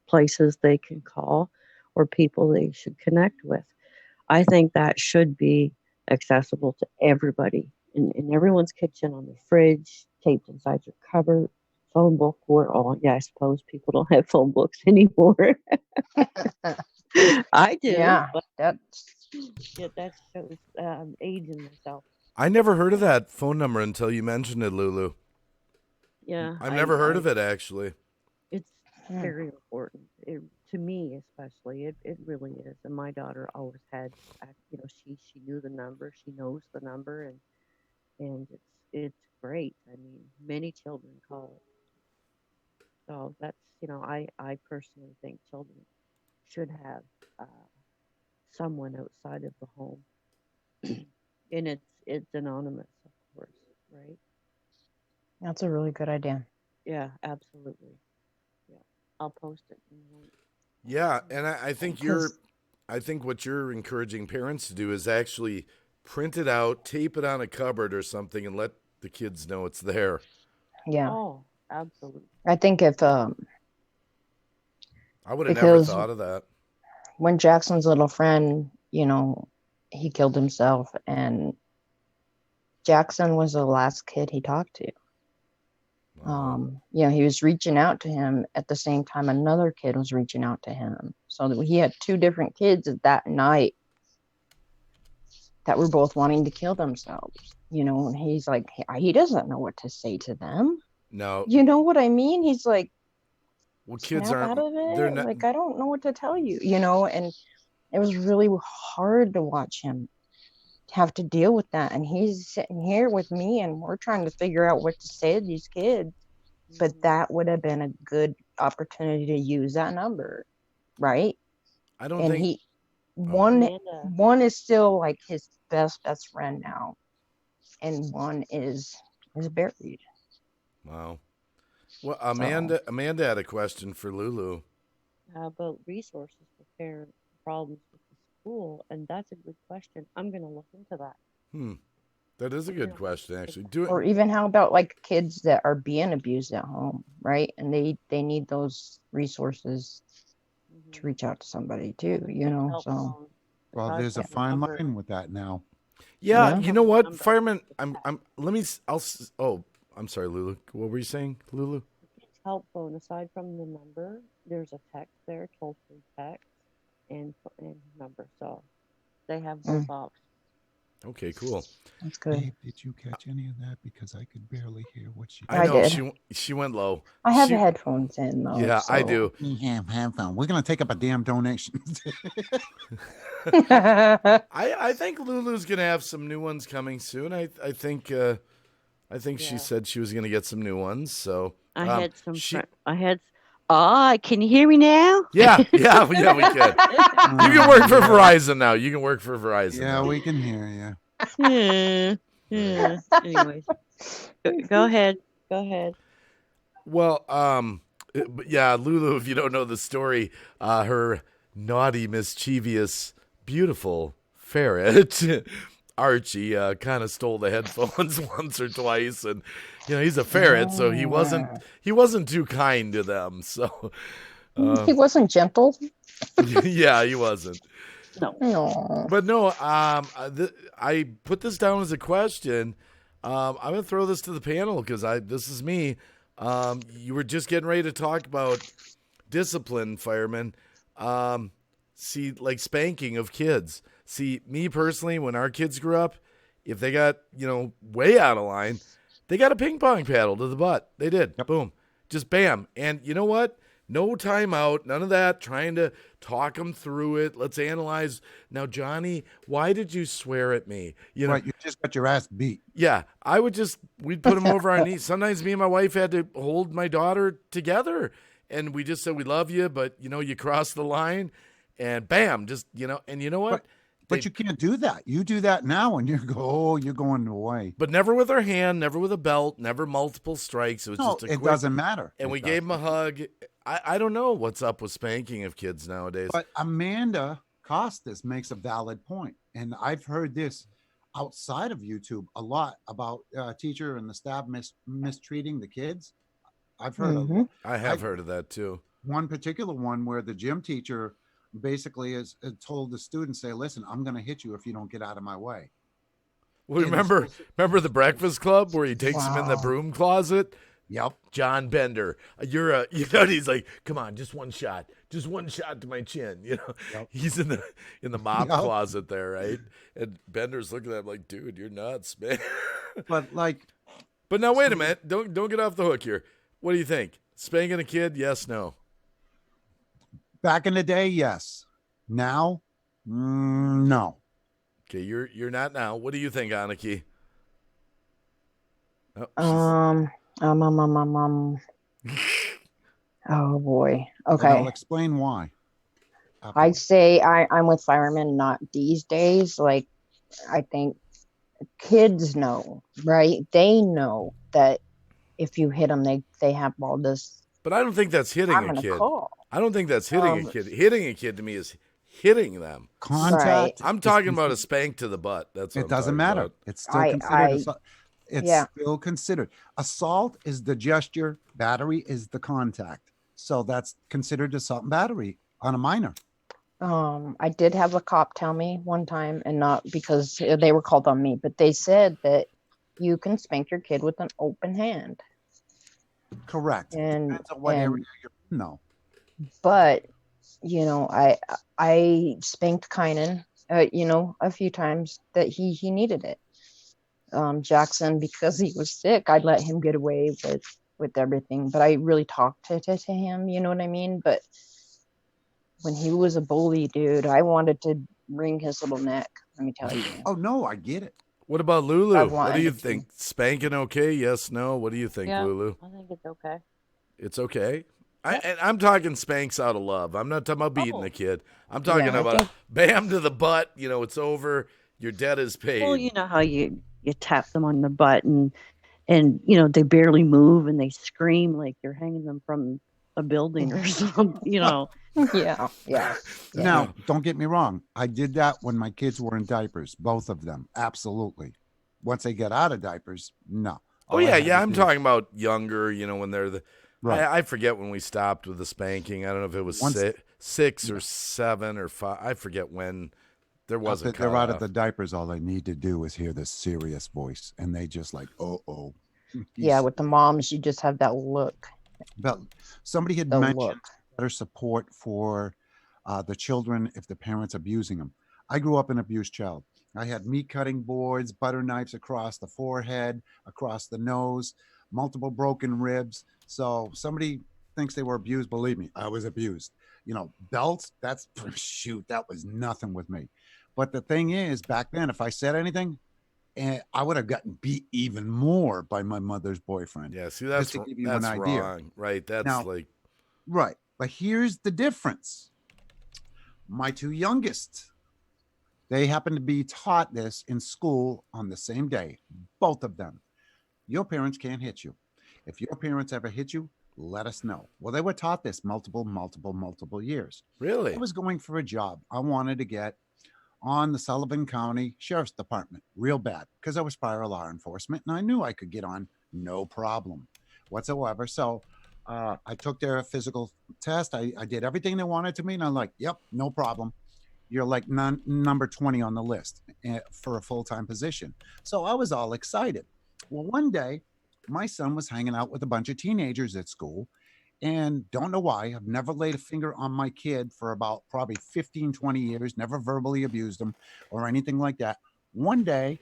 S3: places they can call, or people they should connect with. I think that should be accessible to everybody in everyone's kitchen, on the fridge, taped inside your cupboard, phone book, or I suppose people don't have phone books anymore. I do,
S4: Yeah,
S3: but
S4: that's
S3: that shows aging myself.
S1: I never heard of that phone number until you mentioned it, Lulu.
S3: Yeah,
S1: I've never heard of it, actually.
S3: It's very important. To me, especially, it really is. And my daughter always had, she knew the number, she knows the number, and it's great. I mean, many children call it. So that's, I personally think children should have someone outside of the home, and it's anonymous, of course, right?
S4: a really good idea.
S3: Yeah, absolutely. Yeah, I'll post it.
S1: Yeah, and I think
S4: Because
S1: I think what you're encouraging parents to do is actually print it out, tape it on a cupboard or something, and let the kids know it's there.
S4: yeah,
S3: Oh, absolutely.
S4: I think if
S1: I would have never
S4: because
S1: thought of that.
S4: when Jackson's little friend, he killed himself, and Jackson was the last kid he talked to. He was reaching out to him at the same time another kid was reaching out to him. So that he had 2 different kids that night that were both wanting to kill themselves. And he's like, he doesn't know what to say to them.
S1: No.
S4: You know what I mean? He's like,
S1: Well, kids
S4: snap
S1: aren't.
S4: out of it.
S1: They're not.
S4: Like, I don't know what to tell you. And it was really hard to watch him have to deal with that. And he's sitting here with me, and we're trying to figure out what to say to these kids. But that would have been a good opportunity to use that number, right?
S1: I don't
S4: And
S1: think.
S4: one is still like his best friend now, and one is buried.
S1: Wow. Well, Amanda had a question for Lulu.
S3: How about resources for parent problems with the school? And that's a good question. I'm going to look into that.
S1: That is a good question, actually. Do it.
S4: Or even how about like kids that are being abused at home, right? And they need those resources to reach out to somebody too, so
S2: Well, there's a fine line with that now.
S1: Yeah,
S4: Yeah.
S1: you know what, fireman? I'm sorry, Lulu. What were you saying, Lulu?
S3: Help phone. Aside from the number, there's a text there, toll-free text. and number. So they have
S4: Mm,
S3: both options.
S1: Okay, cool.
S4: that's good.
S2: Babe, did you catch any of that? Because I could barely hear what she
S1: I
S4: I
S1: know
S4: did.
S1: she went low.
S4: I have
S1: She
S4: headphones in though,
S1: yeah, I
S4: so.
S1: do.
S2: We have fun. We're gonna take up a damn donation.
S1: I think Lulu's gonna have some new ones coming soon. I think she
S3: Yeah.
S1: said she was gonna get some new ones. So
S3: I had some
S1: she
S3: I had. Ah, can you hear me now?
S1: yeah we can. You can work for Verizon now. You can work for Verizon.
S2: Yeah,
S1: now.
S2: we can hear you.
S3: Yeah. Yeah. Anyways, go ahead. Go ahead.
S1: Well, but yeah, Lulu. If you don't know the story, her naughty, mischievous, beautiful ferret Archie kind of stole the headphones once or twice, and he's a ferret, so he wasn't too kind to them. So
S4: He wasn't gentle.
S1: yeah, he wasn't.
S3: No.
S4: No.
S1: But no, I put this down as a question. I'm gonna throw this to the panel because this is me. You were just getting ready to talk about discipline, firemen. See, like spanking of kids. See, me personally, when our kids grew up, if they got way out of line, they got a ping pong paddle to the butt. They did.
S2: Yep.
S1: Boom, just bam. And you know what? No timeout, none of that. Trying to talk them through it. Let's analyze. Now, Johnny, why did you swear at me?
S2: Right, you just got your ass beat.
S1: Yeah, we'd put him over our knees. Sometimes me and my wife had to hold my daughter together, and we just said, we love you, but, you crossed the line, and bam, just, and you know what?
S2: But you can't do that. You do that now, and you go, oh, you're going away.
S1: But never with our hand, never with a belt, never multiple strikes. It was
S2: No,
S1: just a
S2: it
S1: quick,
S2: doesn't matter.
S1: and we gave him a hug. I don't know what's up with spanking of kids nowadays.
S2: But Amanda Costas makes a valid point, and I've heard this outside of YouTube a lot about teacher and the staff mistreating the kids. I've heard
S4: Mhm.
S1: I have heard of that too.
S2: one particular one where the gym teacher basically is told the students, say, listen, I'm going to hit you if you don't get out of my way.
S1: Well,
S2: In the
S1: remember the Breakfast Club where he takes him in the
S4: Wow.
S1: broom closet?
S2: Yep.
S1: John Bender, and he's like, come on, just one shot to my chin.
S2: Yep.
S1: He's in the mop
S2: Yep.
S1: closet there, right? And Bender's looking at him like, dude, you're nuts, man.
S2: But like,
S1: But now wait a minute, don't get off the hook here. What do you think? Spanking a kid? Yes, no.
S2: back in the day, yes. Now, no.
S1: Okay, you're not now. What do you think, Aniki? Oh,
S4: Oh boy.
S2: And
S4: Okay.
S2: I'll explain why.
S4: I'd say I'm with firemen, not these days. Like, I think kids know, right? They know that if you hit them, they have all this.
S1: but I don't think that's hitting
S4: I'm
S1: a
S4: gonna
S1: kid.
S4: call.
S1: I don't think that's hitting a kid. Hitting a kid to me is hitting them.
S2: Contact.
S4: Right.
S1: I'm talking about a spank to the butt. That's what
S2: It
S1: I'm
S2: doesn't
S1: talking
S2: matter.
S1: about.
S2: It's still considered. It's still considered. Assault is the gesture. Battery is the contact. So that's considered assault and battery on a minor.
S4: I did have a cop tell me one time, and not because they were called on me, but they said that you can spank your kid with an open hand.
S2: Correct.
S4: And-
S2: Depends on what
S4: and-
S2: area you're in, though.
S4: But I spanked Kynan, a few times that he needed it. Jackson, because he was sick, I'd let him get away with everything, but I really talked to him, you know what I mean? But when he was a bully, dude, I wanted to wring his little neck, let me tell you.
S2: Oh, no, I get it.
S1: What about Lulu?
S4: I
S1: What do you
S4: wanted to.
S1: think? Spanking okay? Yes, no? What do you think,
S3: Yeah.
S1: Lulu?
S3: I think it's okay.
S1: It's okay. I'm talking spanks out of love. I'm not talking about beating
S3: Oh.
S1: the kid. I'm talking
S4: Yeah, I
S1: about
S4: think-
S1: bam to the butt. It's over. Your debt is paid.
S3: Well, you know how you tap them on the butt and they barely move and they scream like you're hanging them from a building or something.
S4: Yeah.
S2: Now, don't get me wrong. I did that when my kids were in diapers, both of them. Absolutely. Once they get out of diapers, no.
S1: Oh
S2: All I
S1: yeah,
S2: had
S1: yeah.
S2: to
S1: I'm
S2: do-
S1: talking about younger. When they're the.
S2: Right.
S1: I forget when we stopped with the spanking. I don't know if it was
S2: Once-
S1: 6 or 7 or 5. I forget when. There was a
S2: After they're out of
S1: cutoff.
S2: the diapers, all they need to do is hear this serious voice, and they just like, oh.
S4: Yeah, with the moms, you just have that look.
S2: But somebody had
S4: The
S2: mentioned
S4: look.
S2: better support for the children if the parents abusing them. I grew up an abused child. I had meat cutting boards, butter knives across the forehead, across the nose, multiple broken ribs. So somebody thinks they were abused, believe me, I was abused. Belts, that's shoot, that was nothing with me. But the thing is, back then, if I said anything, I would have gotten beat even more by my mother's boyfriend.
S1: Yeah, see,
S2: Just to give you an idea.
S1: wrong, right? That's
S2: Now,
S1: like,
S2: right. But here's the difference. My two youngest, they happen to be taught this in school on the same day, both of them. Your parents can't hit you. If your parents ever hit you, let us know. Well, they were taught this multiple years.
S1: really?
S2: I was going for a job. I wanted to get on the Sullivan County Sheriff's Department real bad because I was prior law enforcement and I knew I could get on no problem whatsoever. So I took their physical test. I did everything they wanted to me, and I'm like, yep, no problem. You're like number 20 on the list for a full-time position. So I was all excited. Well, one day, my son was hanging out with a bunch of teenagers at school, and don't know why. I've never laid a finger on my kid for about probably 15, 20 years, never verbally abused him or anything like that. One day,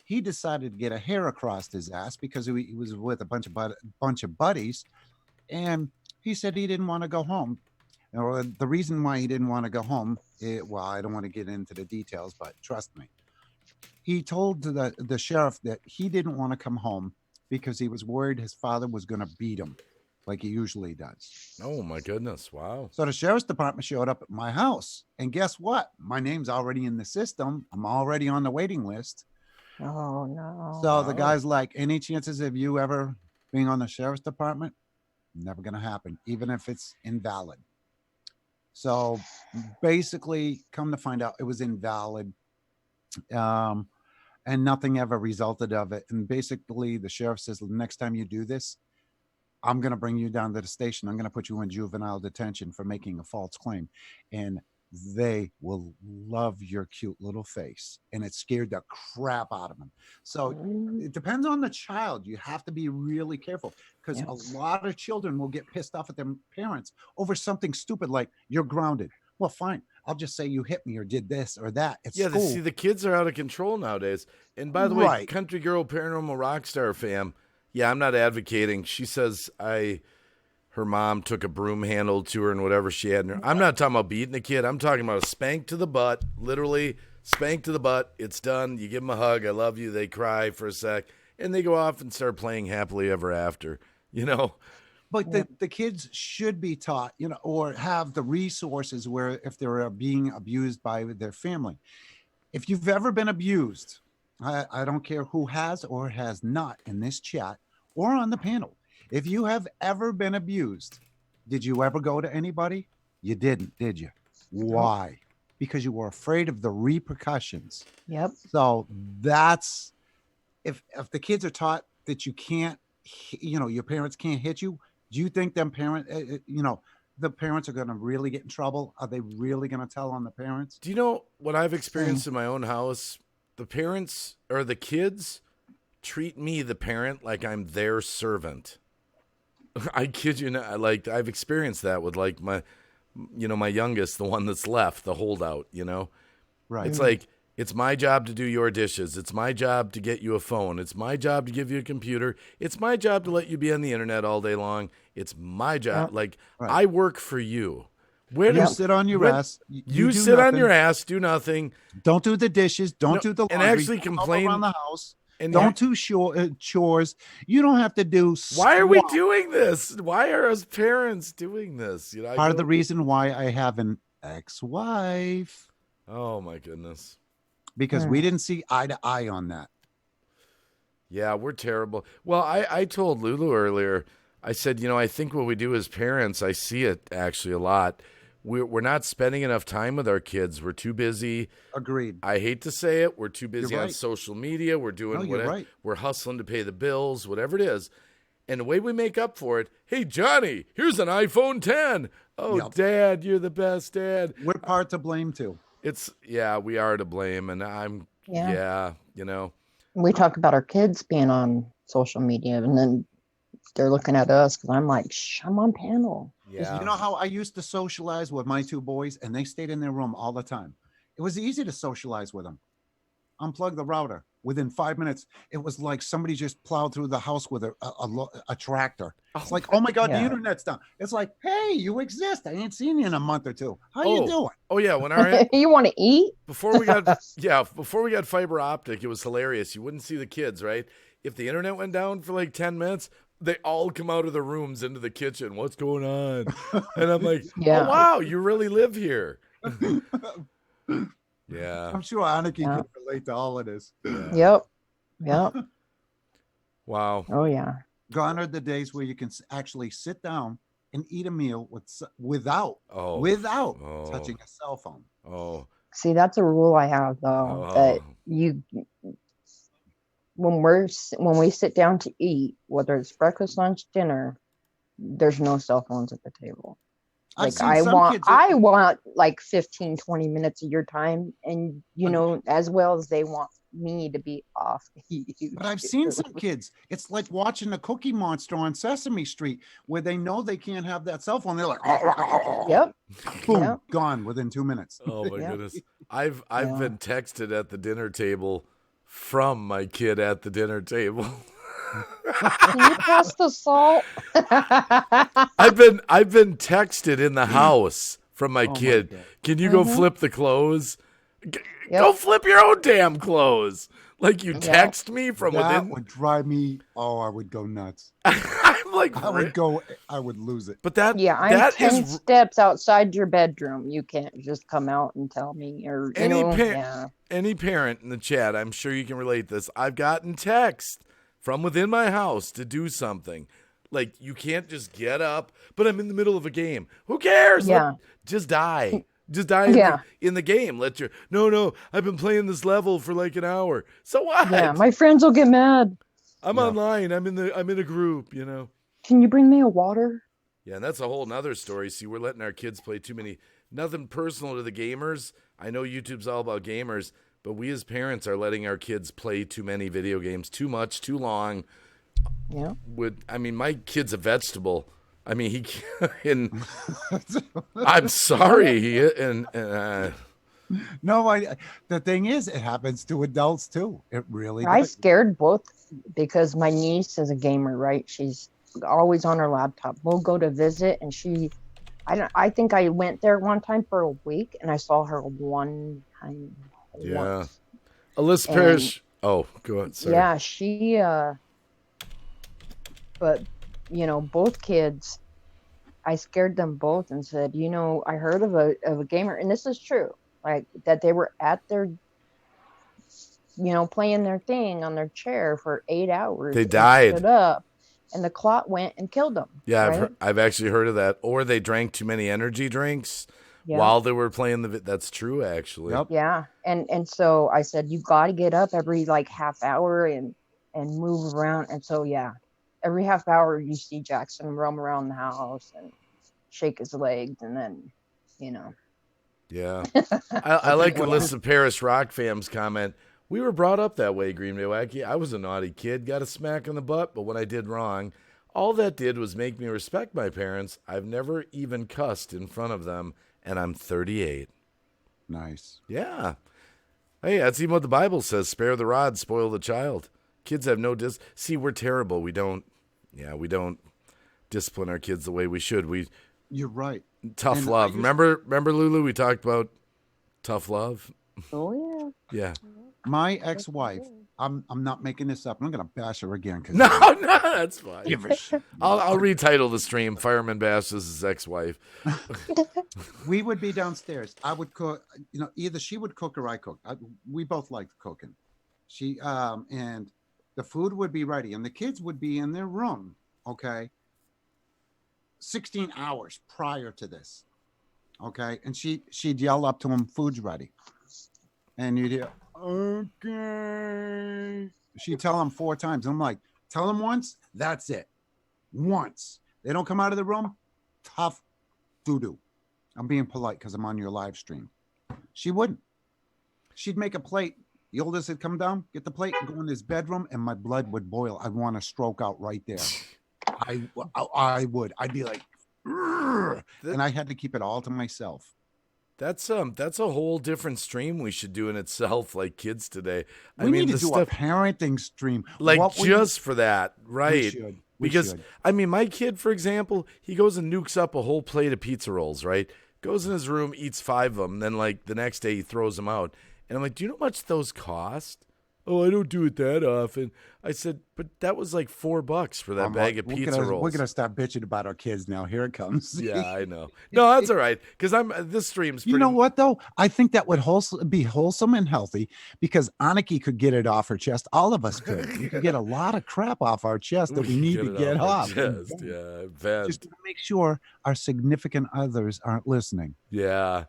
S2: he decided to get a hair across his ass because he was with a bunch of buddies, and he said he didn't want to go home. Or the reason why he didn't want to go home, well, I don't want to get into the details, but trust me. He told the sheriff that he didn't want to come home because he was worried his father was going to beat him like he usually does.
S1: Oh my goodness! Wow.
S2: So the sheriff's department showed up at my house, and guess what? My name's already in the system. I'm already on the waiting list.
S4: Oh no.
S2: So the guy's like, any chances of you ever being on the sheriff's department? Never going to happen, even if it's invalid. So basically, come to find out, it was invalid. And nothing ever resulted of it. And basically, the sheriff says, the next time you do this, I'm going to bring you down to the station. I'm going to put you in juvenile detention for making a false claim. And they will love your cute little face. And it scared the crap out of them. So it depends on the child. You have to be really careful because a lot of children will get pissed off at their parents over something stupid like you're grounded. Well, fine. I'll just say you hit me or did this or that. It's
S1: Yeah,
S2: school.
S1: see, the kids are out of control nowadays. And by the way,
S2: Right.
S1: Country Girl Paranormal Rockstar fam, yeah, I'm not advocating. She says her mom took a broom handle to her and whatever she had in her. I'm not talking about beating the kid. I'm talking about a spank to the butt, literally spank to the butt. It's done. You give them a hug. I love you. They cry for a sec, and they go off and start playing happily ever after, you know?
S2: But the kids should be taught, or have the resources where if they're being abused by their family. If you've ever been abused, I don't care who has or has not in this chat or on the panel. If you have ever been abused, did you ever go to anybody? You didn't, did you? Why? Because you were afraid of the repercussions.
S4: Yep.
S2: So that's, if the kids are taught that you can't, your parents can't hit you, do you think the parents are going to really get in trouble? Are they really going to tell on the parents?
S1: Do you know what I've experienced in my own house? The parents or the kids treat me, the parent, like I'm their servant. I kid you not. Like, I've experienced that with like my youngest, the one that's left, the holdout,
S2: Right.
S1: It's like, it's my job to do your dishes. It's my job to get you a phone. It's my job to give you a computer. It's my job to let you be on the internet all day long. It's my job. Like, I work for you. Where
S2: You sit on your ass.
S1: You
S2: do
S1: sit on
S2: nothing.
S1: your ass, do nothing.
S2: Don't do the dishes. Don't do the
S1: and
S2: laundry.
S1: actually
S2: don't help
S1: complain-
S2: around the house.
S1: And
S2: Don't do chores. You don't have to do.
S1: Why are we
S2: squat.
S1: doing this? Why are us parents doing this?
S2: Part of the reason why I have an ex-wife,
S1: Oh my goodness.
S2: because we didn't see eye to eye on that.
S1: Yeah, we're terrible. Well, I told Lulu earlier, I said, I think what we do as parents, I see it actually a lot. We're not spending enough time with our kids. We're too busy.
S2: Agreed.
S1: I hate to say it. We're too busy
S2: You're
S1: on
S2: right.
S1: social media. We're doing
S2: No, you're
S1: whatever.
S2: right.
S1: We're hustling to pay the bills, whatever it is. And the way we make up for it, hey, Johnny, here's an iPhone 10. Oh,
S2: Yep.
S1: Dad, you're the best, Dad.
S2: We're part to blame too.
S1: We are to blame. And
S4: Yeah.
S1: you know.
S4: We talk about our kids being on social media, and then they're looking at us because I'm like, shh, I'm on panel.
S1: Yeah.
S2: You know how I used to socialize with my two boys, and they stayed in their room all the time. It was easy to socialize with them. Unplug the router. Within 5 minutes, it was like somebody just plowed through the house with a tractor. It's like, oh my God, the
S4: Yeah.
S2: internet's down. It's like, hey, you exist. I ain't seen you in a month or two. How you doing?
S1: Oh yeah, when our
S4: You want to eat?
S1: before we got fiber optic, it was hilarious. You wouldn't see the kids, right? If the internet went down for like 10 minutes, they all come out of the rooms into the kitchen. What's going on? And I'm like,
S4: Yeah.
S1: oh wow, you really live here. Yeah.
S2: I'm sure Anarchy
S4: Yeah.
S2: can relate to all of this.
S4: Yep. Yep.
S1: Wow.
S4: Oh yeah.
S2: Gone are the days where you can actually sit down and eat a meal without
S1: Oh.
S2: touching a cell phone.
S1: Oh.
S4: See, that's a rule I have though, that you when we sit down to eat, whether it's breakfast, lunch, dinner, there's no cell phones at the table.
S2: I've
S4: Like
S2: seen
S4: I
S2: some
S4: want
S2: kids-
S4: I want like 15, 20 minutes of your time, and you know, as well as they want me to be off.
S2: But I've seen some kids. It's like watching a Cookie Monster on Sesame Street, where they know they can't have that cell phone. They're like,
S4: Yep.
S2: boom,
S4: Yep.
S2: gone within 2 minutes.
S1: Oh my
S4: Yeah.
S1: goodness. I've
S4: Yeah.
S1: been texted at the dinner table from my kid at the dinner table.
S4: Can you pass the salt?
S1: I've been texted in the house from my
S2: my
S1: kid.
S2: God.
S1: Can you go flip the clothes? Go flip your own damn clothes. Like you text me from
S2: That
S1: within.
S2: would drive me. Oh, I would go nuts.
S1: I'm like,
S2: I would lose it.
S1: but that
S4: Yeah, I'm
S1: that
S4: 10
S1: is
S4: steps outside your bedroom. You can't just come out and tell me, or you know, yeah.
S1: any parent in the chat. I'm sure you can relate this. I've gotten text from within my house to do something. Like you can't just get up, but I'm in the middle of a game. Who cares?
S4: Yeah.
S1: Just die. Just die in the game. No, I've been playing this level for like an hour. So what?
S4: Yeah, my friends will get mad.
S1: I'm online. I'm in a group, you know.
S4: Can you bring me a water?
S1: Yeah, and that's a whole nother story. See, we're letting our kids play too many. Nothing personal to the gamers. I know YouTube's all about gamers, but we as parents are letting our kids play too many video games, too much, too long.
S4: Yeah.
S1: My kid's a vegetable. I mean, I'm sorry.
S2: No, the thing is, it happens to adults too. It really
S4: I
S2: does.
S4: scared both because my niece is a gamer, right? She's always on her laptop. We'll go to visit, and I think I went there one time for a week, and I saw her one time.
S1: Yeah.
S4: Once.
S1: Alyssa Parrish. Oh, go ahead. Sorry.
S4: Yeah, she. But you know, both kids, I scared them both and said, you know, I heard of a gamer, and this is true, like that they were at their, you know, playing their thing on their chair for 8 hours.
S1: They died.
S4: Stood up, and the clot went and killed them.
S1: Yeah,
S4: right?
S1: I've actually heard of that. Or they drank too many energy drinks
S4: Yeah.
S1: while they were playing that's true, actually.
S2: Yep.
S4: Yeah, and so I said, you got to get up every like half hour and move around, and so yeah, every half hour you see Jackson roam around the house and shake his legs, and then, you know.
S1: Yeah. I like Alyssa Paris Rock Fam's comment. We were brought up that way, Green Bay Wacky. I was a naughty kid, got a smack on the butt, but when I did wrong, all that did was make me respect my parents. I've never even cussed in front of them, and I'm 38.
S2: Nice.
S1: Yeah. Hey, that's even what the Bible says. Spare the rod, spoil the child. Kids have no See, we're terrible. We don't discipline our kids the way we should.
S2: You're right.
S1: Tough
S2: And
S1: love. Remember, Lulu, we talked about tough love?
S3: Oh
S1: Yeah.
S2: My ex-wife, I'm not making this up. I'm gonna bash her again.
S1: No, that's fine.
S2: Give a shit.
S1: I'll retitle the stream. Fireman bashes his ex-wife.
S2: We would be downstairs. I would cook. You know, either she would cook or I cook. We both liked cooking. She and the food would be ready, and the kids would be in their room. Okay. 16 hours prior to this. Okay, and she'd yell up to him, "Food's ready," and you'd hear, "Okay." She'd tell him 4 times. I'm like, tell him once, that's it. Once they don't come out of the room, tough doo-doo. I'm being polite because I'm on your live stream. She wouldn't. She'd make a plate. The oldest would come down, get the plate, and go in his bedroom, and my blood would boil. I'd want to stroke out right there. I would. I'd be like, "Urgh," and I had to keep it all to myself.
S1: That's a whole different stream we should do in itself, like kids today.
S2: We need to do a parenting stream,
S1: like just for that, right?
S2: We
S1: because
S2: should.
S1: I mean, my kid, for example, he goes and nukes up a whole plate of pizza rolls, right? Goes in his room, eats 5 of them, then like the next day he throws them out, and I'm like, do you know how much those cost? Oh, I don't do it that often. I said, but that was like $4 for that bag of pizza rolls.
S2: We're gonna stop bitching about our kids now. Here it comes.
S1: Yeah, I know. No, that's all right. Because this stream's pretty.
S2: You know what though? I think that would be wholesome and healthy because Aniki could get it off her chest. All of us could. We could get a lot of crap off our chest that we need to get off.
S1: Chest. Yeah, vent.
S2: Just to make sure our significant others aren't listening.
S1: Yeah.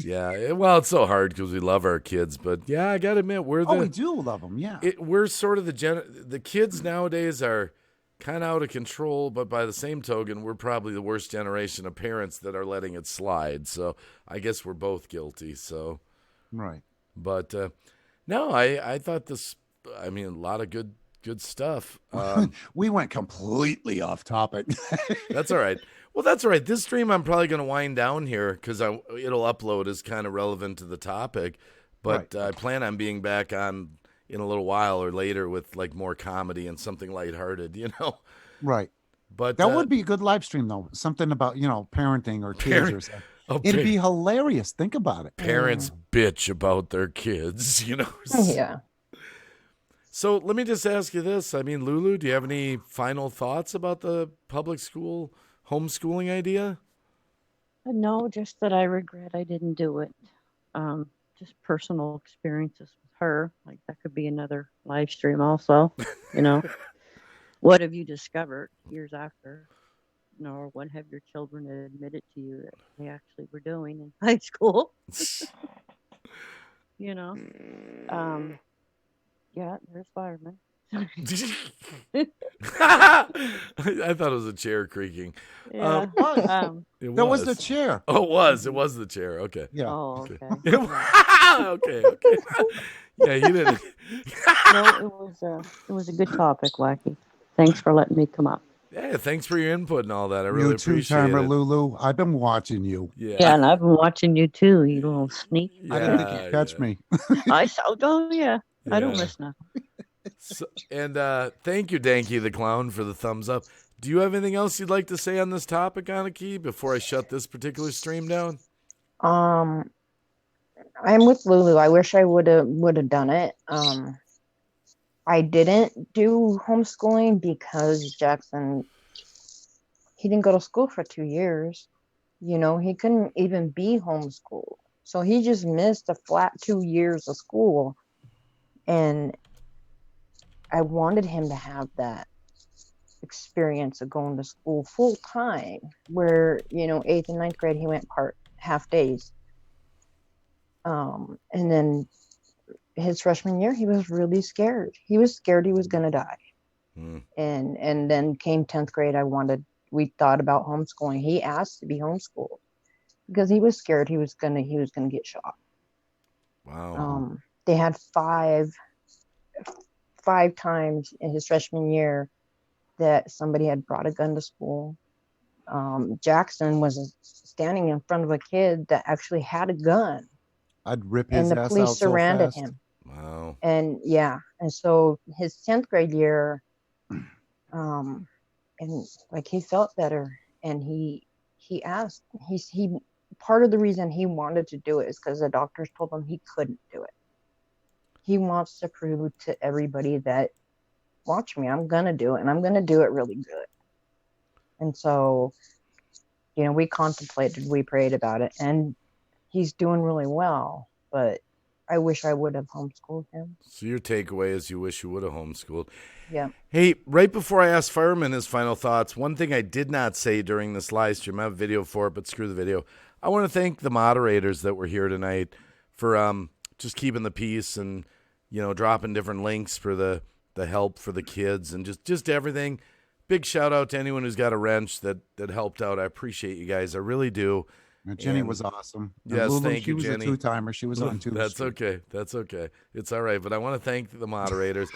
S1: Yeah, well, it's so hard because we love our kids, but yeah, I gotta admit,
S2: we do love them. Yeah,
S1: we're sort of the kids nowadays are kind of out of control, but by the same token, we're probably the worst generation of parents that are letting it slide. So I guess we're both guilty. So
S2: right,
S1: but no, I thought this. I mean, a lot of good stuff.
S2: We went completely off topic.
S1: That's all right. Well, that's all right. This stream I'm probably going to wind down here because it'll upload as kind of relevant to the topic. But I plan on being back on in a little while or later with like more comedy and something lighthearted, you know?
S2: Right.
S1: But
S2: that would be a good live stream, though. Something about, parenting or kids or something. It'd be hilarious. Think about it.
S1: Parents bitch about their kids, you know?
S4: Yeah.
S1: So let me just ask you this. I mean, Lulu, do you have any final thoughts about the public school homeschooling idea?
S3: No, just that I regret I didn't do it. Just personal experiences with her. Like that could be another live stream also, What have you discovered years after? Or what have your children admitted to you that they actually were doing in high school? Yeah, there's firemen.
S1: I thought it was a chair creaking.
S3: Yeah.
S2: That was the chair.
S1: Oh, it was. It was the chair. Okay.
S2: Yeah.
S3: Oh, okay.
S1: Okay. Yeah, you didn't.
S3: No, it was a good topic, Wacky. Thanks for letting me come up.
S1: Yeah, thanks for your input and all that. I really appreciate it.
S2: Lulu. I've been watching you.
S3: Yeah, and I've been watching you too, you little sneak.
S2: Yeah, I didn't think you'd catch me.
S3: I saw. Oh yeah. I don't miss nothing.
S1: So, and thank you, Danky the Clown, for the thumbs up. Do you have anything else you'd like to say on this topic, Aniki, before I shut this particular stream down?
S4: I'm with Lulu. I wish I would have done it. I didn't do homeschooling because Jackson, he didn't go to school for 2 years. He couldn't even be homeschooled. So he just missed a flat 2 years of school. And I wanted him to have that experience of going to school full time, where 8th and 9th grade he went half days, and then his freshman year he was really scared. He was scared he was gonna die. And then came 10th grade. We thought about homeschooling. He asked to be homeschooled because he was scared he was gonna get shot.
S1: Wow.
S4: They had five times in his freshman year that somebody had brought a gun to school. Jackson was standing in front of a kid that actually had a gun.
S2: I'd rip his ass out so fast.
S4: And the police surrounded him.
S1: Wow.
S4: And and so his 10th grade year, and like he felt better, and he asked, he part of the reason he wanted to do it is because the doctors told him he couldn't do it. He wants to prove to everybody that, watch me, I'm going to do it, and I'm going to do it really good. And so, we contemplated, we prayed about it, and he's doing really well, but I wish I would have homeschooled him.
S1: So your takeaway is you wish you would have homeschooled.
S4: Yeah.
S1: Hey, right before I asked Fireman his final thoughts, one thing I did not say during this live stream, I have a video for it, but screw the video. I want to thank the moderators that were here tonight for just keeping the peace and dropping different links for the help for the kids and just everything. Big shout out to anyone who's got a wrench that helped out. I appreciate you guys. I really do.
S2: And Jenny was awesome.
S1: Yes,
S2: Lulu,
S1: thank you, Jenny.
S2: She was a 2-timer. She was on 2.
S1: That's okay. That's okay. It's all right. But I want to thank the moderators.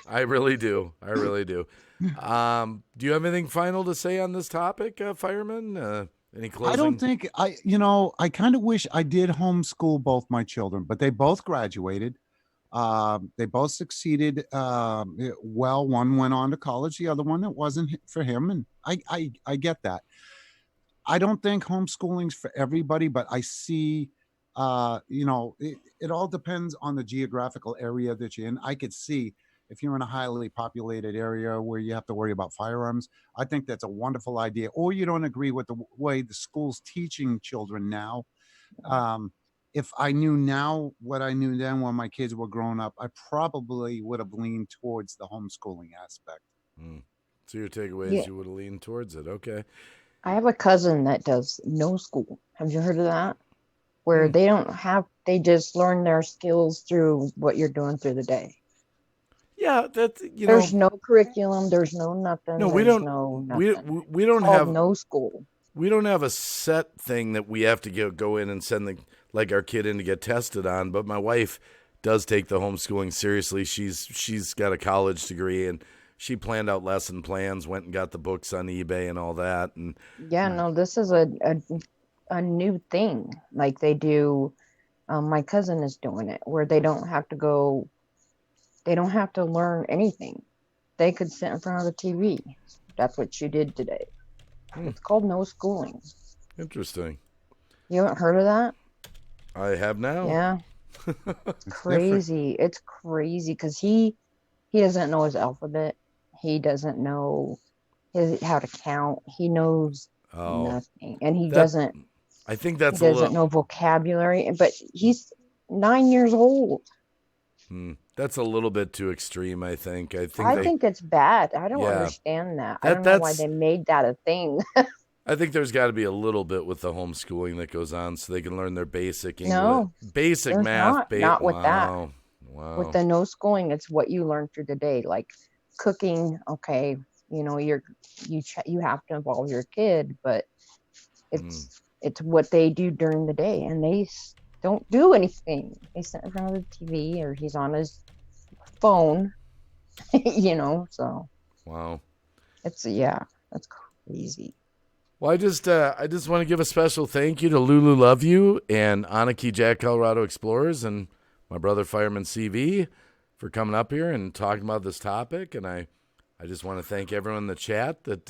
S1: I really do. I really do. Do you have anything final to say on this topic, Fireman? Any
S2: I don't
S1: closing?
S2: think I kind of wish I did homeschool both my children, but they both graduated. They both succeeded well. One went on to college, the other one it wasn't for him, and I get that. I don't think homeschooling's for everybody, but I see, it all depends on the geographical area that you're in. I could see if you're in a highly populated area where you have to worry about firearms, I think that's a wonderful idea. Or you don't agree with the way the school's teaching children now. Um, if I knew now what I knew then when my kids were growing up, I probably would have leaned towards the homeschooling aspect.
S1: Hmm. So your takeaway is
S4: Yeah.
S1: you would have leaned towards it. Okay.
S4: I have a cousin that does no school. Have you heard of that? Where
S1: Hmm.
S4: they just learn their skills through what you're doing through the day.
S1: Yeah, that's
S4: There's no curriculum. There's no nothing.
S1: no, we
S4: there's
S1: don't.
S4: no
S1: We
S4: nothing.
S1: we don't
S4: Called
S1: have
S4: no school.
S1: we don't have a set thing that we have to go in and send our kid in to get tested on. But my wife does take the homeschooling seriously. She's got a college degree and she planned out lesson plans, went and got the books on eBay and all that. And
S4: Yeah, no, this is a new thing. Like they do. My cousin is doing it where they don't have to go. They don't have to learn anything. They could sit in front of the TV. That's what she did today. It's called no schooling.
S1: interesting.
S4: You haven't heard of that?
S1: I have now.
S4: Yeah. It's crazy. It's crazy because he doesn't know his alphabet. He doesn't know how to count. He knows nothing, and he doesn't.
S1: I think that's
S4: He doesn't know vocabulary. But he's 9 years old.
S1: That's a little bit too extreme. I think
S4: it's bad. I don't understand that. I don't know why they made that a thing.
S1: I think there's got to be a little bit with the homeschooling that goes on, so they can learn their basic English,
S4: No,
S1: basic
S4: there's
S1: math.
S4: not with that.
S1: Wow.
S4: With the no schooling, it's what you learn through the day, like cooking. Okay, you have to involve your kid, but it's what they do during the day, and they don't do anything. They sit in front of the TV or he's on his phone, so.
S1: Wow.
S4: That's crazy.
S1: Well, I just want to give a special thank you to Lulu Love You and Anarchy Jack Colorado Explorers and my brother Fireman CV for coming up here and talking about this topic. And I just want to thank everyone in the chat that,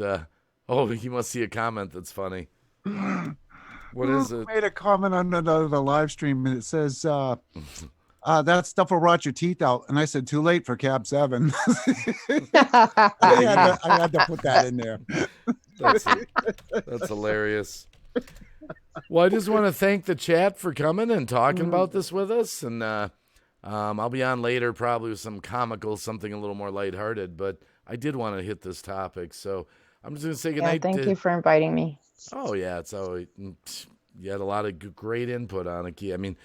S1: you must see a comment that's funny. What is it?
S2: Made a comment on the live stream and it says, that stuff will rot your teeth out. And I said, too late for Cab 7. I had to put that in there.
S1: That's hilarious. Well, I just want to thank the chat for coming and talking about this with us. And I'll be on later probably with some something a little more lighthearted. But I did want to hit this topic. So I'm just going to say goodnight.
S4: Thank you for inviting me.
S1: Oh, yeah. It's always... You had a lot of great input on it. I mean,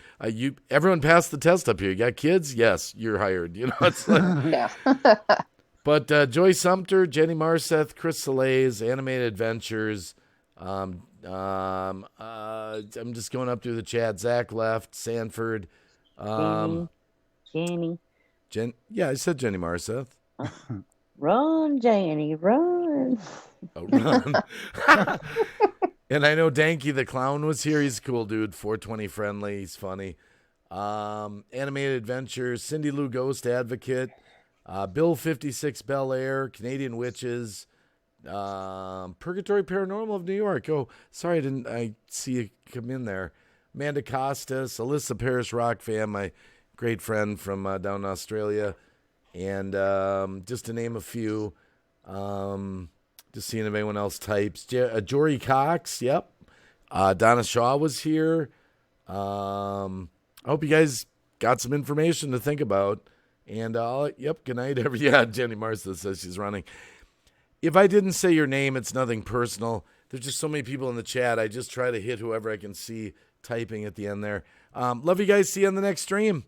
S1: everyone passed the test up here. You got kids? Yes, you're hired. It's like,
S4: yeah.
S1: But Joy Sumter, Jenny Marseth, Chris Soleil's Animated Adventures. I'm just going up through the chat. Zach left. Sanford.
S3: Jenny.
S1: Yeah, I said Jenny Marseth.
S3: Run, Jenny, run.
S1: Oh, run. And I know Danky the Clown was here. He's a cool dude, 420 friendly. He's funny. Animated Adventures, Cindy Lou Ghost Advocate, Bill 56 Bel Air, Canadian Witches, Purgatory Paranormal of New York. Oh, sorry, I see you come in there. Amanda Costas, Alyssa Paris Rock fan, my great friend from down in Australia. And just to name a few, just seeing if anyone else types. Jory Cox, yep. Donna Shaw was here. I hope you guys got some information to think about. And, good night. Jenny Martha says she's running. If I didn't say your name, it's nothing personal. There's just so many people in the chat. I just try to hit whoever I can see typing at the end there. Love you guys. See you on the next stream.